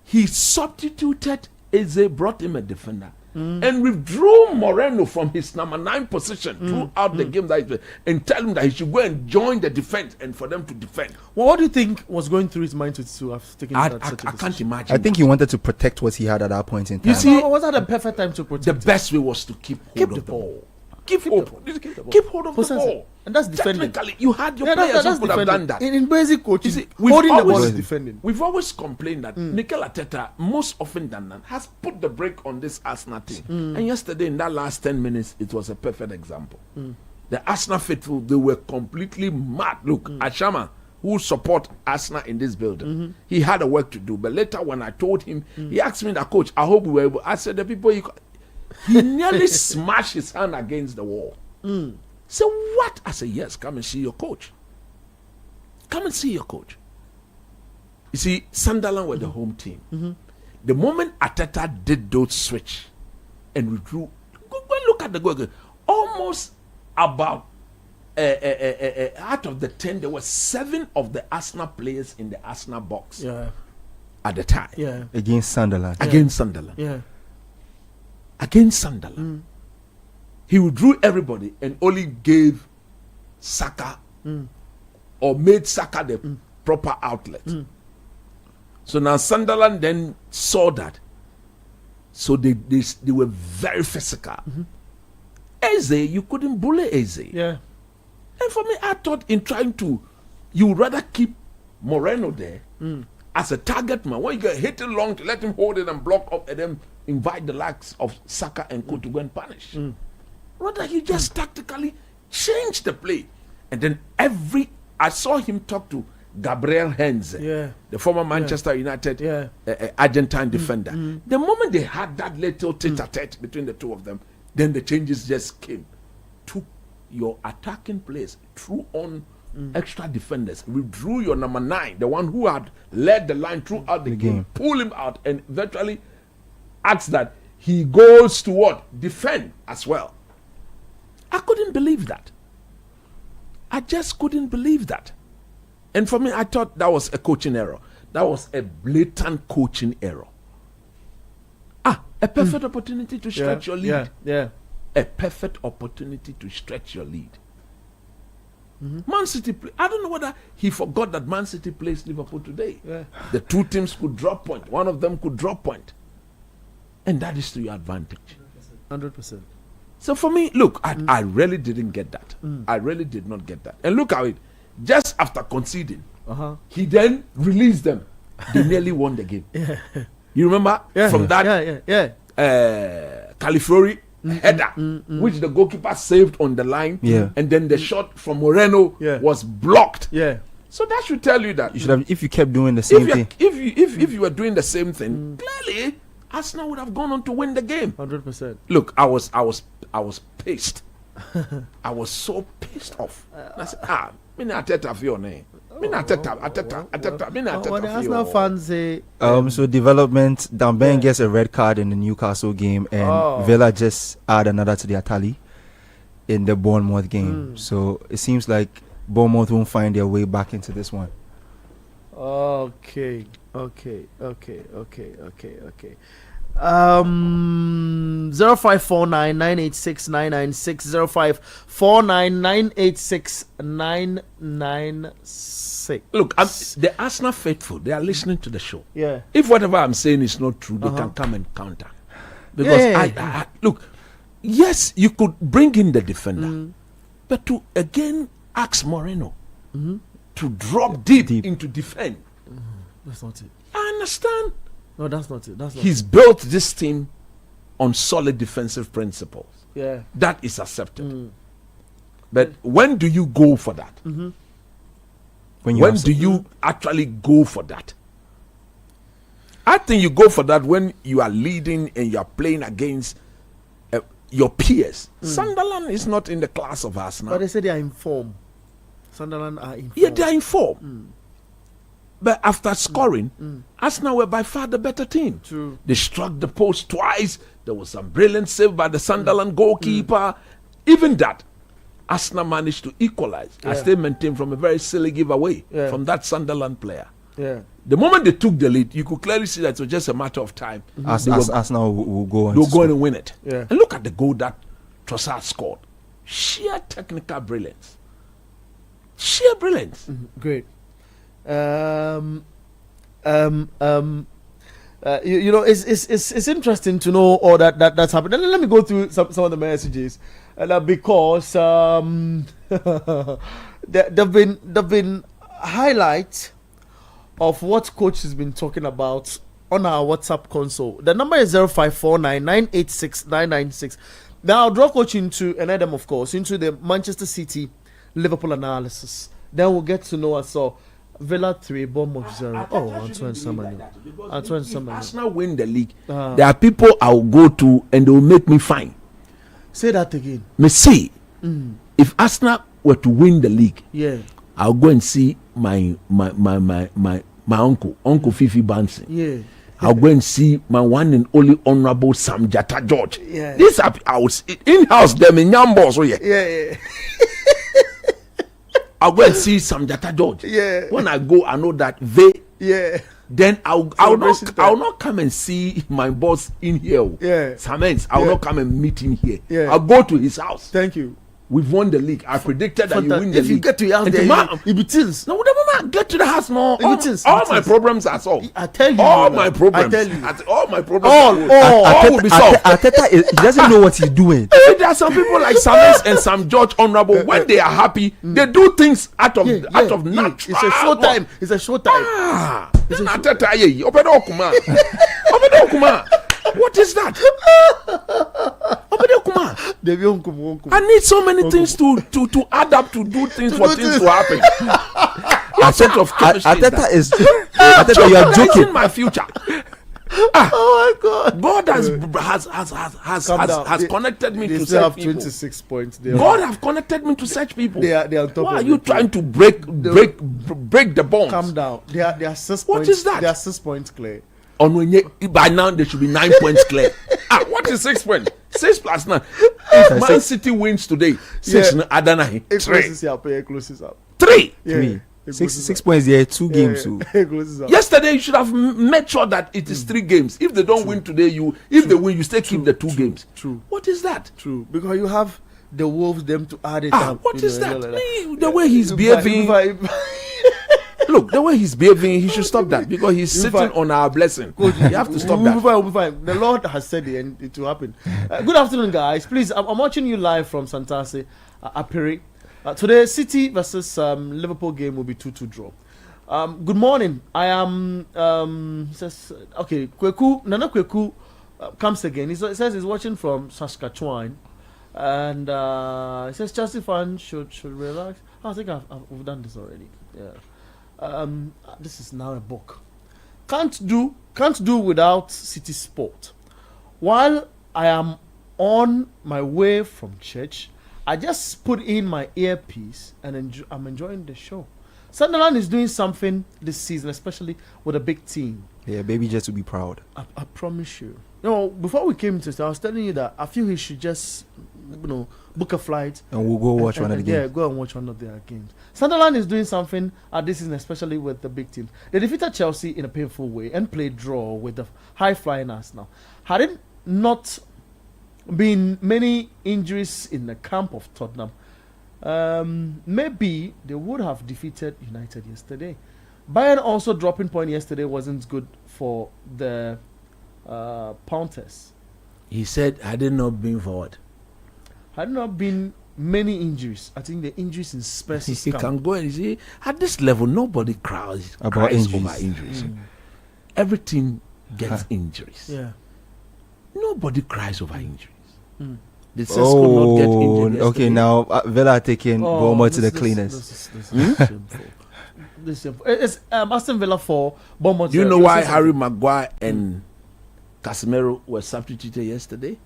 He substituted Eze, brought him a defender, and withdrew Moreno from his number 9 position throughout the game that he played, and tell him that he should go and join the defense and for them to defend. Well, what do you think was going through his mind to have taken I that such a can't decision? imagine. I think he wanted to protect what he had at that point in time. You see, was that a perfect time to protect the it? best way was to keep hold of the ball. Keep hold of the ball. And that's defending. Technically, you had your players who could have done that. In basic coaching, You see, holding the ball is defending. We've always complained that Mikel Arteta, most often than not, has put the brake on this Arsenal team. And yesterday, in that last 10 minutes, it was a perfect example. The Arsenal faithful, they were completely mad. Look, Ashama, who support Arsenal in this building, he had a work to do. But later, when I told him, he asked me, that coach, I hope we were able. I said, the people, he nearly smashed his hand against the wall. So what? I said, yes, come and see your coach. Come and see your coach. You see, Sunderland were the home team. The moment Arteta did those switch and withdrew, go and look at the goal. Almost about out of the 10, there were 7 of the Arsenal players in the Arsenal box at the time. Yeah. Against Sunderland. Against Sunderland. Yeah. Against Sunderland. He withdrew everybody and only gave Saka or made Saka the proper outlet. So now Sunderland then saw that. So they were very physical. Eze, you couldn't bully Eze. Yeah. And for me, I thought in trying to, you would rather keep Moreno there as a target man. When you get hit it long, to let him hold it and block up and then invite the likes of Saka and Co to go and punish. Rather, he just tactically changed the play. And then I saw him talk to Gabriel Henze, the former Manchester United Argentine defender. The moment they had that little tete-a-tete between the two of them, then the changes just came. Took your attacking players, threw on extra defenders, withdrew your number 9, the one who had led the line throughout the game, pull him out, and virtually asked that he goes to what? Defend as well. I couldn't believe that. I just couldn't believe that. And for me, I thought that was a coaching error. That was a blatant coaching error. A perfect opportunity to stretch your lead. A perfect opportunity to stretch your lead. Man City, I don't know whether he forgot that Man City plays Liverpool today. The 2 teams could drop point. One of them could drop point. and that is to your advantage. 100%. So for me, look, I really didn't get that. I really did not get that. And look at it. Just after conceding, he then released them. They nearly won the game. Yeah. You remember from that Califiori header, which the goalkeeper saved on the line, and then the shot from Moreno was blocked. Yeah. So that should tell you that You should have, if you kept doing the same thing. If you were doing the same thing, clearly Arsenal would have gone on to win the game. 100%. Look, I was pissed. I was so pissed off. I said, me not Ateta for your name. Me not Ateta. Me not What the Ateta Arsenal fans say? So development, Dan gets a red card in the Newcastle game, and Villa just add another to their tally in the Bournemouth game. So it seems like Bournemouth won't find their way back into this one. Okay. 0549 986 996 0549 986 996. Look, the Arsenal faithful, they are listening to the show. Yeah. If whatever I'm saying is not true, they can come and counter. Because I look, yes, you could bring in the defender, but to again ask Moreno to drop deep into defend. That's not it. I understand. No, that's not it. He's built this team on solid defensive principles. Yeah. That is accepted. But when do you go for that? When do you actually go for that? I think you go for that when you are leading and you are playing against your peers. Sunderland is not in the class of Arsenal. But they say they are in form. Sunderland are in form. Yeah, they are in form. But after scoring, Arsenal were by far the better team. True. They struck the post twice. There was some brilliant save by the Sunderland goalkeeper. Even that, Arsenal managed to equalize. As they maintained from a very silly giveaway from that Sunderland player. Yeah. The moment they took the lead, you could clearly see that it was just a matter of time. Arsenal will go on. They'll go and win it. Yeah. And look at the goal that Trossard scored. Sheer technical brilliance. Sheer brilliance. Great. You know, it's interesting to know all that's happened. And let me go through some of the messages, because there've been highlights of what coach has been talking about on our WhatsApp console. The number is 0549 986 996. Now I'll draw coach into, and Adam of course, into the Manchester City Liverpool analysis. Then we'll get to know us all. Villa 3, Bournemouth 0. Oh, Antoine Samani. If Arsenal win the league, there are people I'll go to and they will make me fine. Say that again. Me see, if Arsenal were to win the league, I'll go and see my uncle Fifi Bansi. Yeah. I'll go and see my one and only honorable Sam Jata George. Yeah. These are in-house them in Yambo, so Yeah. I'll go and see Sam Jata George. Yeah. When I go, I know that they. Yeah. Then I'll not come and see my boss in here. Yeah. Samens, I'll not come and meet him here. Yeah. I'll go to his house. Thank you. We've won the league. I predicted that you win the league. If you get to your house, it be tills. No, the moment I get to the house, no. All my problems are solved. I tell you. All my problems. I tell you. All my problems. All will be solved. Arteta he doesn't know what he's doing. There are some people like Samus and some George Honorable. When they are happy, they do things out of natural. It's a show time. It's a show time. What is that? I need so many things to add up to do things for things to happen. What sort of Arteta is Arteta, you are joking. My future. Oh my God! God has connected me to such people. 26 points. God have connected me to such people. They are on top. Why are you trying to break the bonds? Calm down. They are 6 points. What is that? They are 6 points clear. By now there should be 9 points clear. What is 6 points? 6 plus 9. If Man City wins today, 6 Adana. It closes up. 3. Yeah. 6 points there, 2 games. So. Yesterday you should have made sure that it is 3 games. If they don't win today, if they win, you still keep the 2 games. True. What is that? True. Because you have the Wolves them to add it up. What is that? The way he's behaving. Look, the way he's behaving, he should stop that because he's sitting on our blessing. Coach, you have to stop we'll that. We'll be fine. The Lord has said it and it will happen. Good afternoon, guys. Please, I'm watching you live from Santase, Aperi. Today, City versus Liverpool game will be 2-2 draw. Good morning. I am okay. Nana Kweku comes again. He says he's watching from Saskatchewan, and he says Chelsea fans should relax. I think we've done this already. Yeah. This is now a book. Can't do without City Sport. While I am on my way from church, I just put in my earpiece and I'm enjoying the show. Sunderland is doing something this season, especially with a big team. Yeah, baby, just to be proud. I promise you. You know, before we came to this, I was telling you that I feel he should just, book a flight. And we'll go watch one of the games. Yeah, go and watch one of their games. Sunderland is doing something this season, especially with the big teams. They defeated Chelsea in a painful way and played draw with the high-flying Arsenal. Had it not been many injuries in the camp of Tottenham, maybe they would have defeated United yesterday. Bayern also dropping point yesterday wasn't good for the Panthers. He said, had it not been forward. Had not been many injuries. I think the injuries in Spurs He can go and see, at this level, nobody cries over injuries. Every team gets injuries. Yeah. Nobody cries over injuries. The Sesko not get injured yesterday. Okay, now Villa are taking Bournemouth to the cleaners. This is shameful. This is shameful. It's Aston Villa 4, Bournemouth. Do you know why Harry Maguire and Casemiro were substituted yesterday?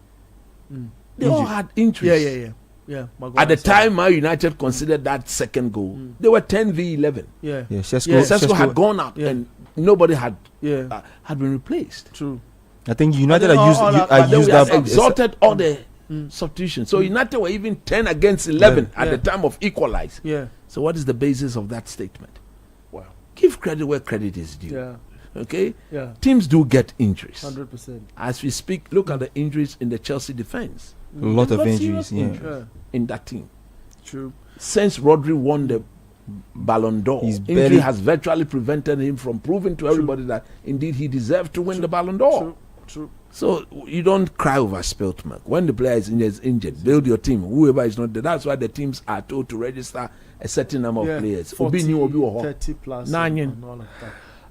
They all had injuries. Yeah. At the time, Man United considered that second goal. They were 10v11. Yeah. Sesko had gone out and nobody had been replaced. True. I think United are used up. Exalted all the substitutions. So United were even 10 against 11 at the time of equalize. Yeah. So what is the basis of that statement? Wow. Give credit where credit is due. Yeah. Okay? Yeah. Teams do get injuries. 100%. As we speak, look at the injuries in the Chelsea defense. A lot of injuries, in that team. True. Since Rodri won the Ballon d'Or, injury has virtually prevented him from proving to everybody that indeed he deserved to win the Ballon d'Or. True. So you don't cry over spilt milk. When the player is injured, build your team. Whoever is not there, that's why the teams are told to register a certain number of players. 40, 30 plus. And all of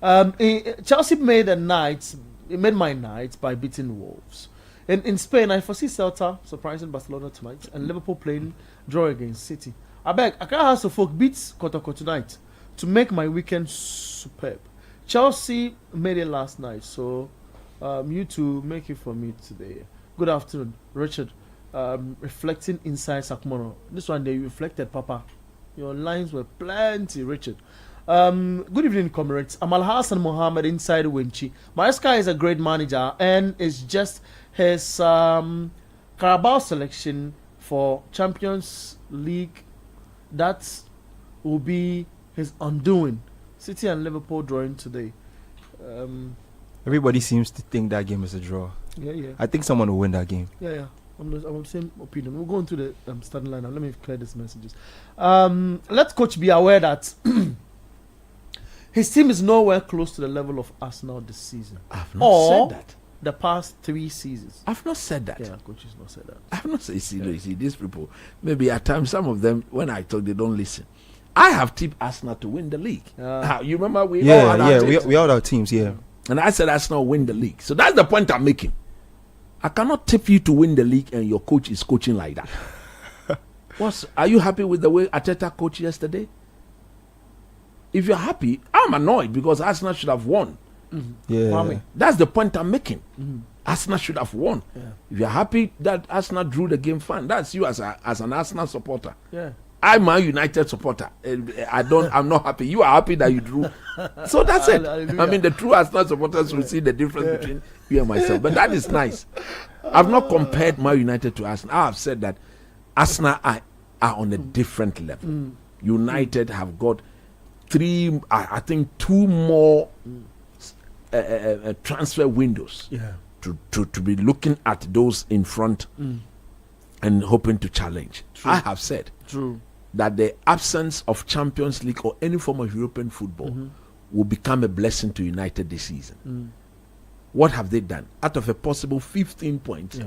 that. Chelsea made my night by beating Wolves. In Spain, I foresee Celta surprising Barcelona tonight and Liverpool playing draw against City. I can't have some folk beats Kotoko tonight to make my weekend superb. Chelsea made it last night, so you two make it for me today. Good afternoon, Richard. Reflecting inside Sakmono. This one they reflected, Papa. Your lines were plenty, Richard. Good evening, comrades. I'm Al Hassan Mohammed inside Winchi. Maresca is a great manager and it's just his Carabao selection for Champions League that will be his undoing. City and Liverpool drawing today. Everybody seems to think that game is a draw. Yeah. I think someone will win that game. Yeah. I'm the same opinion. We'll go into the starting lineup. Let me clear these messages. Let coach be aware that his team is nowhere close to the level of Arsenal this season. I've not said that. The past 3 seasons. I've not said that. Yeah, coach has not said that. I've not said. See, these people. Maybe at times some of them, when I talk, they don't listen. I have tipped Arsenal to win the league. You remember we all had our teams. Yeah. And I said Arsenal win the league. So that's the point I'm making. I cannot tip you to win the league and your coach is coaching like that. Are you happy with the way Arteta coached yesterday? If you're happy, I'm annoyed because Arsenal should have won. Yeah. That's the point I'm making. Arsenal should have won. Yeah. If you're happy that Arsenal drew the game, fine. That's you as an Arsenal supporter. Yeah. I'm a United supporter. I'm not happy. You are happy that you drew. So that's it. I mean, the true Arsenal supporters will see the difference between you and myself. But that is nice. I've not compared Man United to Arsenal. I have said that Arsenal are on a different level. United have got 2 more transfer windows to be looking at those in front and hoping to challenge. True. I have said. True. that the absence of Champions League or any form of European football will become a blessing to United this season. What have they done? Out of a possible 15 points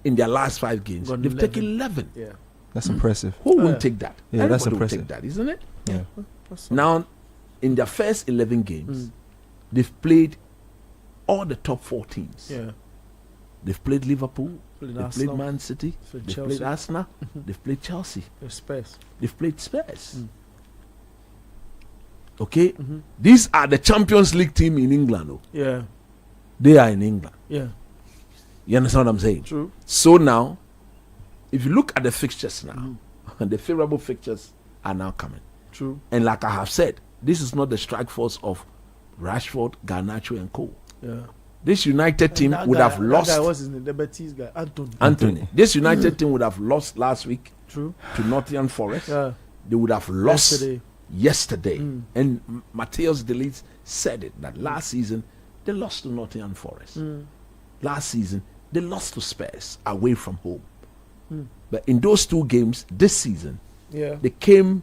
in their last 5 games, they've taken 11. Yeah. That's impressive. Who will take that? Yeah, that's Everybody will impressive. take that, isn't it? Yeah. Now, in their first 11 games, they've played all the top 4 teams. Yeah. They've played Liverpool, Played they've Arsenal, played Man City, played they've Chelsea. played Arsenal, they've played Chelsea, Space. they've played Spurs. Okay? These are the Champions League team in England. Oh. Yeah. They are in England. Yeah. You understand what I'm saying? True. So now, if you look at the fixtures now, the favorable fixtures are now coming. True. And like I have said, this is not the strike force of Rashford, Garnacho, and Co. Yeah. This United team would have lost. That guy, what's his name? The Betis guy, Anthony. This United team would have lost last week True. to Nottingham Forest. Yeah. They would have lost Yesterday. And Matthias de Ligt said it that last season they lost to Nottingham Forest. Last season they lost to Spurs away from home. But in those 2 games this season, Yeah. they came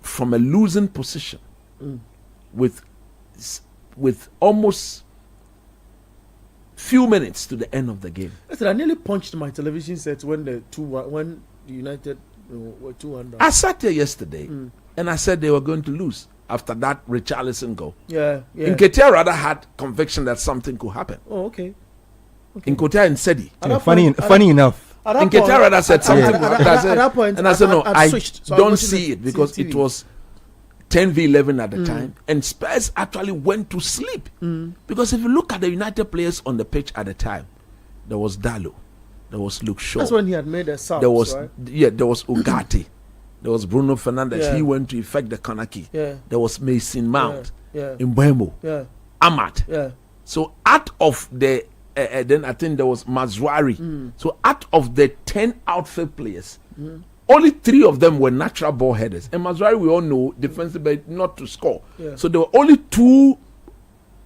from a losing position with almost few minutes to the end of the game. Listen, I nearly punched my television set when the United were 2-1. I sat here yesterday and I said they were going to lose after that Richarlison goal. Yeah. Yeah. Nketiah rather had conviction that something could happen. Oh, okay. Nketiah and Sedi. Yeah, funny enough. Nketiah rather said something could happen. At that point, and I said, no, I switched, so I don't was watching see the it because TV. it was 10v11 at the time, and Spurs actually went to sleep. Because if you look at the United players on the pitch at the time, there was Dalot, there was Luke Shaw, That's when he had made a subs, there was right? there was Ugarte, there was Bruno Fernandes. Yeah. He went to effect the corner kick. Yeah. There was Mason Mount, Yeah. Mbeumo, Yeah. Ahmad. Yeah. So out of the then I think there was Mazwari. So out of the 10 outfield players, only 3 of them were natural ball headers. And Mazwari, we all know, defensive, but not to score. Yeah. So there were only 2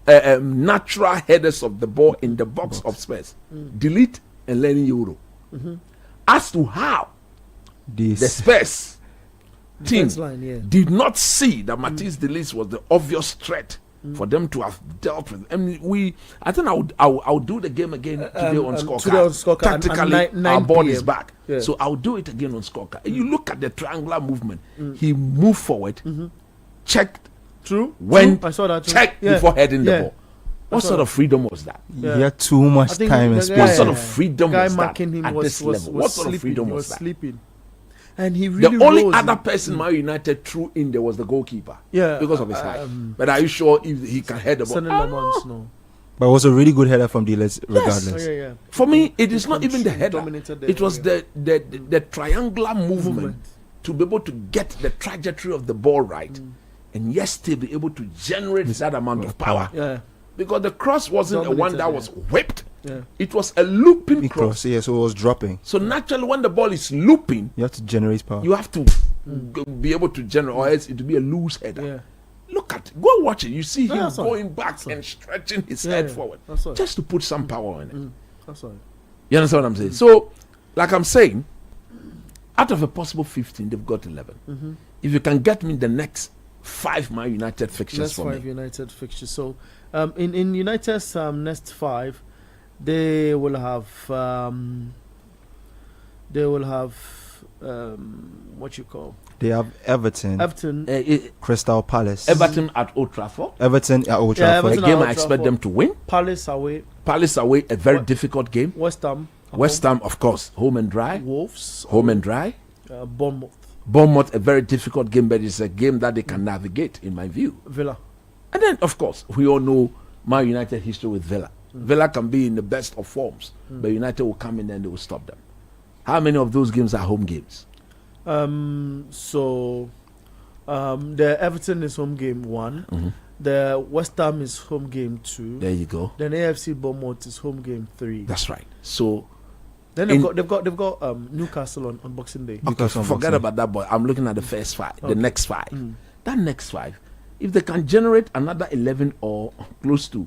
natural headers of the ball in the box of Spurs. Delete and Lenny Euro. As to how the Spurs team Defense line, yeah. did not see that Matthias de Ligt was the obvious threat for them to have dealt with. I mean, I think I'll do the game again today on Scorecard. Today on Scorecard, Tactically, and 9 our ball PM. is back. Yeah. So I'll do it again on Scorecard. And you look at the triangular movement. He moved forward, checked, True. went, True. I saw that too. checked Yeah. before heading the Yeah. ball. What sort of freedom was that? Yeah. He had too much I think time and the space. guy- What sort of freedom guy was that marking him at was, this was, level? was What sort sleeping. of freedom He was was that? sleeping. And he really The only rose other in- person Man United threw in there was the goalkeeper. Yeah, Because of his height. But are you sure if he can head the ball? Sending I them don't on, know. no. But it was a really good header from De Ligt, Oh, regardless. yeah. For me, it is not even the header. Dominated the It was area. the triangular movement to be able to get the trajectory of the ball right, and yet still be able to generate that amount of power. Yeah. Because the cross wasn't the one Dominated, that yeah. was whipped. Yeah. It was a looping Big cross. cross, yeah, so it was dropping. So naturally, when the ball is looping, You have to generate power. you have to be able to generate, or else it will be a loose header. Yeah. Look at it. Go watch it. You see him that's all. going back and stretching his Yeah, head yeah. forward, That's all. just to put some power in it. That's all. You understand what I'm saying? So, like I'm saying, out of a possible 15, they've got 11. If you can get me the next 5 Man United fixtures Next for 5 me, United fixtures. So, in United's next 5, they will have what you call They have Everton, Everton, Crystal Palace, Everton at Old Trafford. Everton at Old Yeah, Trafford. A Everton game at I Old expect Trafford. them to win. Palace away, Palace away, a very difficult game. West Ham, West Ham, of course, home and dry. Wolves, Home and dry. Bournemouth, Bournemouth, a very difficult game, but it's a game that they can navigate, in my view. Villa. And then, of course, we all know Man United history with Villa. Villa can be in the best of forms, but United will come in and they will stop them. How many of those games are home games? So the Everton is home game 1. The West Ham is home game 2. There you go. Then AFC Bournemouth is home game 3. That's right. So Then in- they've got Newcastle on Boxing Day. okay, Newcastle forget Boxing. about that, boy. I'm looking at the first 5, the Okay. next 5. That next 5, if they can generate another 11 or close to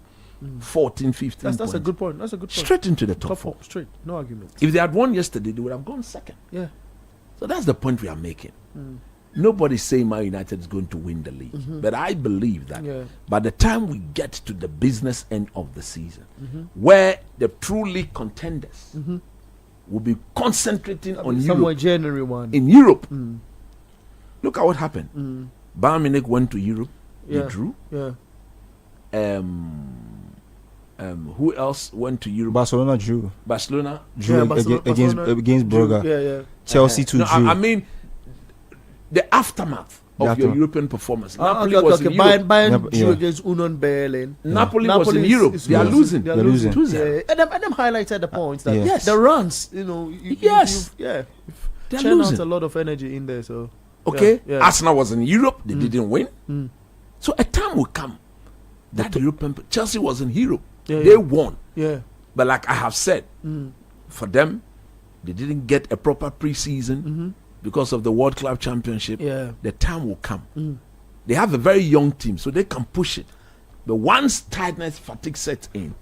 14, 15 That's a points, good point. That's a good point. straight into the top Top 4. 4, straight. No argument. If they had won yesterday, they would have gone second. Yeah. So that's the point we are making. Nobody's saying Man United is going to win the league. But I believe that by the time we get to the business end of the season, where the true league contenders will be concentrating on somewhere Europe. January 1. In Europe. Look at what happened. Bayern Munich went to Europe. They drew. Who else went to Europe? Barcelona drew. Barcelona Drew against Braga. Chelsea too drew. I mean, the aftermath of your European performance. Napoli was in Europe. Bayern drew against Union Berlin. Napoli was in Europe. They are losing. They're losing. And them highlighted the points that the runs, you know, they're losing. Out a lot of energy in there. So Arsenal was in Europe. They didn't win. So a time will come that European Chelsea was in Europe. They won. But like I have said, for them, they didn't get a proper preseason because of the World Club Championship. The time will come. They have a very young team, so they can push it. But once tiredness, fatigue sets in,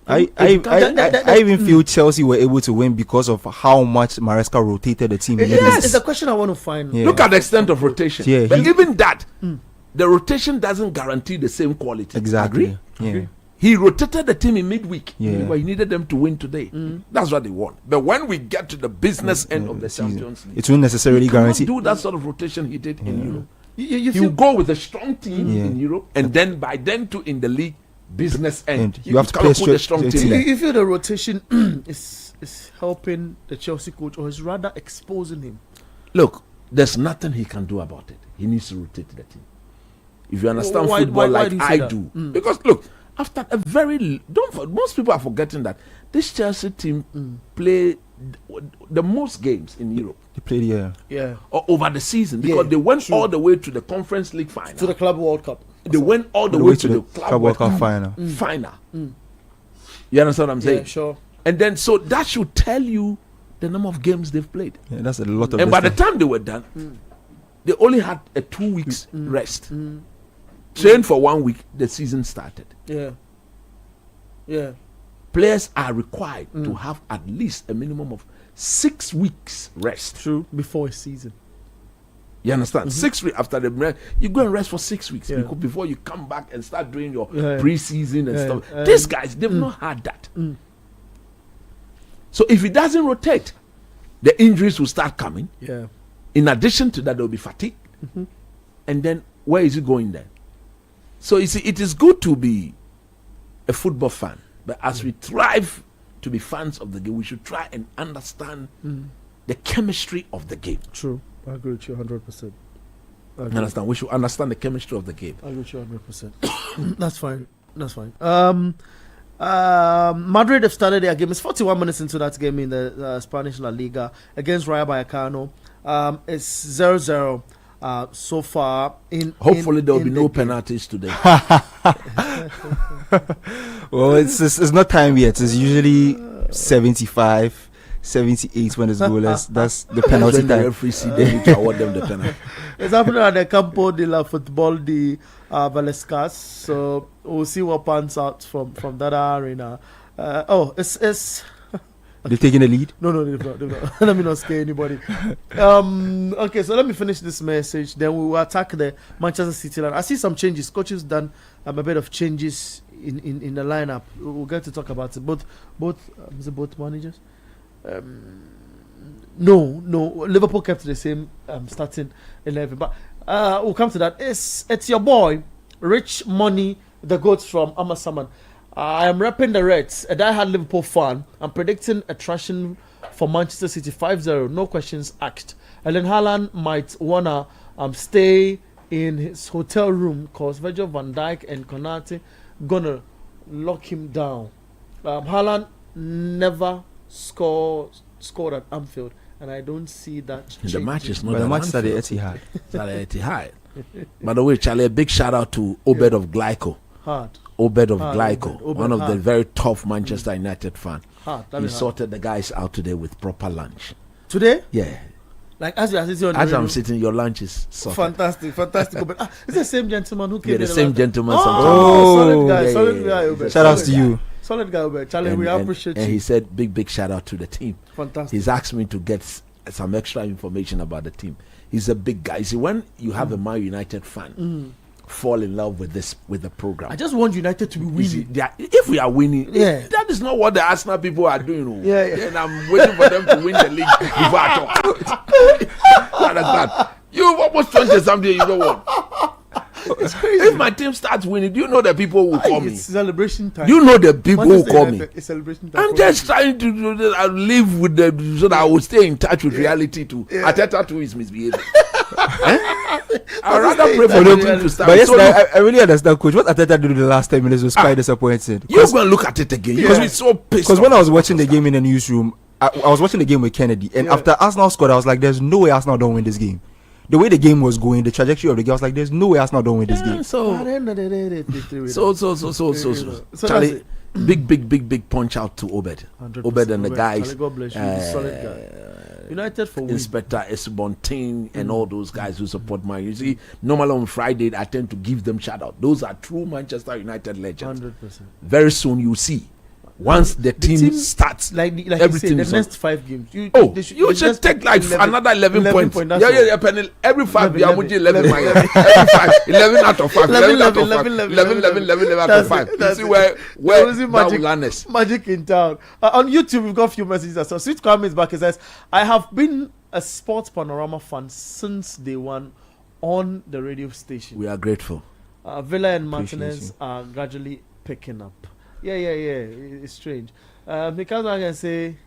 I even feel Chelsea were able to win because of how much Maresca rotated the team. It's a question I want to find. Look at the extent of rotation. But even that, the rotation doesn't guarantee the same quality. Exactly. Agree? He rotated the team in midweek. But he needed them to win today. That's what they want. But when we get to the business end of the Champions League, it won't necessarily guarantee. Do that sort of rotation he did in Europe. You will go with a strong team in Europe, and then by then too in the league business end. You have to put a strong team. You feel the rotation is helping the Chelsea coach, or is rather exposing him? Look, there's nothing he can do about it. He needs to rotate the team. If you understand football like I do, because look, after a very most people are forgetting that this Chelsea team play the most games in Europe. They played or over the season because they went all the way to the Conference League final, to the Club World Cup. They went all the way to the Club World Cup final. You understand what I'm saying? Yeah, sure. And then so that should tell you the number of games they've played. Yeah, that's a lot of. And by the time they were done, they only had a 2 weeks rest. Trained for 1 week, the season started. Players are required to have at least a minimum of 6 weeks rest. True. Before a season. You understand? 6 weeks after the break, you go and rest for 6 weeks before you come back and start doing your pre-season and stuff. These guys, they've not had that. So if it doesn't rotate, the injuries will start coming. In addition to that, there will be fatigue. And then where is it going then? So you see, it is good to be a football fan, but as we thrive to be fans of the game, we should try and understand the chemistry of the game. True. I agree with you 100%. Understand? We should understand the chemistry of the game. I agree with you 100%. That's fine. That's fine. Madrid have started their game. It's 41 minutes into that game in the Spanish La Liga against Rayo Vallecano. It's 0-0 so far. Hopefully there will be no penalties today. Well, it's not time yet. It's usually 75, 78 when it's goalless. That's the penalty time. The referee see they need to award them the penalty. It's happening at the Campo de la Football de Vallecas. So we'll see what pans out from that arena. It's they're taking the lead? No, they've not. Let me not scare anybody. Okay, so let me finish this message. Then we will attack the Manchester City line. I see some changes. Coach's done a bit of changes in the lineup. We'll get to talk about it. Both managers? No. Liverpool kept the same starting 11. But we'll come to that. It's your boy, Rich Money, the goats from Amasaman. I am repping the Reds, a die-hard Liverpool fan. I'm predicting a thrashing for Manchester City 5-0, no questions asked. And then Haaland might wanna stay in his hotel room because Virgil van Dijk and Konate gonna lock him down. Haaland never scored at Anfield, and I don't see that changing. The match is not but the match is at the Etihad. It's at the Etihad. By the way, Charlie, a big shout out to Obed of Glyco. Obed of Glyco, one of the very tough Manchester United fan. He sorted the guys out today with proper lunch. Today? Yeah. Like as you are sitting on as I'm sitting, your lunch is sorted. Fantastic. It's the same gentleman who came. Yeah, the same gentleman. Solid guy. Obed. Shout out to you. Solid guy, Obed. Charlie, we appreciate you. And he said, big shout out to the team. Fantastic. He's asked me to get some extra information about the team. He's a big guy. See, when you have a Man United fan fall in love with the program, I just want United to be winning. If we are winning, that is not what the Arsenal people are doing. And I'm waiting for them to win the league before I talk. Like that. You've almost 20 something you don't want. It's crazy. If my team starts winning, do you know the people who will call me? It's celebration time. Do you know the people who call me? It's celebration time. I'm just trying to do this. I live with them so that I will stay in touch with reality too. Ateta too is misbehaving. I'd rather pray for them to start. But yes, I really understand, Coach. What Ateta did the last 10 minutes was quite disappointing. You're going to look at it again. Because we're so pissed. Because when I was watching the game in the newsroom, I was watching the game with Kennedy, and after Arsenal scored, I was like, "There's no way Arsenal don't win this game." The way the game was going, the trajectory of the game, I was like, "There's no way Arsenal don't win this game." So Charlie, big punch out to Obed. Obed and the guys. Charlie, God bless you. Solid guy. United for win. Inspector Esbontain and all those guys who support Man. You see, normally on Friday I tend to give them shout out. Those are true Manchester United legends. 100%. Very soon you see. Once the team starts, like everything you say, the next 5 games. You should take like another 11 points. Every 5, 11 11 out of 5. 11 out of 5. You see where that will land us. Magic in town. On YouTube, we've got a few messages as well. Sweet Kwame is back. He says, I have been a Sports Panorama fan since day one on the radio station. We are grateful. Villa and Martinez are gradually picking up. Yeah. It's strange. Because I can say,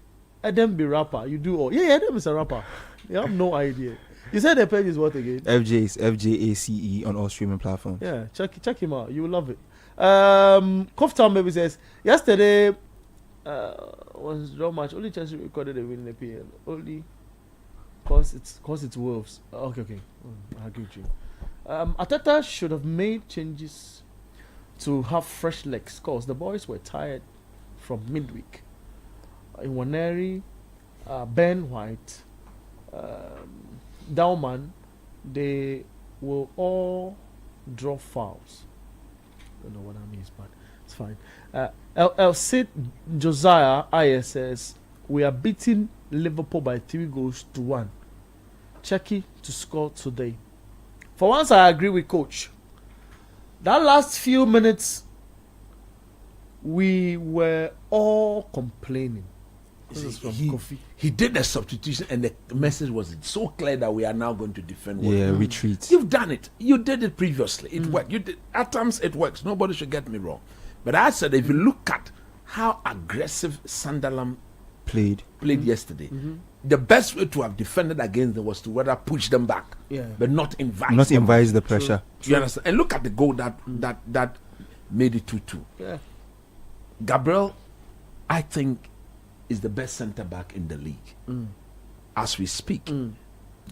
Adam be rapper. You do all. Yeah, Adam is a rapper. You have no idea. You said the page is what again? FJACE on all streaming platforms. Yeah, check him out. You will love it. Koftown Baby says, yesterday was draw match. Only Chelsea recorded a win in the PL. Only cause it's Wolves. Okay. I agree with you. Ateta should have made changes to have fresh legs, cause the boys were tired from midweek. Iwaneri, Ben White, Dauman, they will all draw fouls. Don't know what that means, but it's fine. El Cid Josiah ISS, we are beating Liverpool by 3-1. Chucky to score today. For once, I agree with Coach. That last few minutes, we were all complaining. He did the substitution, and the message was so clear that we are now going to defend. Retreat. You've done it. You did it previously. It worked. You did. At times it works. Nobody should get me wrong. But I said, if you look at how aggressive Sunderland played yesterday, the best way to have defended against them was to rather push them back, but not invite the pressure. True. You understand? And look at the goal that made it 2-2. Yeah. Gabriel, I think, is the best centre back in the league as we speak.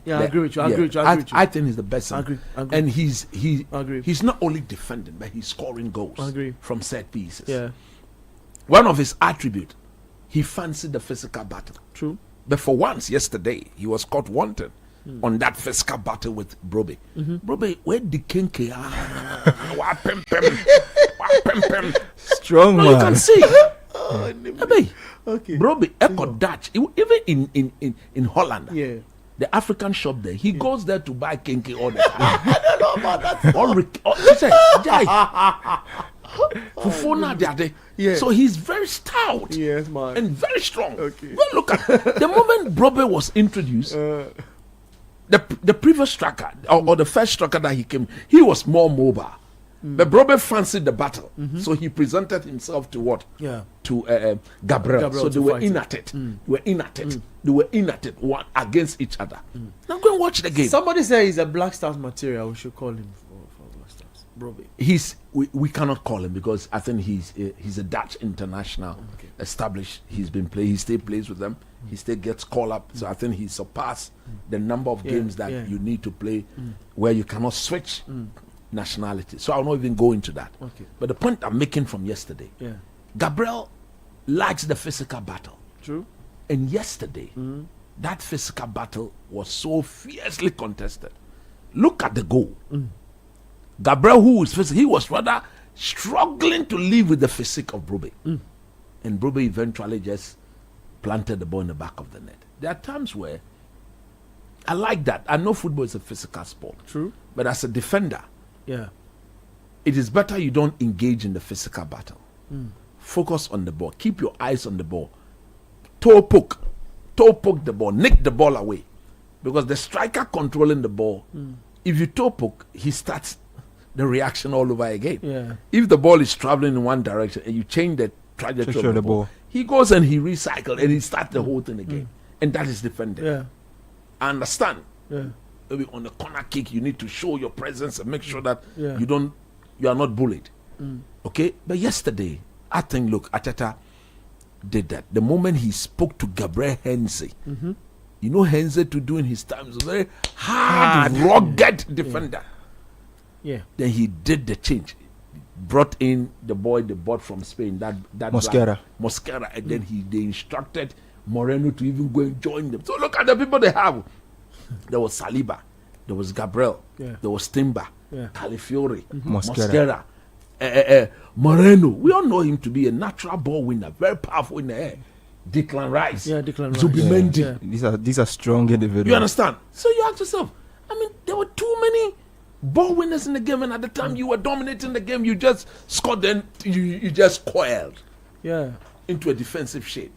Yeah, I agree with you. I think he's the best. I agree. And he's not only defending, but he's scoring goals from set pieces. Yeah. One of his attributes, he fancied the physical battle. True. But for once yesterday, he was caught wanted on that physical battle with Brobe. Brobe, where the kinky strong man. You can see. Okay. Brobe, Echo Dutch, even in Holland. Yeah. The African shop there, he goes there to buy kinky all the time. I don't know about that. So he's very stout, yes, man, and very strong. Okay. Well, look at the moment Brobe was introduced. The previous striker or the first striker that he came, he was more mobile. But Brobe fancied the battle, so he presented himself to what? Yeah. To Gabriel. So they were in at it. They were in at it one against each other. Now go and watch the game. Somebody said he's a Black Stars material. We should call him for Black Stars. Brobe. We cannot call him because I think he's a Dutch international, established. He's been playing. He still plays with them. He still gets called up. So I think he surpassed the number of games that you need to play where you cannot switch nationality. So I'll not even go into that. Okay. But the point I'm making from yesterday, Gabriel likes the physical battle. True. And yesterday, that physical battle was so fiercely contested. Look at the goal. Gabriel, who was physical, he was rather struggling to live with the physique of Brobe. And Brobe eventually just planted the ball in the back of the net. There are times where I like that. I know football is a physical sport. True. But as a defender, Yeah. it is better you don't engage in the physical battle. Focus on the ball. Keep your eyes on the ball. Toe poke the ball. Nick the ball away. Because the striker controlling the ball, if you toe poke, he starts the reaction all over again. Yeah. If the ball is traveling in one direction and you change the trajectory of the ball, he goes and he recycles and he starts the whole thing again. And that is defending. Yeah. I understand. Yeah. Maybe on the corner kick, you need to show your presence and make sure that Yeah. you are not bullied. Okay? But yesterday, I think, look, Ateta did that. The moment he spoke to Gabriel Henze, you know, Henze to do in his time is a very hard, rugged defender. Yeah. Then he did the change. Brought in the boy they bought from Spain, that Mosquera, and then they instructed Moreno to even go and join them. So look at the people they have. There was Saliba, there was Gabriel, there was Timber, Califiore, Mosquera, Moreno. We all know him to be a natural ball winner, very powerful in the air. Declan Rice, Zubimendi. These are strong individuals. You understand? So you ask yourself, I mean, there were too many ball winners in the game, and at the time you were dominating the game, you just scored, then you just coiled into a defensive shape.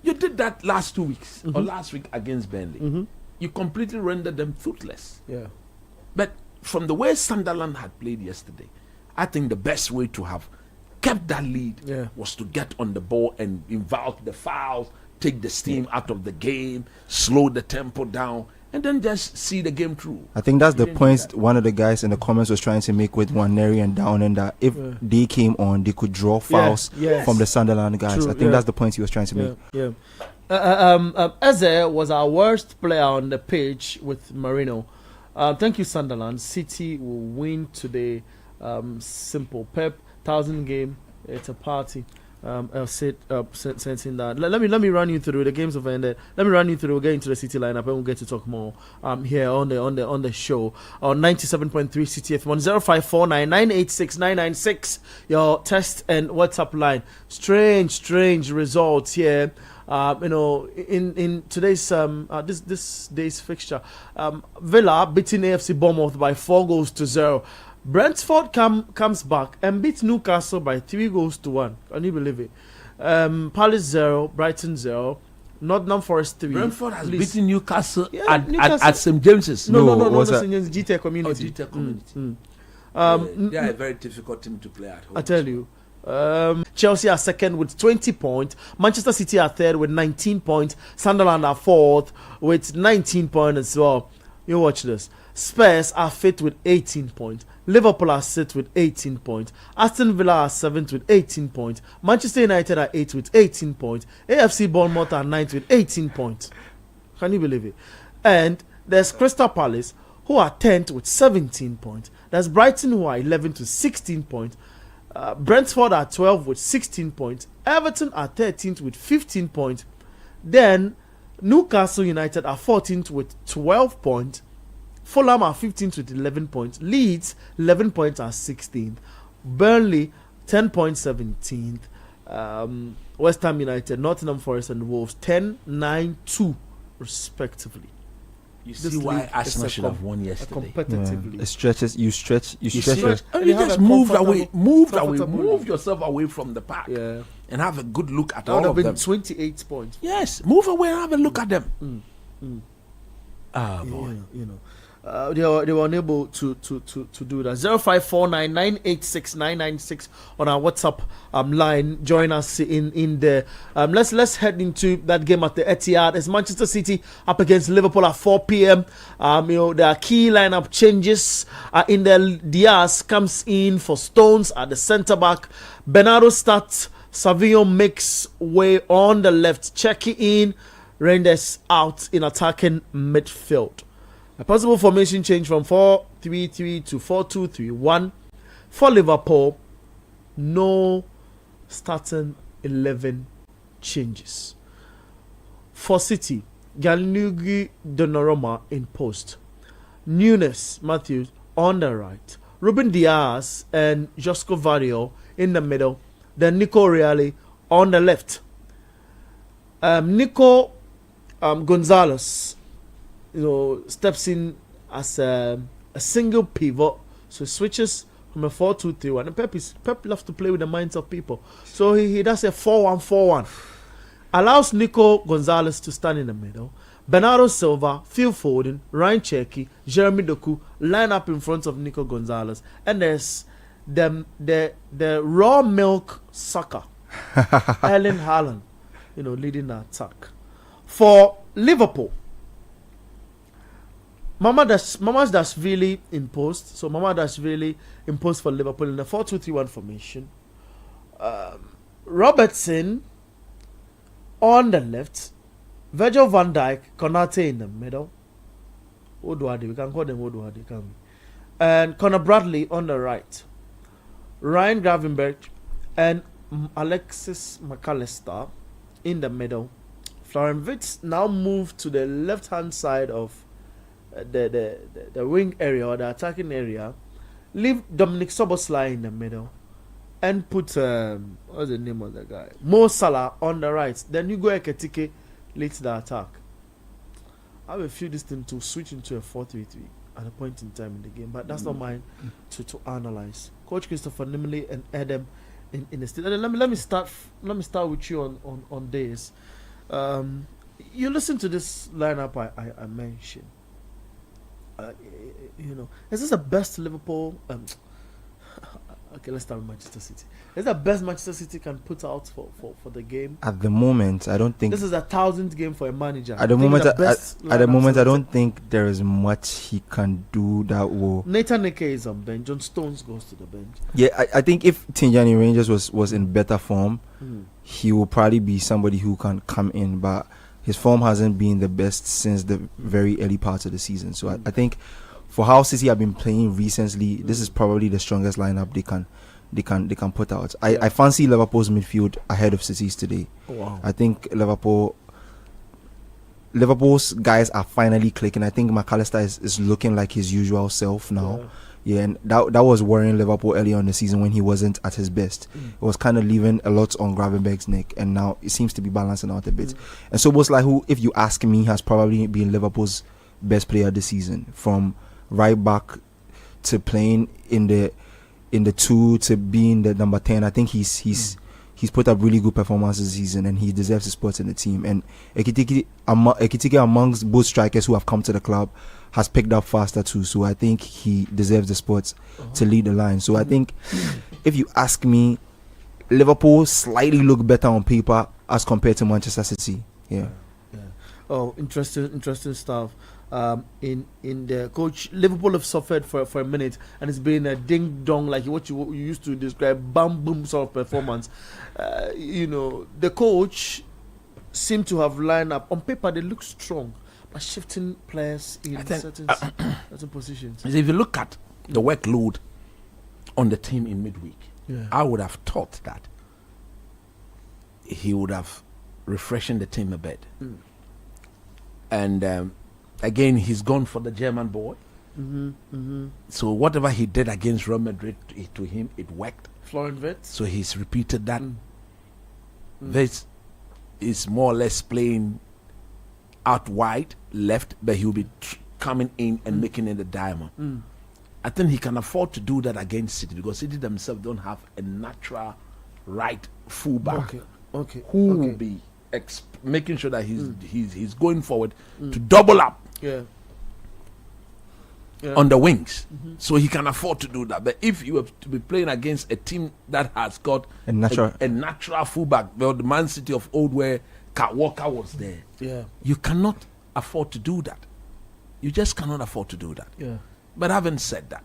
You did that last 2 weeks or last week against Burnley. You completely rendered them toothless. Yeah. But from the way Sunderland had played yesterday, I think the best way to have kept that lead was to get on the ball and involve the fouls, take the steam out of the game, slow the tempo down, and then just see the game through. I think that's the point one of the guys in the comments was trying to make with Nwaneri and Down, and that if they came on, they could draw fouls from the Sunderland guys. True, I think that's the point he was trying to make. Yeah. Eze was our worst player on the pitch with Marino. Thank you, Sunderland. City will win today. Simple. Pep, 1,000 game. It's a party. Sensing that. Let me run you through. The games have ended. Let me run you through. We'll get into the City lineup and we'll get to talk more here on the show on 97.3 City FM on 0549 986 996. Your text and WhatsApp line. Strange results here. In today's this day's fixture, Villa beating AFC Bournemouth by 4-0. Brentford comes back and beats Newcastle by 3-1. Can you believe it? Palace 0, Brighton 0, Nottingham Forest 3. Brentford has beaten Newcastle at St James's. No, St James's, GT Community. GT Community. They are a very difficult team to play at home. I tell you. Chelsea are second with 20 points. Manchester City are third with 19 points. Sunderland are fourth with 19 points as well. You watch this. Spurs are fifth with 18 points. Liverpool are sixth with 18 points. Aston Villa are seventh with 18 points. Manchester United are eighth with 18 points. AFC Bournemouth are ninth with 18 points. Can you believe it? And there's Crystal Palace, who are 10th with 17 points. There's Brighton, who are 11th with 16 points. Brentford are 12th with 16 points. Everton are 13th with 15 points. Then Newcastle United are 14th with 12 points. Fulham are 15th with 11 points. Leeds, 11 points, are 16th. Burnley, 10 points, 17th. West Ham United, Nottingham Forest, and Wolves, 10, 9, 2, respectively. You see why Arsenal should have won yesterday. Competitively. It stretches. You stretch. You just moved yourself away from the pack. Yeah. And have a good look at That all would have of been them. 28 points. Yes, move away and have a look at them. Boy. They were unable to do that. 0549 986 996 on our WhatsApp line. Join us in there. Let's head into that game at the Etihad. It's Manchester City up against Liverpool at 4 p.m. There are key lineup changes in there. Diaz comes in for Stones at the centre back. Bernardo starts. Savio makes way on the left. Checking in. Reinders out in attacking midfield. A possible formation change from 4-3-3 to 4-2-3-1 for Liverpool. No starting 11 changes. For City, Gianluigi Donnarumma in post. Nunes Matthews on the right. Ruben Diaz and Josko Vario in the middle. Then Nico Reale on the left. Nico Gonzalez steps in as a single pivot, so switches from a 4-2-3-1. And Pep loves to play with the minds of people, so he does a 4-1-4-1. Allows Nico Gonzalez to stand in the middle. Bernardo Silva, Phil Foden, Ryan Cherki, Jeremy Doku line up in front of Nico Gonzalez, and there's the raw milk sucker, Erling Haaland, leading the attack. For Liverpool, Mama's really imposed. So Mama's really imposed for Liverpool in the 4-2-3-1 formation. Robertson on the left, Virgil van Dijk, Konate in the middle. Oduade, we can call them Oduade, can we? And Conor Bradley on the right. Ryan Gravenberch and Alexis McAllister in the middle. Florian Wirtz now moved to the left-hand side of the wing area or the attacking area. Leave Dominic Szoboszlai in the middle and put what's the name of the guy? Mo Salah on the right. Then you go Ekitike leads the attack. I have a few this thing to switch into a 4-3-3 at a point in time in the game, but that's not mine to analyze. Coach Christopher Nimley and Adam in the state. Let me start with you on this. You listen to this lineup I mentioned. Is this the best Liverpool? Okay, let's start with Manchester City. Is the best Manchester City can put out for the game? At the moment, I don't think this is a 1,000th game for a manager. At the moment, I don't think there is much he can do that will. Nathan Ake is on bench. John Stones goes to the bench. Yeah, I think if Tinjani Rangers was in better form, he will probably be somebody who can come in, but his form hasn't been the best since the very early parts of the season. So I think for how City have been playing recently, this is probably the strongest lineup they can put out. I fancy Liverpool's midfield ahead of City's today. Wow. I think Liverpool's guys are finally clicking. I think McAllister is looking like his usual self now. Yeah, and that was worrying Liverpool early on in the season when he wasn't at his best. It was kind of leaving a lot on Gravenberch's neck, and now it seems to be balancing out a bit. And so Szoboszlai, who, if you ask me, has probably been Liverpool's best player this season, from right back to playing in the 2 to being the number 10. I think he's put up really good performances this season, and he deserves his spot in the team. And Ekitike, amongst both strikers who have come to the club, has picked up faster too. So I think he deserves the spot to lead the line. So I think, if you ask me, Liverpool slightly look better on paper as compared to Manchester City. Yeah. Oh, interesting stuff. In the coach, Liverpool have suffered for a minute, and it's been a ding dong, like what you used to describe, bam boom sort of performance. The coach seemed to have lined up on paper. They look strong, but shifting players in certain positions. If you look at the workload on the team in midweek, I would have thought that he would have refreshed the team a bit. And again, he's gone for the German boy. So whatever he did against Real Madrid, to him it worked. Florian Wirtz. So he's repeated that. This is more or less playing out wide left, but he'll be coming in and making it a diamond. I think he can afford to do that against City, because City themselves don't have a natural right fullback who will be making sure that he's going forward to double up on the wings. So he can afford to do that. But if you have to be playing against a team that has got a natural fullback, well, the Man City of old, where Kyle Walker was there, you cannot afford to do that. You just cannot afford to do that. But having said that,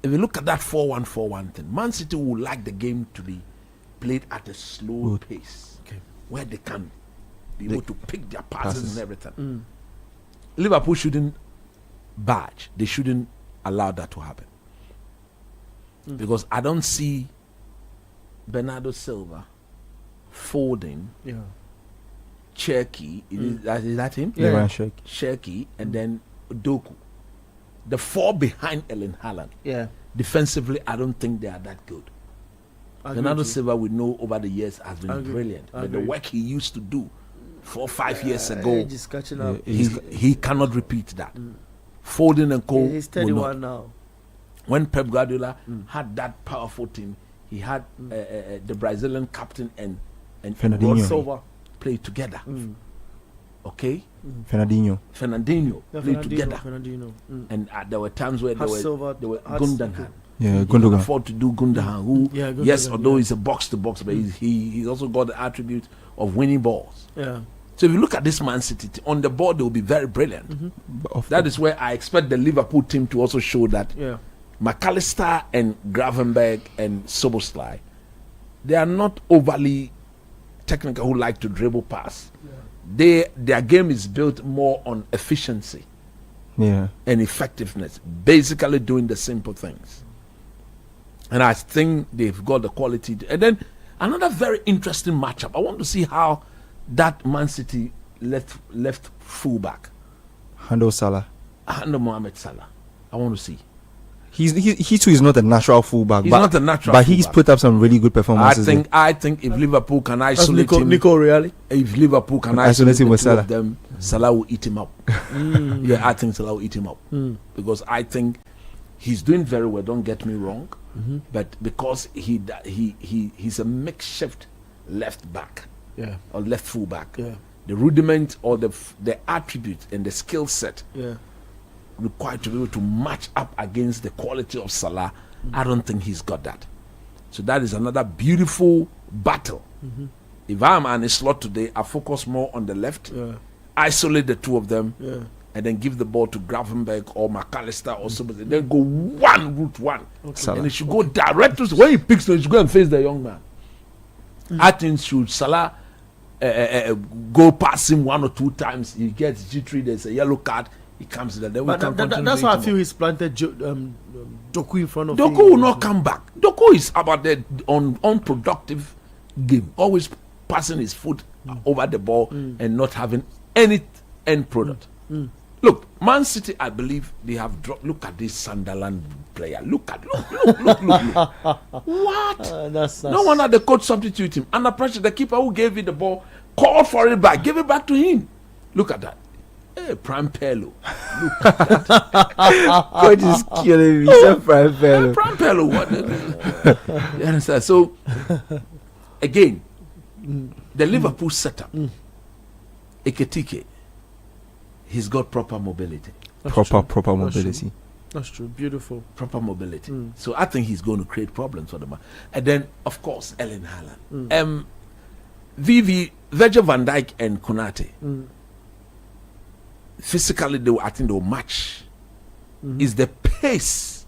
if you look at that 4-1-4-1 thing, Man City would like the game to be played at a slow pace, where they can be able to pick their passes and everything. Liverpool shouldn't budge. They shouldn't allow that to happen. Because I don't see Bernardo Silva, Foden, Cherki, is that him? Cherki, and then Doku. The four behind Erling Haaland. Defensively, I don't think they are that good. Bernardo Silva, we know over the years, has been brilliant. But the work he used to do 4 or 5 years ago. Age is catching up. He cannot repeat that. Foden and Co. He's will 31 not. now. When Pep Guardiola had that powerful team, he had the Brazilian captain and Fernandinho Silva play together. Okay, Fernandinho played together. And there were times where they were Gundogan. Yeah, He can Gundogan. afford to do Gundogan, who, Gundogan, yes, although he's a box to box, but he's also got the attribute of winning balls. Yeah. So if you look at this Man City on the board, they will be very brilliant. That is where I expect the Liverpool team to also show that. Yeah. McAllister and Gravenberg and Soboslai, they are not overly technical who like to dribble pass. Their game is built more on efficiency and effectiveness, basically doing the simple things. And I think they've got the quality. And then another very interesting matchup. I want to see how that Man City left fullback, Handel Mohamed Salah. I want to see. He too is not a natural fullback. He's not a natural but he's put up some really good performances. I think if Liverpool can isolate him, Nico really? If Liverpool can isolate him with Salah, them, Salah will eat him up. Yeah, I think Salah will eat him up because I think he's doing very well. Don't get me wrong, but because he's a makeshift left back, or left full back, the rudiment or the attribute and the skill set required to be able to match up against the quality of Salah, I don't think he's got that. So that is another beautiful battle. If I'm on a slot today, I focus more on the left, isolate the two of them, and then give the ball to Gravenberg or McAllister or somebody. Then go route one. And it should go direct to when he picks it, he should go and face the young man. I think should Salah go past him 1 or 2 times, he gets G3, there's a yellow card, he comes in. Then that's why I feel he's planted Doku in front of him. Doku will not come back. Doku is about the unproductive game, always passing his foot over the ball and not having any end product. Look, Man City, I believe they have dropped. Look at this Sunderland player. Look. What? That's no wonder the coach substitute him. Under pressure, the keeper who gave you the ball called for it back, give it back to him. Look at that. Hey, Prime Pello. Look at that. God is killing me. Prime Pello. Prime Pello. What? You understand? So, again, the Liverpool setup, Ekitike, he's got proper mobility. Proper mobility. That's true. Beautiful. Proper mobility. So I think he's going to create problems for them. And then, of course, Erling Haaland. Virgil van Dijk and Konate. Physically, I think they will match. Is the pace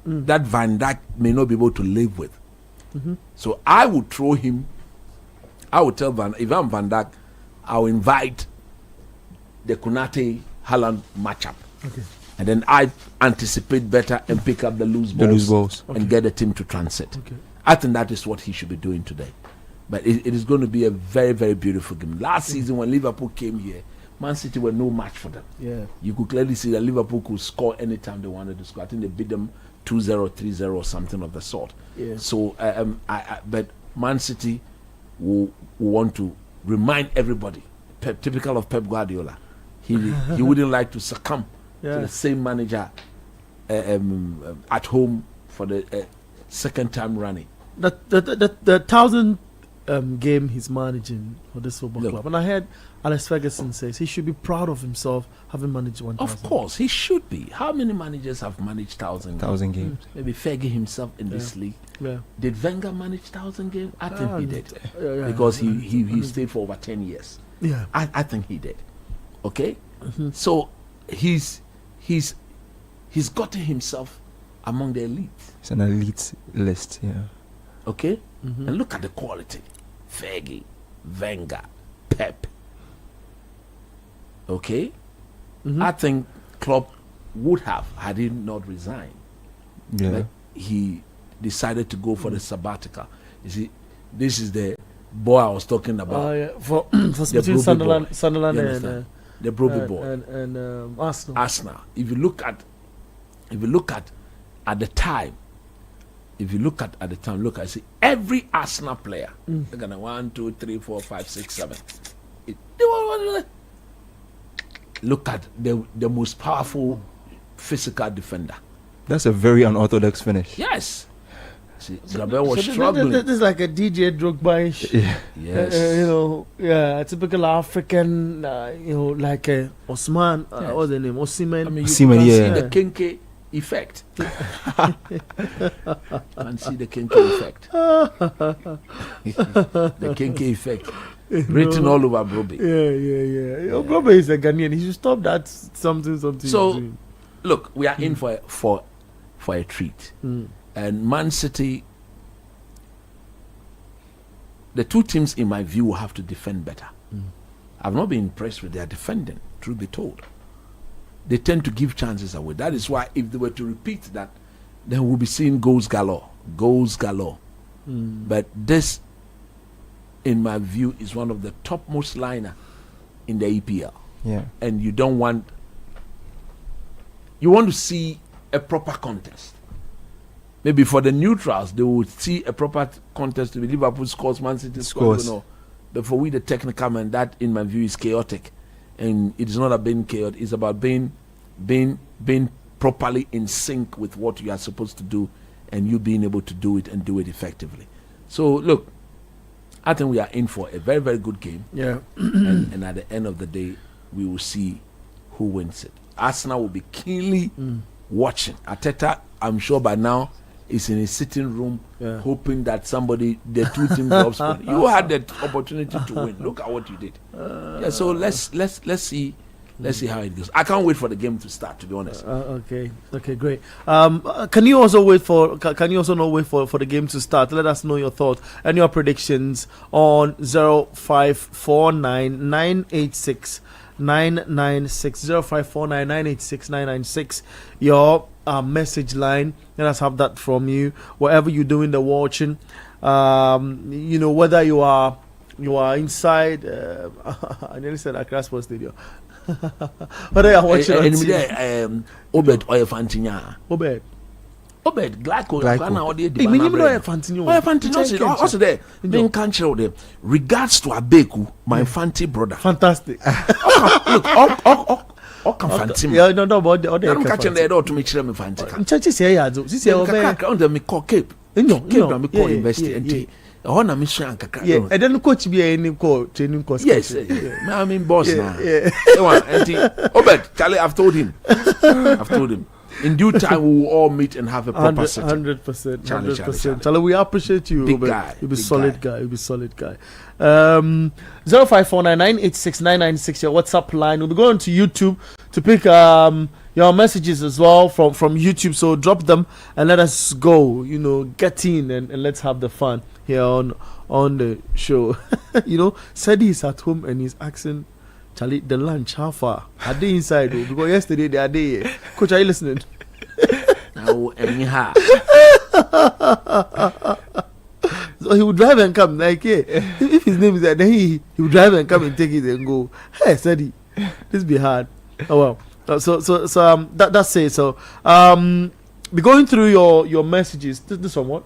that Van Dijk may not be able to live with. So I would throw him. I would tell if I'm Van Dijk, I'll invite the Konate Haaland matchup. And then I anticipate better and pick up the loose balls, and get the team to transit. I think that is what he should be doing today. But it is going to be a very, very beautiful game. Last season when Liverpool came here, Man City were no match for them. You could clearly see that Liverpool could score anytime they wanted to score. I think they beat them 2-0, 3-0 or something of the sort. So, but Man City will want to remind everybody, typical of Pep Guardiola, he wouldn't like to succumb to the same manager at home for the second time running. The 1,000 game he's managing for this football club, and I heard Alex Ferguson says he should be proud of himself having managed 1,000. Of course, he should be. How many managers have managed 1,000 games? Maybe Fergie himself in this league. Did Wenger manage 1,000 games? I think he did, because he stayed for over 10 years. I think he did. Okay, so he's gotten himself among the elite. It's an elite list, Okay, and look at the quality: Fergie, Wenger, Pep. Okay, I think Klopp would have had he not resigned. But he decided to go for the sabbatical. You see, this is the boy I was talking about. For between Sunderland and the Broby boy and Arsenal. Arsenal. If you look at the time. If you look at the time, I see every Arsenal player. They're gonna 1, 2, 3, 4, 5, 6, 7. Look at the most powerful physical defender. That's a very unorthodox finish. Yes. See, Gabriel was struggling. This is like a DJ Drogba-ish. Yeah. Yes. A typical African, like Osman, Yes. what's the name? Osimen. I mean, you Osimhen, can yeah. see the Kenke effect. You can see the Kenke effect. The Kenke effect. Written all over Brobe. Yeah. Brobe is a Ghanaian. He should stop that something. So, he's doing. look, we are in for a treat. And Man City, the two teams, in my view, will have to defend better. I've not been impressed with their defending, truth be told. They tend to give chances away. That is why, if they were to repeat that, then we'll be seeing goals galore. But this, in my view, is one of the topmost liner in the EPL. Yeah. And you want to see a proper contest. Maybe for the neutrals, they would see a proper contest to be Liverpool scores, Man City scores. No. But for we, the technical man, that in my view is chaotic, and it is not about being chaotic. It's about being properly in sync with what you are supposed to do, and you being able to do it and do it effectively. So look, I think we are in for a very, very good game. Yeah. and at the end of the day, we will see who wins it. Arsenal will be keenly watching. Arteta, I'm sure by now, is in his sitting room hoping that the two teams drops. You had the opportunity to win. Look at what you did. So let's see how it goes. I can't wait for the game to start, to be honest. Okay, great. Can you also wait for the game to start? Let us know your thoughts and your predictions on 0549 986 996 0549 986 996. Your message line. Let us have that from you. Wherever you're doing the watching, whether you are inside. I nearly said Accra Sports Stadium. Whether you're watching on TV. Obed Oyefantinya. Obed Glyco. Oyefantinya. Also there. Being country there. Regards to Abeku, my Fanti brother. Fantastic. Look, Okan Fantim. Yeah, no, but the I'm catching the door to make sure I'm Fanti. Churches here, this is under me call Cape. Cape, I'm call university. And then coach be any training course. Yes, I mean boss now. Obed, Charlie, I've told him. In due time, we will all meet and have a proper session. 100%. Charlie, we appreciate you. Big guy. You'll be solid guy. 0549986996, your WhatsApp line. We'll be going to YouTube to pick your messages as well from YouTube. So drop them and let us go. Get in and let's have the fun here on the show. Sadie is at home and he's asking Charlie, the lunch, how far? Are they inside? Because yesterday they are there. Coach, are you listening? No, so he would drive and come. Like, if his name is there, then he would drive and come and take it and go. Hey, Sadie, this be hard. Oh well. So that's it. So be going through your messages. This one what?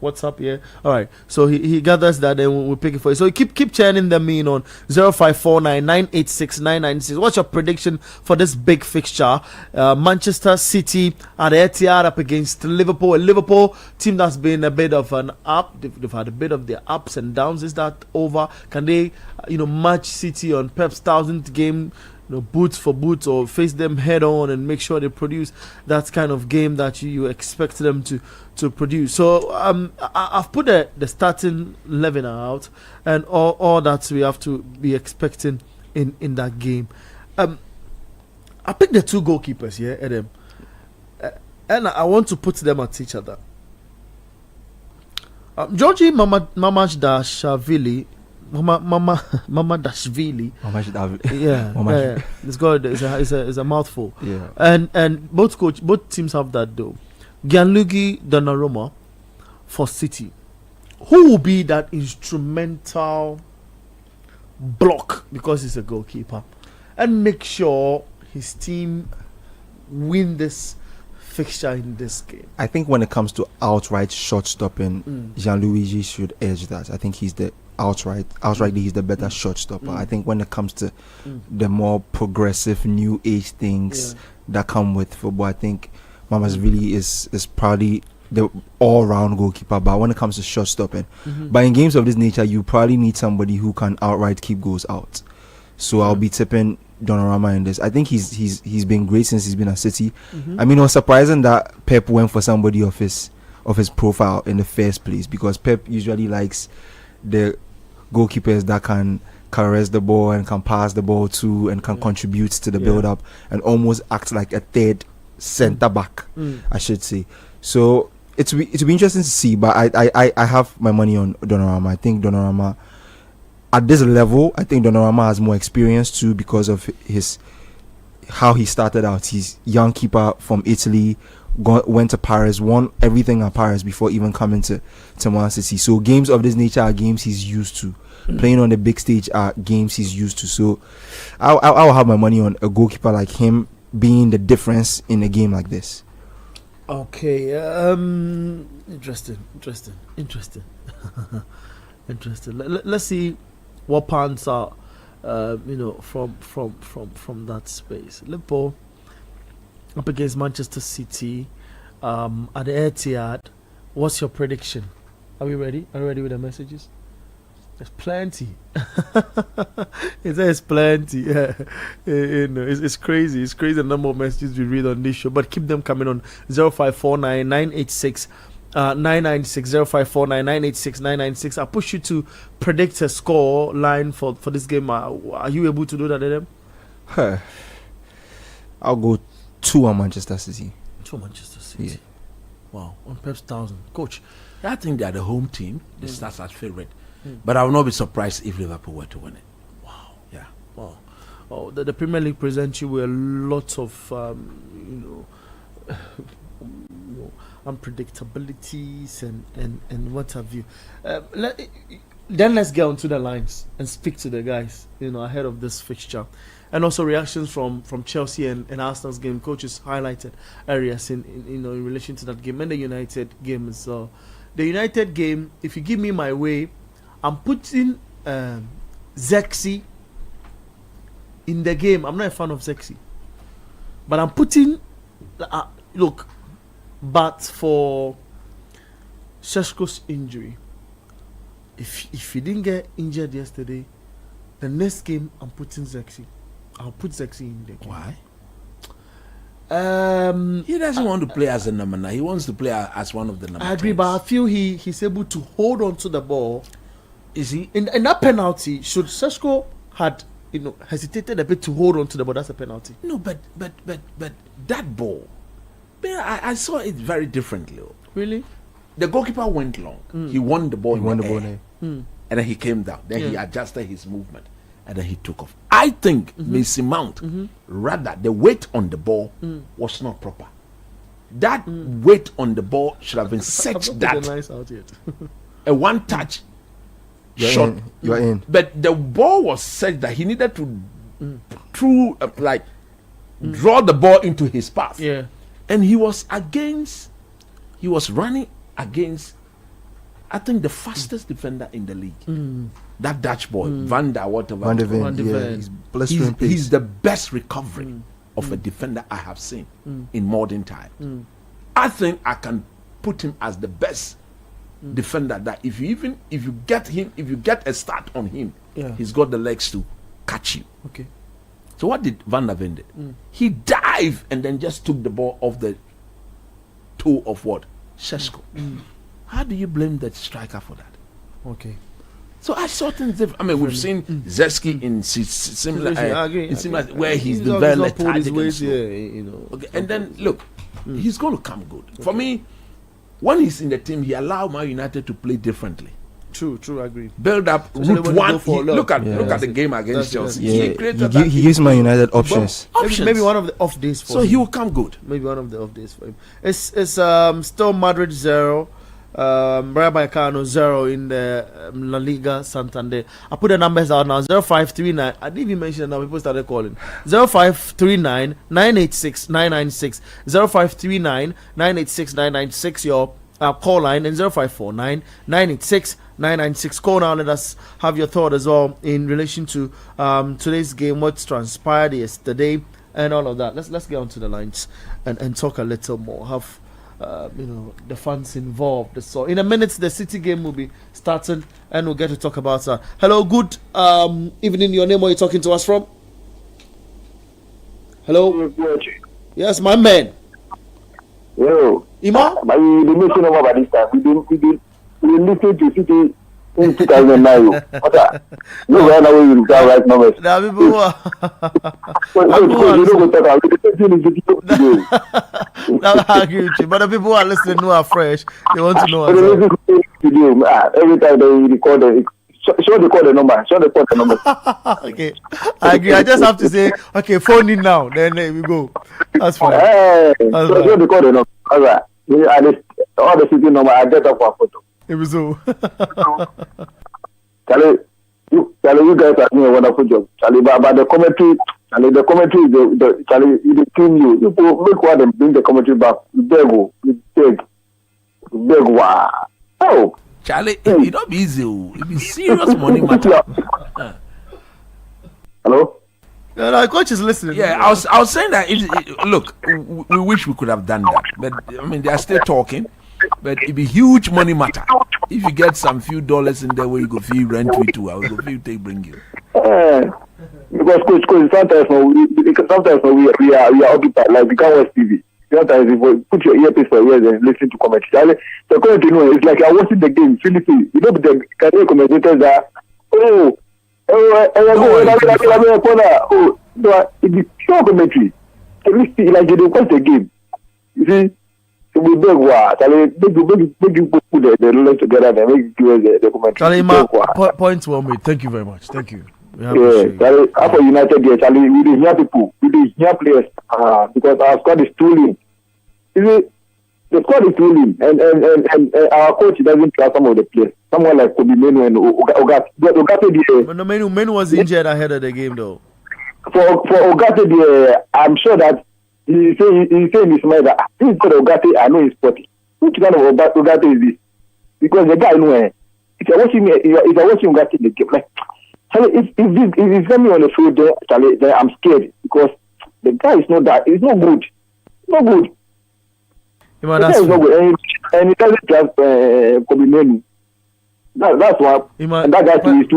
WhatsApp, yeah. All right. So he gathers that, and we'll pick it for you. So keep churning them in on 0549 986 996. What's your prediction for this big fixture? Manchester City at the Etihad up against Liverpool. A Liverpool team that's been a bit of an up. They've had a bit of their ups and downs. Is that over? Can they, match City on Pep's 1000th game? Boots for boots, or face them head on and make sure they produce that kind of game that you expect them to produce. So I've put the starting 11 out and all that we have to be expecting in that game. I picked the two goalkeepers here, Adam, and I want to put them at each other. Georgi Mamardashvili. Mamardashvili. Yeah. It's good. It's a mouthful. Yeah. And both teams have that though. Gianluigi Donnarumma for City. Who will be that instrumental block, because he's a goalkeeper, and make sure his team win this fixture in this game? I think when it comes to outright shot stopping, Gianluigi should edge that. I think he's the outrightly he's the better shot stopper. I think when it comes to the more progressive new age things that come with football, I think Mamas really is probably the all-round goalkeeper. But when it comes to shot stopping, but in games of this nature, you probably need somebody who can outright keep goals out. So I'll be tipping Donnarumma in this. I think he's been great since he's been at City. I mean, it was surprising that Pep went for somebody of his profile in the first place, because Pep usually likes the goalkeepers that can caress the ball and can pass the ball to and can contribute to the build-up and almost act like a third centre back, I should say. So it'll be interesting to see. But I have my money on Donnarumma. I think Donnarumma, at this level, I think Donnarumma has more experience too, because of how he started out. He's young keeper from Italy, went to Paris, won everything at Paris before even coming to Man City. So games of this nature are games he's used to. Playing on the big stage are games he's used to. So I'll have my money on a goalkeeper like him being the difference in a game like this. Okay, interesting. Let's see what pans out, from that space. Liverpool up against Manchester City at the Etihad. What's your prediction? Are we ready? Are you ready with the messages? There's plenty. There's plenty. Yeah. It's crazy. It's crazy the number of messages we read on this show. But keep them coming on 0549 986 996 0549 986 996. I'll push you to predict a score line for this game. Are you able to do that, Adam? I'll go 2 on Manchester City. 2 on Manchester City. Yeah. Wow. On Pep's 1,000. Coach. I think they are the home team. They start as favorite. But I will not be surprised if Liverpool were to win it. Wow. Yeah. Wow. Oh, the Premier League presents you with a lot of unpredictabilities and what have you. Then let's get onto the lines and speak to the guys, ahead of this fixture. And also reactions from Chelsea and Arsenal's game. Coaches highlighted areas in relation to that game and the United game. So the United game, if you give me my way, I'm putting Zexi in the game. I'm not a fan of Zexi, but I'm putting but for Šeško's injury, if he didn't get injured yesterday, the next game I'm putting Zexi. I'll put Zexi in the game. Why? He doesn't want to play as a number 9. He wants to play as one of the number 10s. I agree, but I feel he's able to hold on to the ball. Is he? In that penalty, should Šeško had hesitated a bit to hold on to the ball, that's a penalty. No, but that ball, I saw it very differently. Really? The goalkeeper went long. He won the ball. And then he came down. Then he adjusted his movement, and then he took off. I think Mason Mount, rather the weight on the ball was not proper. That weight on the ball should have been such that a one touch shot. You're in. But the ball was such that he needed to draw the ball into his path. Yeah. And he was running against, I think, the fastest defender in the league. That Dutch boy, Van der Ven. He's the best recovery of a defender I have seen in modern time. I think I can put him as the best defender that if you get a start on him, he's got the legs to catch you. Okay. So what did Van der Ven do? He dived and then just took the ball off the toe of what? Šeško. How do you blame the striker for that? Okay. So I saw things different. I mean, we've seen Zeski in similar, where he's the very lethargic and slow. Okay. And then look, he's going to come good. For me, when he's in the team, he allowed Man United to play differently. True, I agree. Build up, route one. Look at the game against Chelsea. Yeah. He gives Man United options. Maybe one of the off days for him. So he will come good. Maybe one of the off days for him. It's still Madrid 0, Rayo Vallecano 0 in the La Liga Santander. I put the numbers out now. 0539. I didn't even mention it now. People started calling. 0539 986 996. 0539 986 996. Your call line, and 0549 986 996. Call now. Let us have your thought as well in relation to today's game, what's transpired yesterday, and all of that. Let's get onto the lines and talk a little more. Have the fans involved. So in a minute, the City game will be starting, and we'll get to talk about that. Hello, good evening. Your name? Where are you talking to us from? Hello. Yes, my man. Yo. Ima? But we didn't mention about this time. We listened to City in 2009. No, right now we will tell right numbers. Now people who are I agree with you, but the people who are listening who are fresh, they want to know as well. Every time they record it, show the number. Okay, I agree. I just have to say, okay, phone in now, then we go. That's fine. Show the number. All right. All the City number, I get up for a photo. It was all. Charlie, you guys are doing a wonderful job. Charlie, but the commentary, Charlie, the team you make one and bring the commentary back. You beg, wow. Oh, Charlie, it don't be easy. It be serious money matter. Hello. No, coach is listening. Yeah, I was saying that. Look, we wish we could have done that, but I mean they are still talking. But it be huge money matter. If you get some few dollars in there where you go feel rent with too, I will go feel they bring you. Because coach, sometimes we are occupied. Like we can't watch TV. Sometimes if you put your earpiece for ears and listen to commentary, the commentary, it's like you're watching the game. Philippines, you know the Canadian commentators are it is pure commentary. Like you don't watch the game. You see. So we beg what? Beg you put the knowledge together and make the commentary. Point well made. Thank you very much. Thank you. After United here, Charlie, we did hear people, we did hear players, because our squad is too lean. You see, the squad is too lean, and our coach doesn't trust some of the players. Someone like Kobe Menu and Ogate. But no, Menu was injured ahead of the game, though. For Ogate, I'm sure that he say in his mind that he's got Ogate, I know he's 40. Which kind of Ogate is this? Because the guy if you're watching Ogate in the game, like, if he's coming on the field there, then I'm scared because the guy is not that. He's not good. Not good. Yeah, that's not good. And he doesn't trust Kobe Menu. That's why. And that guy point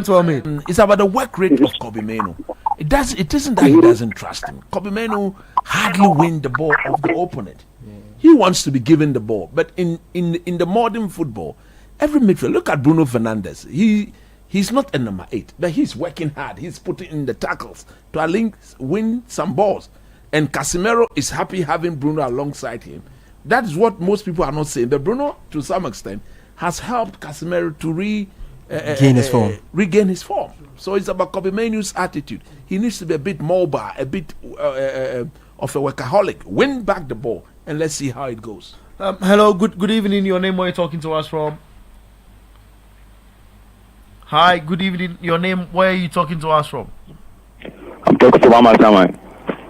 well made. It's about the work rate of Kobe Menu. It isn't that he doesn't trust him. Kobe Menu hardly win the ball of the opponent. He wants to be given the ball. But in the modern football, every midfielder, look at Bruno Fernandes. He's not a number 8, but he's working hard. He's putting in the tackles to at least win some balls. And Casemiro is happy having Bruno alongside him. That's what most people are not saying. But Bruno, to some extent, has helped Casemiro to regain his form. So it's about Kobe Menu's attitude. He needs to be a bit mobile, a bit of a workaholic. Win back the ball, and let's see how it goes. Hello, good evening. Your name, where are you talking to us from? Hi, good evening. Your name, where are you talking to us from? I'm talking to Mama Saman.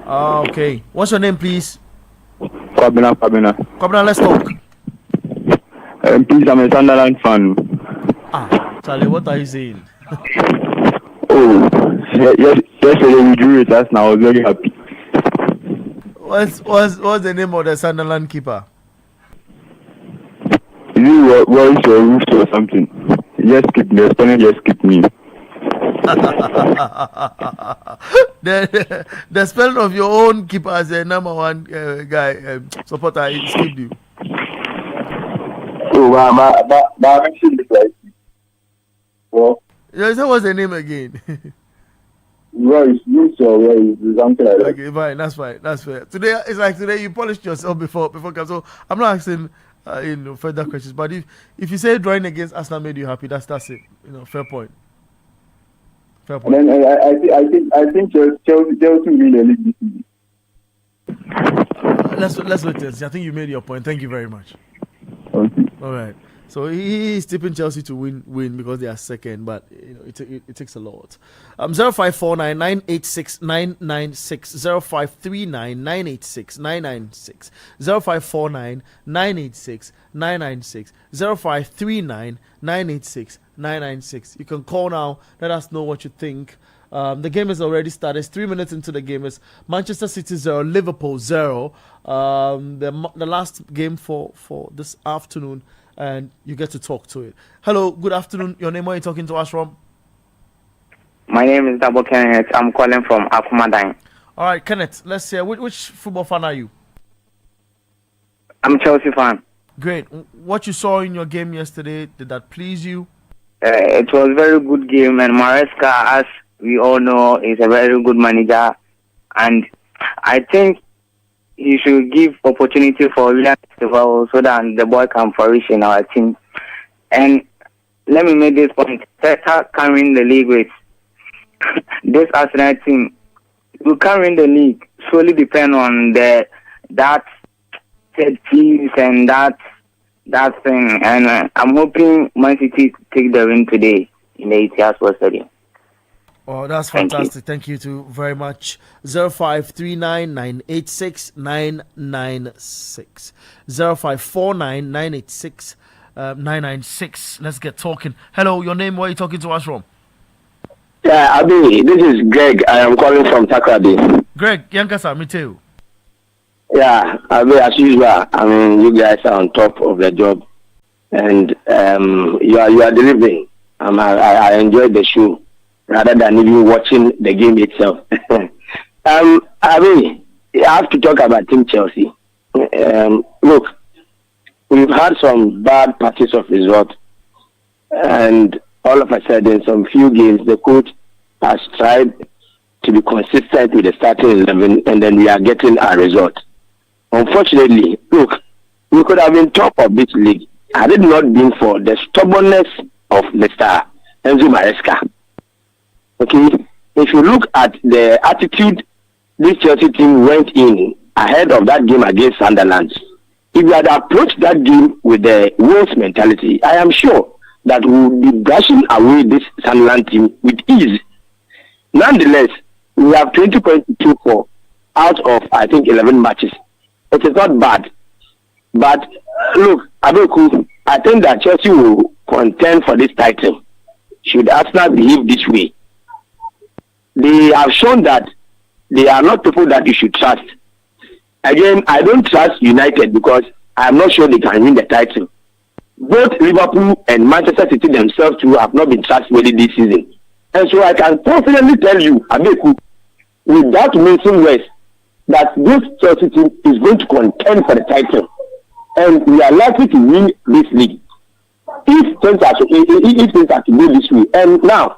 Okay. What's your name, please? Kwabena, let's talk. Please, I'm a Sunderland fan. Charlie, what are you saying? Yesterday we drew it last night. I was very happy. What's the name of the Sunderland keeper? Is it Royce or Roofs or something? Just skip me. The opponent just skip me. The spelling of your own keeper as a number 1 guy supporter skipped you. Oh, my mention is like. Well, what's the name again? Royce or Royce, something like that. Okay, fine, that's fine, that's fair. Today you polished yourself before come, so I'm not asking further questions. But if you say drawing against Arsenal made you happy, that's it. Fair point. Fair point. And then I think Chelsea really this season. Let's wait and see. I think you made your point. Thank you very much. Okay. All right. So he's tipping Chelsea to win because they are second, but it takes a lot. 0549 986 996 0539 986 996 0549 986 996 0539 986 996. You can call now. Let us know what you think. The game has already started. It's 3 minutes into the game. It's Manchester City 0, Liverpool 0. The last game for this afternoon, and you get to talk to it. Hello, good afternoon. Your name, where are you talking to us from? My name is Double Kenneth. I'm calling from Akumadine. All right, Kenneth, let's see. Which football fan are you? I'm a Chelsea fan. Great. What you saw in your game yesterday, did that please you? It was a very good game, and Maresca, as we all know, is a very good manager, and I think he should give opportunity for William Festival so that the boy can flourish in our team. And let me make this point: Teta can win the league with this Arsenal team. We can win the league solely depend on that set piece and that thing. And I'm hoping Man City take the win today in the Etihad Sports Stadium. Oh, that's fantastic. Thank you too very much. 0539 986 996 0549 986 996. Let's get talking. Hello, your name, where are you talking to us from? Yeah, Abi, this is Greg. I am calling from Takrady. Greg, Yankasa, me too. Yeah, Abi, as usual, I mean, you guys are on top of the job, and you are delivering. I enjoyed the show rather than even watching the game itself. I mean, you have to talk about Team Chelsea. Look, we've had some bad patches of result, and all of a sudden, some few games, the coach has tried to be consistent with the starting 11, and then we are getting a result. Unfortunately, look, we could have been top of this league had it not been for the stubbornness of Mr. Enzo Maresca. Okay, if you look at the attitude this Chelsea team went in ahead of that game against Sunderland, if you had approached that game with the Wolves mentality, I am sure that we would be brushing away this Sunderland team with ease. Nonetheless, we have 20.24 out of, I think, 11 matches. It is not bad. But, look, Abeku, I think that Chelsea will contend for this title. Should Arsenal behave this way? They have shown that they are not people that you should trust. Again, I don't trust United because I am not sure they can win the title. Both Liverpool and Manchester City themselves too have not been trustworthy this season. And so I can confidently tell you, Abeku, without mincing words, that this Chelsea team is going to contend for the title. And we are likely to win this league. If things are to go this way. And now,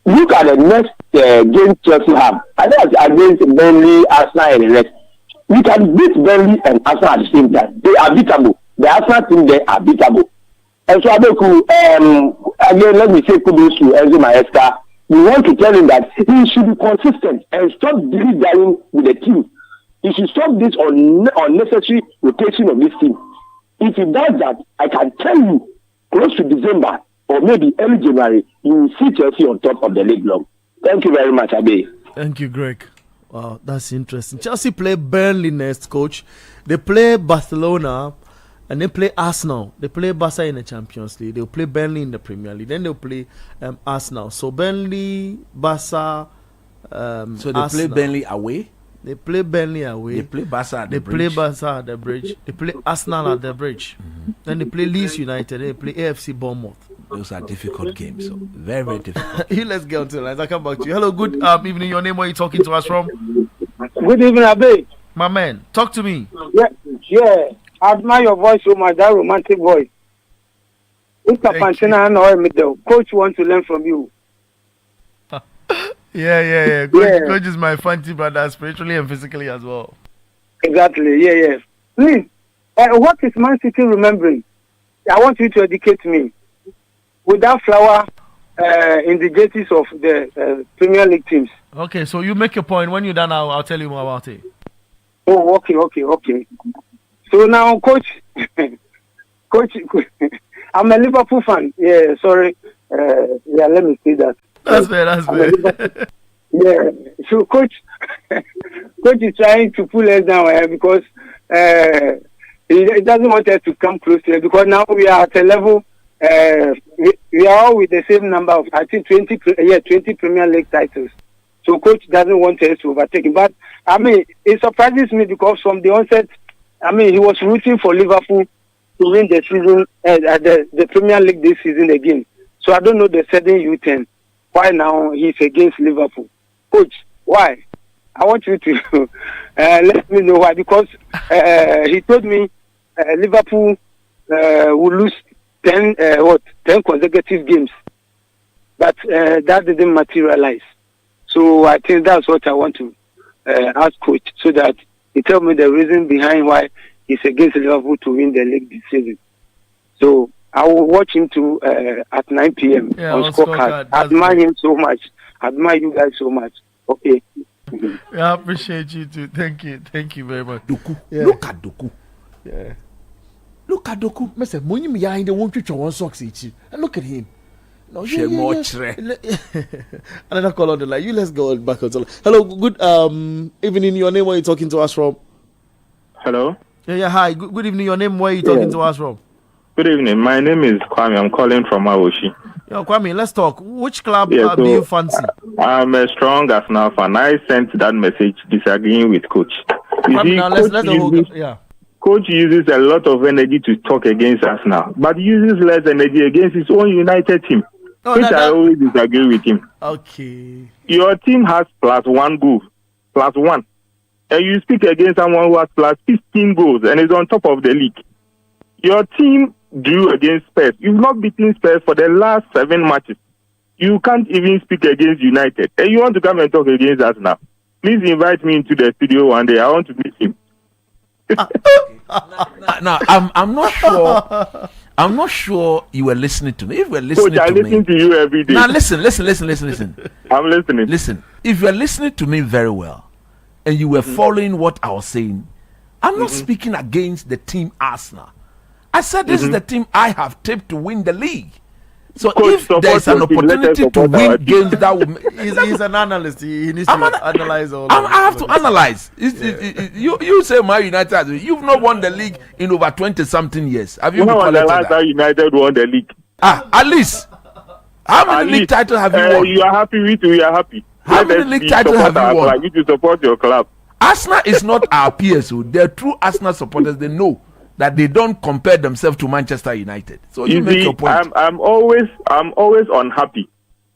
look at the next game Chelsea have. I think it's against Burnley, Arsenal, and the rest. We can beat Burnley and Arsenal at the same time. They are beatable. The Arsenal team there are beatable. And so, Abeku, again, let me say kudos to Enzo Maresca. We want to tell him that he should be consistent and stop dilly-dallying with the team. He should stop this unnecessary rotation of this team. If he does that, I can tell you, close to December or maybe early January, you will see Chelsea on top of the league block. Thank you very much, Abe. Thank you, Greg. Wow, that's interesting. Chelsea play Burnley next, coach. They play Barcelona and they play Arsenal. They play Barca in the Champions League. They'll play Burnley in the Premier League. Then they'll play Arsenal. So Burnley, Barca, so they Arsenal. play Burnley away? They play Burnley away. They play Barca at the bridge. They play Barca at the bridge. They play Arsenal at the bridge. Mm-hmm. Then they play Leeds United. They play AFC Bournemouth. Those are difficult games. So very, very difficult. Let's get on to the lines. I'll come back to you. Hello, good evening. Your name, where are you talking to us from? Good evening, Abe. My man, talk to me. Yeah. I admire your voice so much, that romantic voice. Coach wants to learn from you. Yeah. Coach is my fancy brother, spiritually and physically as well. Exactly, yeah. Please, what is Man City remembering? I want you to educate me. With that flower in the jerseys of the Premier League teams. Okay, so you make your point. When you're done, I'll tell you more about it. Oh, okay. So now, Coach, Coach, I'm a Liverpool fan. Yeah, sorry. Yeah, let me say that. That's fair. That's fair. Yeah, so coach is trying to pull us down because he doesn't want us to come close to it because now we are at a level. We are all with the same number of, I think, 20 Premier League titles. So coach doesn't want us to overtake him. But I mean, it surprises me because from the onset, I mean, he was rooting for Liverpool to win the season, the Premier League this season again. So I don't know the sudden U-turn. Why now he's against Liverpool? Coach, why? I want you to let me know why. Because he told me Liverpool will lose 10 consecutive games. But that didn't materialize. So I think that's what I want to ask coach so that he tell me the reason behind why he's against Liverpool to win the league this season. So I will watch him at 9 p.m. on Scorecard. I admire him so much. I admire you guys so much. Okay. I appreciate you too. Thank you. Thank you very much. Doku. Yeah. Look at Doku. Yeah. Look at Doku. Mr. Money me in the one to one socks each. And look at him. No, another call on the line. Let's go back on the line. Hello, good evening. Your name, where are you talking to us from? Hello. Yeah, hi. Good evening. Your name, where are you talking to us from? Good evening. My name is Kwame. I'm calling from Awoshi. Yo, Kwame, let's talk. Which club do you fancy? I'm a strong Arsenal fan. I sent that message disagreeing with coach. Coach uses a lot of energy to talk against Arsenal, but uses less energy against his own United team. I always disagree with him. Okay. Your team has +1 goal, +1. And you speak against someone who has +15 goals and is on top of the league. Your team drew against Spurs. You've not beaten Spurs for the last 7 matches. You can't even speak against United. And you want to come and talk against us now. Please invite me into the studio one day. I want to meet him. Now, I'm not sure. I'm not sure you were listening to me. If you were listening Coach, I listen to you every day. Now listen. I'm listening. Listen. If you are listening to me very well, and you were following what I was saying, I'm not speaking against the team Arsenal. I said this is the team I have tipped to win the league. So Coach, if there is an opportunity to win games, that will. He's an analyst. He needs to analyze all. I have to analyze. You say Man United, you've not won the league in over 20-something years. Have you? When was the last time United won the league? At least. How many league titles have you won? You are happy. We are happy. How many league titles have you won? You to support your club. Arsenal is not our peers. They're true Arsenal supporters. They know that they don't compare themselves to Manchester United. So you make your point. I'm always unhappy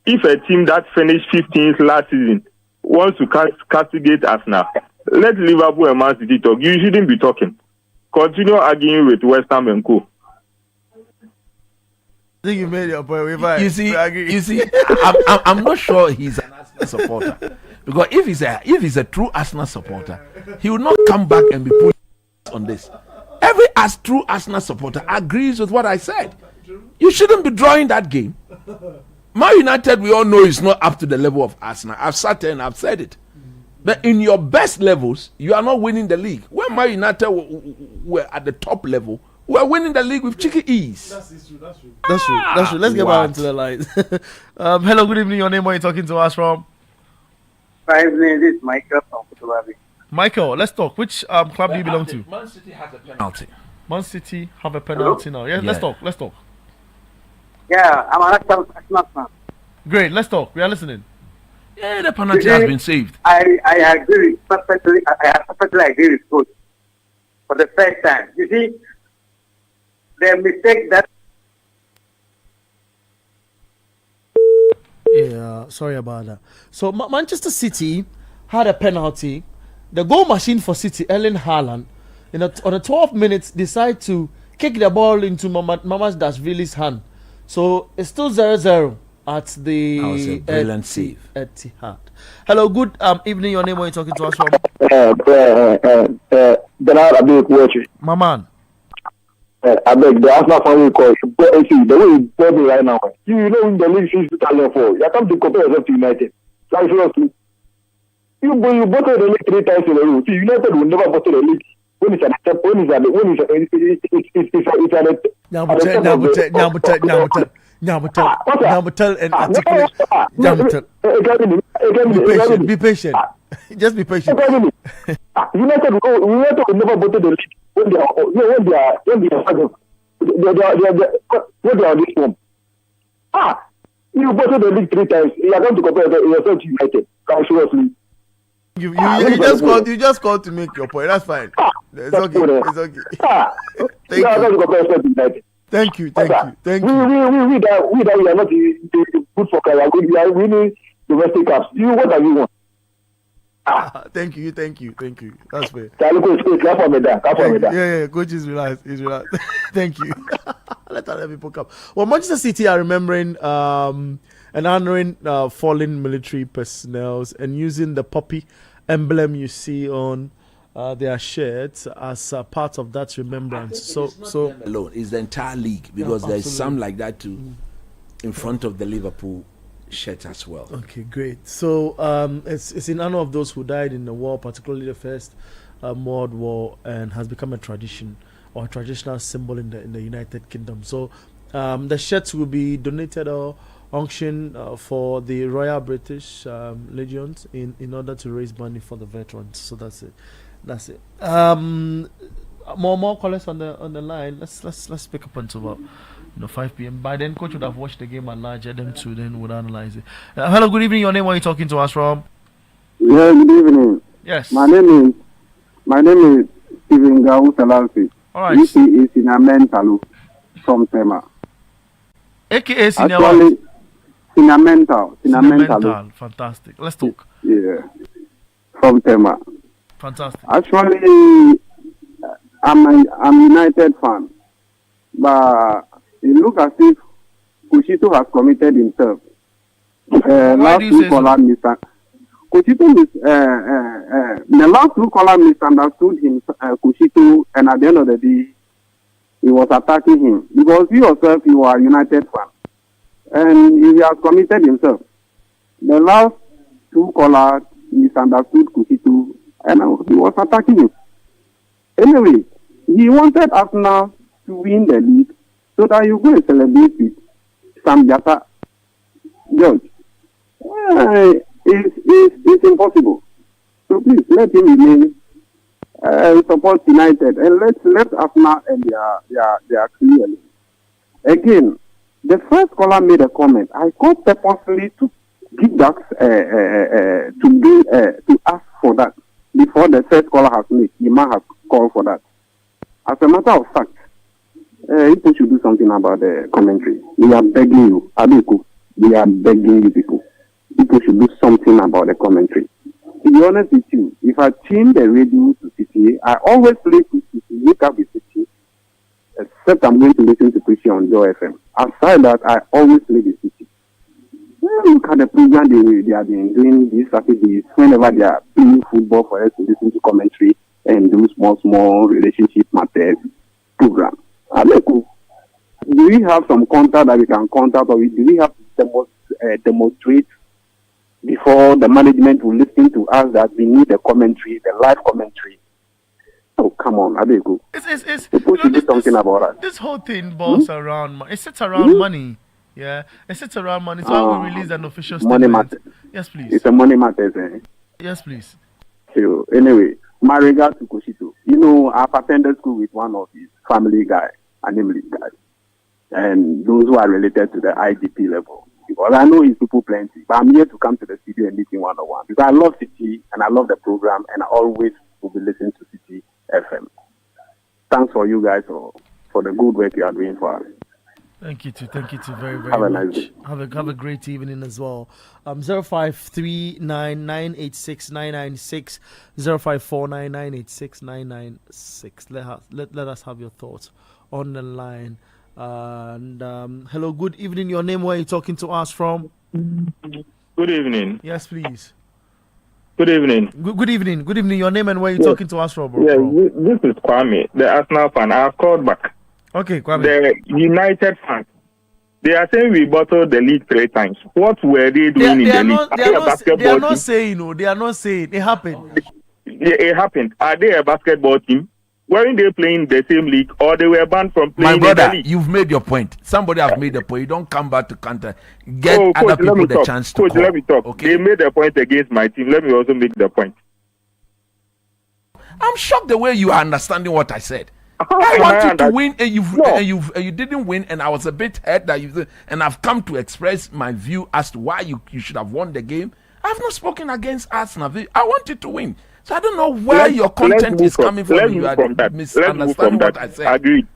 if a team that finished 15th last season wants to castigate us now. Let Liverpool and Man City talk. You shouldn't be talking. Continue arguing with West Ham and co. I think you made your point. You see, I'm not sure he's an Arsenal supporter, because if he's a true Arsenal supporter, he will not come back and be put on this. Every true Arsenal supporter agrees with what I said. You shouldn't be drawing that game. Man United, we all know, is not up to the level of Arsenal. I've sat there and I've said it. But in your best levels, you are not winning the league. When Man United were at the top level, we're winning the league with cheeky ease. That's true. Let's get back into the lines. Hello, good evening. Your name, where are you talking to us from? My name is Michael from Kutubabi. Michael, let's talk. Which club do you belong to? Man City has a penalty. Man City have a penalty now. Yeah, let's talk. Yeah, I'm an Arsenal fan. Great, let's talk. We are listening. Yeah, the penalty has been saved. I agree perfectly. I perfectly agree with coach. For the first time, you see, the mistake that. Yeah, sorry about that. So Manchester City had a penalty. The goal machine for City, Erling Haaland, on the 12 minutes, decide to kick the ball into Mamardashvili's hand. So it's still 0-0 at the. That was a brilliant save. Etihad. Hello, good evening. Your name, where are you talking to us from? My man. I beg the Arsenal fan will call. See, the way you tell me right now, you know in the league since 2004, you come to compare yourself to United. Like seriously, you bottled the league 3 times in a row. See, United will never bottle the league when it's at the Nyamutel and articulate. Be patient. Just be patient. United will never go to the league when they are on this form. You go to the league 3 times, you are going to compare yourself to United. Seriously. You just called to make your point. That's fine. It's okay. It's okay. Thank you. Thank you. We are not good for career. We are winning domestic cups. What do you want? Thank you. That's fair. Yeah, coach is relaxed. He's relaxed. Thank you. Let other people come. Well, Manchester City are remembering and honoring fallen military personnel and using the poppy emblem you see on their shirts as part of that remembrance. So alone is the entire league, because there's some like that too in front of the Liverpool shirt as well. Okay, great. So it's in honor of those who died in the war, particularly the First World War, and has become a tradition or a traditional symbol in the United Kingdom. So the shirts will be donated or auctioned for the Royal British Legions in order to raise money for the veterans. So that's it. More callers on the line. Let's pick up until about 5 p.m. By then, coach would have watched the game at large. Them too, then would analyze it. Hello, good evening. Your name? Where are you talking to us from? Yeah, good evening. Yes. My name is Stephen Gau Salansi. All right. This is Sinamentalu from Tema. AKA Actually, Sinamental. Fantastic. Let's talk. Yeah. From Tema. Fantastic. Actually, I'm a United fan, but it looks as if Kushito has committed himself. Why do you say so? The last two caller misunderstood him, Kushito, and at the end of the day, he was attacking him because you yourself, you are a United fan, and he has committed himself. The last two callers misunderstood Kushito, and he was attacking him. Anyway, he wanted Arsenal to win the league so that you go and celebrate with Sam Jata. George, it's impossible. So please let him remain support United and let Arsenal and their clearly. Again, the first caller made a comment. I called purposely to give that to ask for that before the first caller has made. He might have called for that. As a matter of fact, people should do something about the commentary. We are begging you, Abiku. We are begging you people. People should do something about the commentary. To be honest with you, if I tune the radio to City, I always play to City, wake up with City, except I'm going to listen to Christian on Joe FM. Aside that, I always play with City. Look at the program they have been doing these Saturdays, whenever they are playing football for us to listen to commentary and do small relationship matters program. Do we have some contact that we can contact, or do we have to demonstrate before the management will listen to us that we need the commentary, the live commentary? Oh, come on, Adegu. People should do something about that. This whole thing boils around money. It sits around money. Yeah, it sits around money. So why we release an official statement? Money matters. Yes, please. It's a money matters. Yes, please. So, anyway, my regards to Koshito. You know, I've attended school with one of his family guys, animal guys, and those who are related to the IDP level. Because I know his people plenty, but I'm here to come to the studio and meet him one-on-one. Because I love City, and I love the program, and I always will be listening to City FM. Thanks for you guys for the good work you are doing for us. Thank you too very Have a much. nice day. Have a great evening as well. 0539986996 0549986996. Let us have your thoughts on the line. And hello, good evening. Your name? Where are you talking to us from? Good evening. Yes, please. Good evening. Good evening. Good evening. Your name and where are you talking to us from, bro? Yeah, this is Kwame, the Arsenal fan. I have called back. Okay, Kwame. The United fans. They are saying we bottled the league 3 times. What were they doing in the league? They are not saying. They are not saying. It happened. It happened. Are they a basketball team? Weren't they playing the same league, or they were banned from playing My in the brother, league? you've made your point. Somebody has made the point. You don't come back to counter. Get Coach, other let people me the talk. chance to Coach, call. let me talk. Okay? They made a point against my team. Let me also make the point. I'm shocked the way you are understanding what I said. How I am want I you to under- win, and No. you didn't win, and I was a bit hurt that you. And I've come to express my view as to why you should have won the game. I've not spoken against Arsenal. I want you to win. So I don't know where your content is coming from. Let's You move are from that. Let's move from misunderstanding that. what I said. Agreed.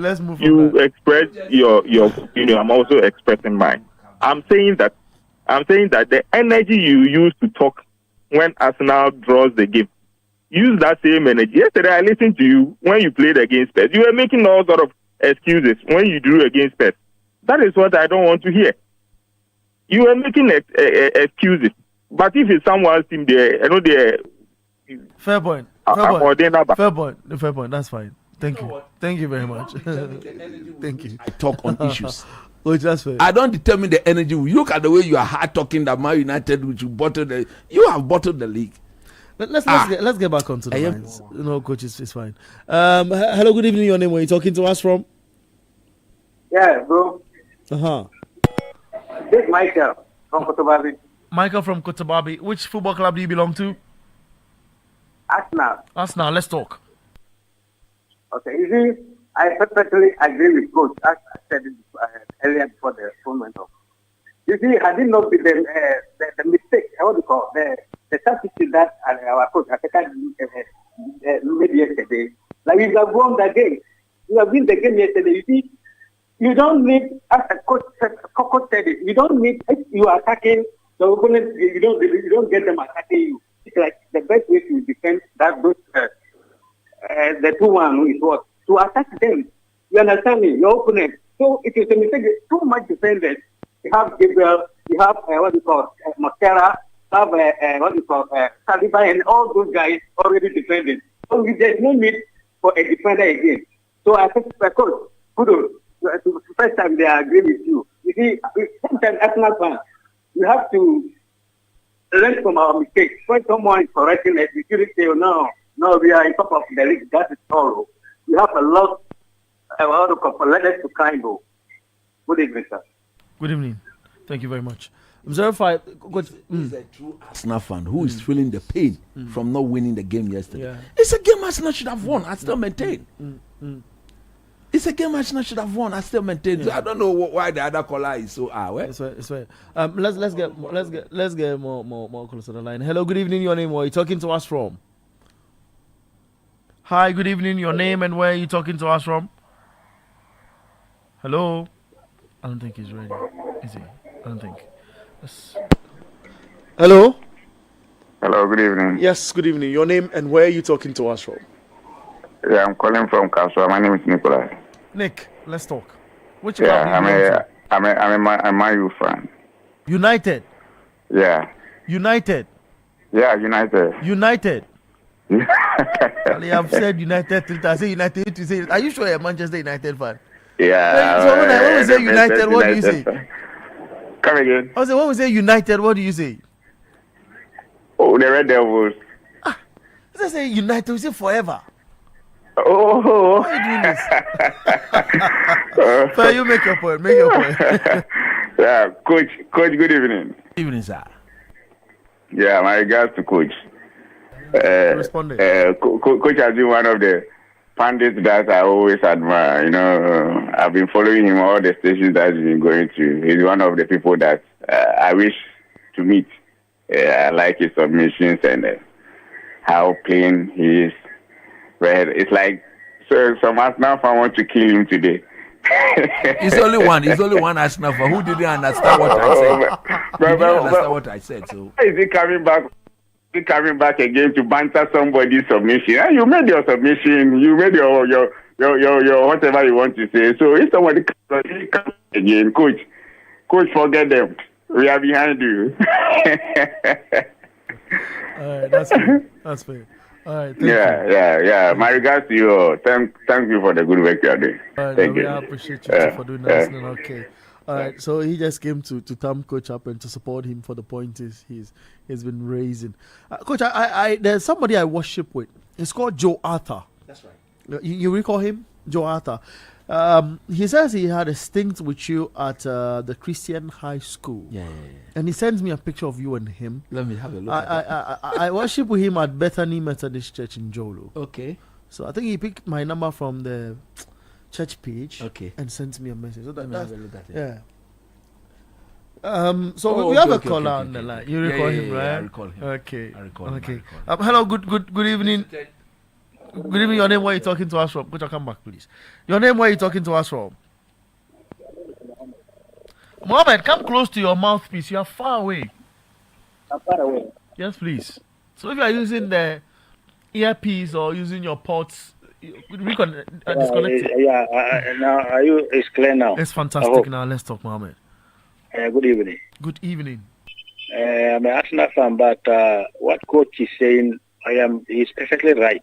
let's move from You express your opinion. I'm also expressing mine. I'm saying that the energy you use to talk when Arsenal draws the game, use that same energy. Yesterday I listened to you when you played against Spurs. You were making all sort of excuses when you drew against Spurs. That is what I don't want to hear. You were making excuses. But if it's someone's team there, I know they're Fair point. Fair point. That's fine. Thank you. Thank you very much. Thank you. I talk on issues. Which that's fair. I don't determine the energy. Look at the way you are hard talking that Man United, which you have bottled the league. Let's get back onto the lines. No, coach, it's fine. Hello, good evening. Your name? Where are you talking to us from? Yeah, bro. This is Michael from Kotobabi. Michael from Kotobabi. Which football club do you belong to? Arsenal. Let's talk. Okay, you see, I perfectly agree with Coach, as I said it earlier before the phone went off. You see, had it not been the mistake, what do you call the substitute that our coach made yesterday, like we have won the game. We have won the game yesterday. You see, you don't need, as a coach said it, you don't need, if you are attacking the opponent, you don't get them attacking you. It's like the best way to defend that those the 2-1 is what? To attack them. You understand me? Your opponent. So it is a mistake. Too much defenders. You have Gabriel, you have Mosquera, you have Saliba, and all those guys already defended. So there's no need for a defender again. So I think, coach, kudos. First time they agree with you. You see, sometimes Arsenal fans, we have to learn from our mistakes. When someone is correcting us, we shouldn't say, no, we are on top of the league. That is all. We have a lot of letters to climb. Good evening, sir. Good evening. Thank you very much. 05. He's a true Arsenal fan who is feeling the pain from not winning the game yesterday. Yeah. It's a game Arsenal should have won. I still maintain. It's a game Arsenal should have won. I still maintain. Yeah. So I don't know why the other caller is so It's right. Let's get more close to the line. Hello, good evening. Your name? Where are you talking to us from? Hi, good evening. Your name and where are you talking to us from? Hello. I don't think he's ready. Is he? I don't think. Hello. Hello, good evening. Yes, good evening. Your name and where are you talking to us from? Yeah, I'm calling from Kaswa. My name is Nicholas. Nick, let's talk. Which club do you belong to? I'm a Man U fan. United. Yeah. United. Yeah, United. United. I've said United 3 times. I say United. You say, are you sure you're a Manchester United fan? Yeah. So when we say United, what do you say? Come again. I say when we say United, what do you say? Oh, the Red Devils. As I say United, we say forever. Oh. Why are you doing this? So you make your point. Yeah, Coach, good evening. Evening, sir. Yeah, my regards to Coach. Responding. Coach has been one of the pundits that I always admire. You know, I've been following him all the stations that he's been going to. He's one of the people that I wish to meet. I like his submissions and how plain he is. It's like, so some Arsenal fan want to kill him today. He's only one Arsenal fan who didn't understand what I said. He didn't understand what I said. So is he coming back? Coming back again to banter somebody's submission? You made your submission. You made your whatever you want to say. So if somebody comes again, coach, forget them. We are behind you. All right, that's fair. All right. Yeah. My regards to you. Thank you for the good work you are doing. All right, thank you. I appreciate you for doing that. Okay. All right. So he just came to thumb Coach up and to support him for the point he's been raising. Coach, I there's somebody I worship with. It's called Joe Arthur. That's right. You recall him, Joe Arthur. He says he had a stint with you at the Christian High School. Yeah. And he sends me a picture of you and him. Let me have a look at that. I worship with him at Bethany Methodist Church in Jolo. Okay. So I think he picked my number from the church page. Okay. And sent me a message. So Let me have a look at it. Yeah. So we have a caller on the line. You recall him, right? I recall him. Okay. I recall him. Okay. Hello. Good evening. Good evening. Your name? Where are you talking to us from? Could you come back, please? Your name? Where are you talking to us from? Mohammed, come close to your mouthpiece. You are far away. I'm far away. Yes, please. So if you are using the earpiece or using your ports, disconnect it. Now it's clear now. It's fantastic. Now let's talk, Mohammed. Good evening. Good evening. I'm an Arsenal fan, but what coach is saying, he's perfectly right.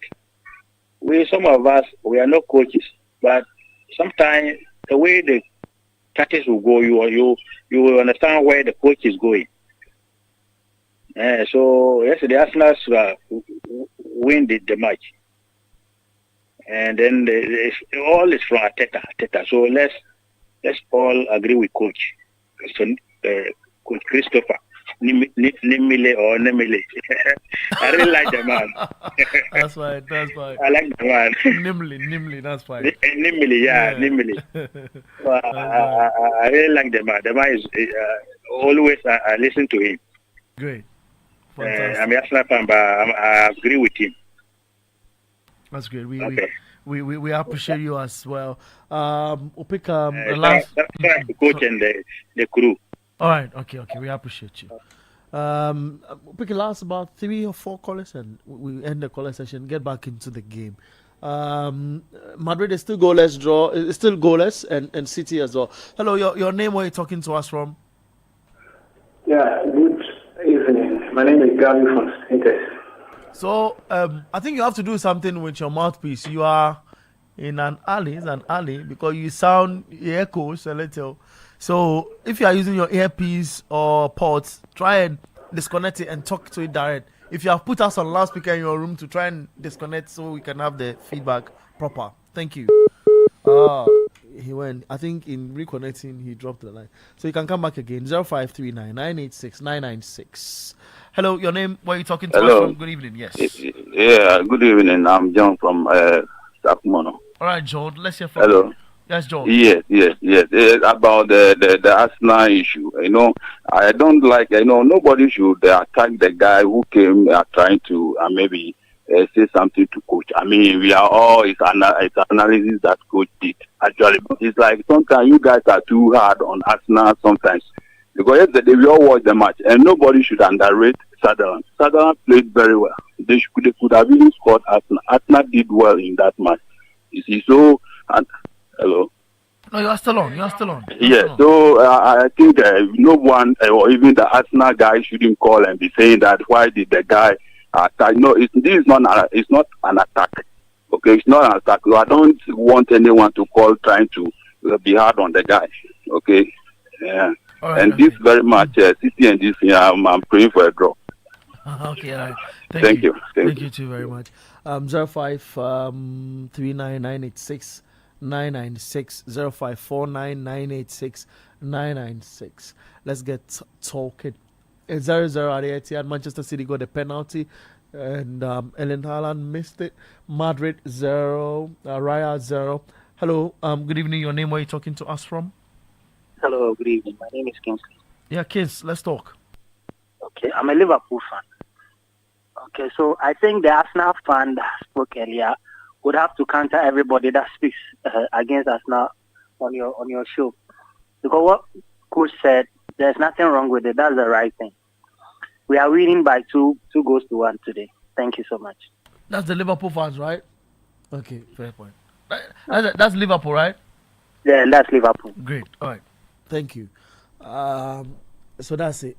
Some of us, we are not coaches, but sometimes the way the practice will go, you will understand where the coach is going. So yesterday, Arsenal win the match, and then all is from Arteta. So let's all agree with coach. So, Coach Christopher Nimile. I really like the man. That's fine. I like the man. Nimli, that's fine. Nimile. I really like the man. The man is always I listen to him. Great. I'm a Arsenal fan, but I agree with him. That's great. We appreciate you as well. We'll pick the last the coach and the crew. All right. Okay. We appreciate you. We'll pick the last about 3 or 4 callers and we end the caller session. Get back into the game. Madrid is still goalless. It's still goalless, and City as well. Hello. Your name? Where are you talking to us from? Yeah. Good evening. My name is Gary from Intes. So I think you have to do something with your mouthpiece. You are in an alley. It's an alley because you sound echoes a little. So if you are using your earpiece or ports, try and disconnect it and talk to it direct. If you have put us on loudspeaker in your room, to try and disconnect so we can have the feedback proper. Thank you. He went. I think in reconnecting, he dropped the line. So you can come back again. 0539 986 996. Hello, your name? Where are you talking to us from? Good evening. Yes. Yeah, good evening. I'm John from Sacramento. All right, John. Let's hear from you. Yes, John. Yes. About the Arsenal issue. I don't like. Nobody should attack the guy who came trying to maybe say something to coach. I mean, we are all it's analysis that coach did actually. But it's like sometimes you guys are too hard on Arsenal sometimes. Because yesterday we all watched the match and nobody should underrate Sutherland. Sutherland played very well. They could have even scored Arsenal. Arsenal did well in that match. You see, so hello. No, you are still on. Yeah, so I think no one or even the Arsenal guy shouldn't call and be saying that why did the guy attack? No, this is not an attack. Okay, it's not an attack. So I don't want anyone to call trying to be hard on the guy. Okay, yeah. Right, and this very much, City and this, I'm praying for a draw. Okay, all right. Thank you. Thank you too very much. 0539986996 0549986996. Let's get talking. 0-0 at the Etihad. Manchester City got a penalty, and Erling Haaland missed it. Madrid 0, Raya 0. Hello. Good evening. Your name? Where are you talking to us from? Hello, good evening. My name is Kingsley. Yeah, Kings, let's talk. Okay, I'm a Liverpool fan. Okay, so I think the Arsenal fan that spoke earlier would have to counter everybody that speaks against Arsenal on your show. Because what coach said, there's nothing wrong with it. That's the right thing. We are winning by 2 goals to 1 today. Thank you so much. That's the Liverpool fans, right? Okay, fair point. That's Liverpool, right? Yeah, that's Liverpool. Great. All right. Thank you. So that's it.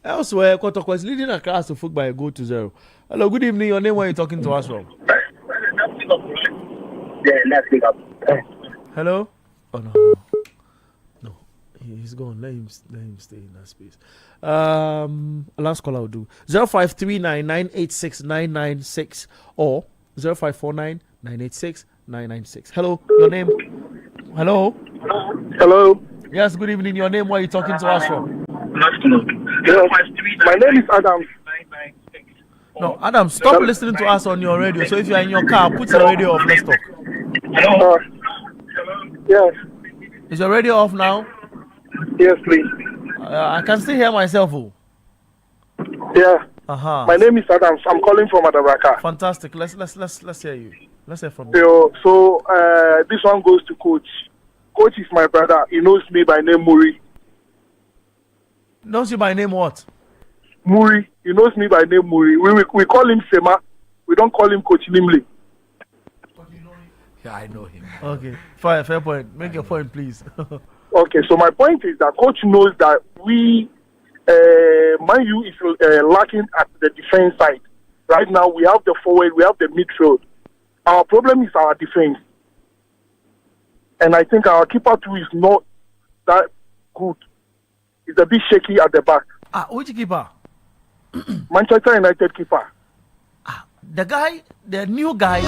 Elsewhere, Kotoko is leading across to foot by a goal to 0. Hello, good evening. Your name? Where are you talking to us from? Yeah, that's Liverpool. Hello? Oh no, he's gone. Let him stay in that space. Last call I'll do 0539986996 or 0549 986 996. Hello, your name? Hello? Hello. Yes, good evening. Your name, where are you talking to us from? Yes. My name is Adam. No, Adam, stop listening to us on your radio. So if you are in your car, put your radio off. Let's talk. Yes. Is your radio off now? Yes, please. I can still hear myself. Oh. Yeah. Uh-huh. My name is Adams. I'm calling from Adabraka. Fantastic. Let's hear you. Let's hear from you. So this one goes to Coach. Coach is my brother. He knows me by name Muri. Knows you by name what? Muri. He knows me by name Muri. We call him Sema. We don't call him Coach Limley. Yeah, I know him. Okay. Fair point. Make your point, please. Okay, so my point is that Coach knows that we, Man U is lacking at the defense side. Right now, we have the forward, we have the midfield. Our problem is our defense. And I think our keeper too is not that good. It's a bit shaky at the back. Which keeper? Manchester United keeper. The new guy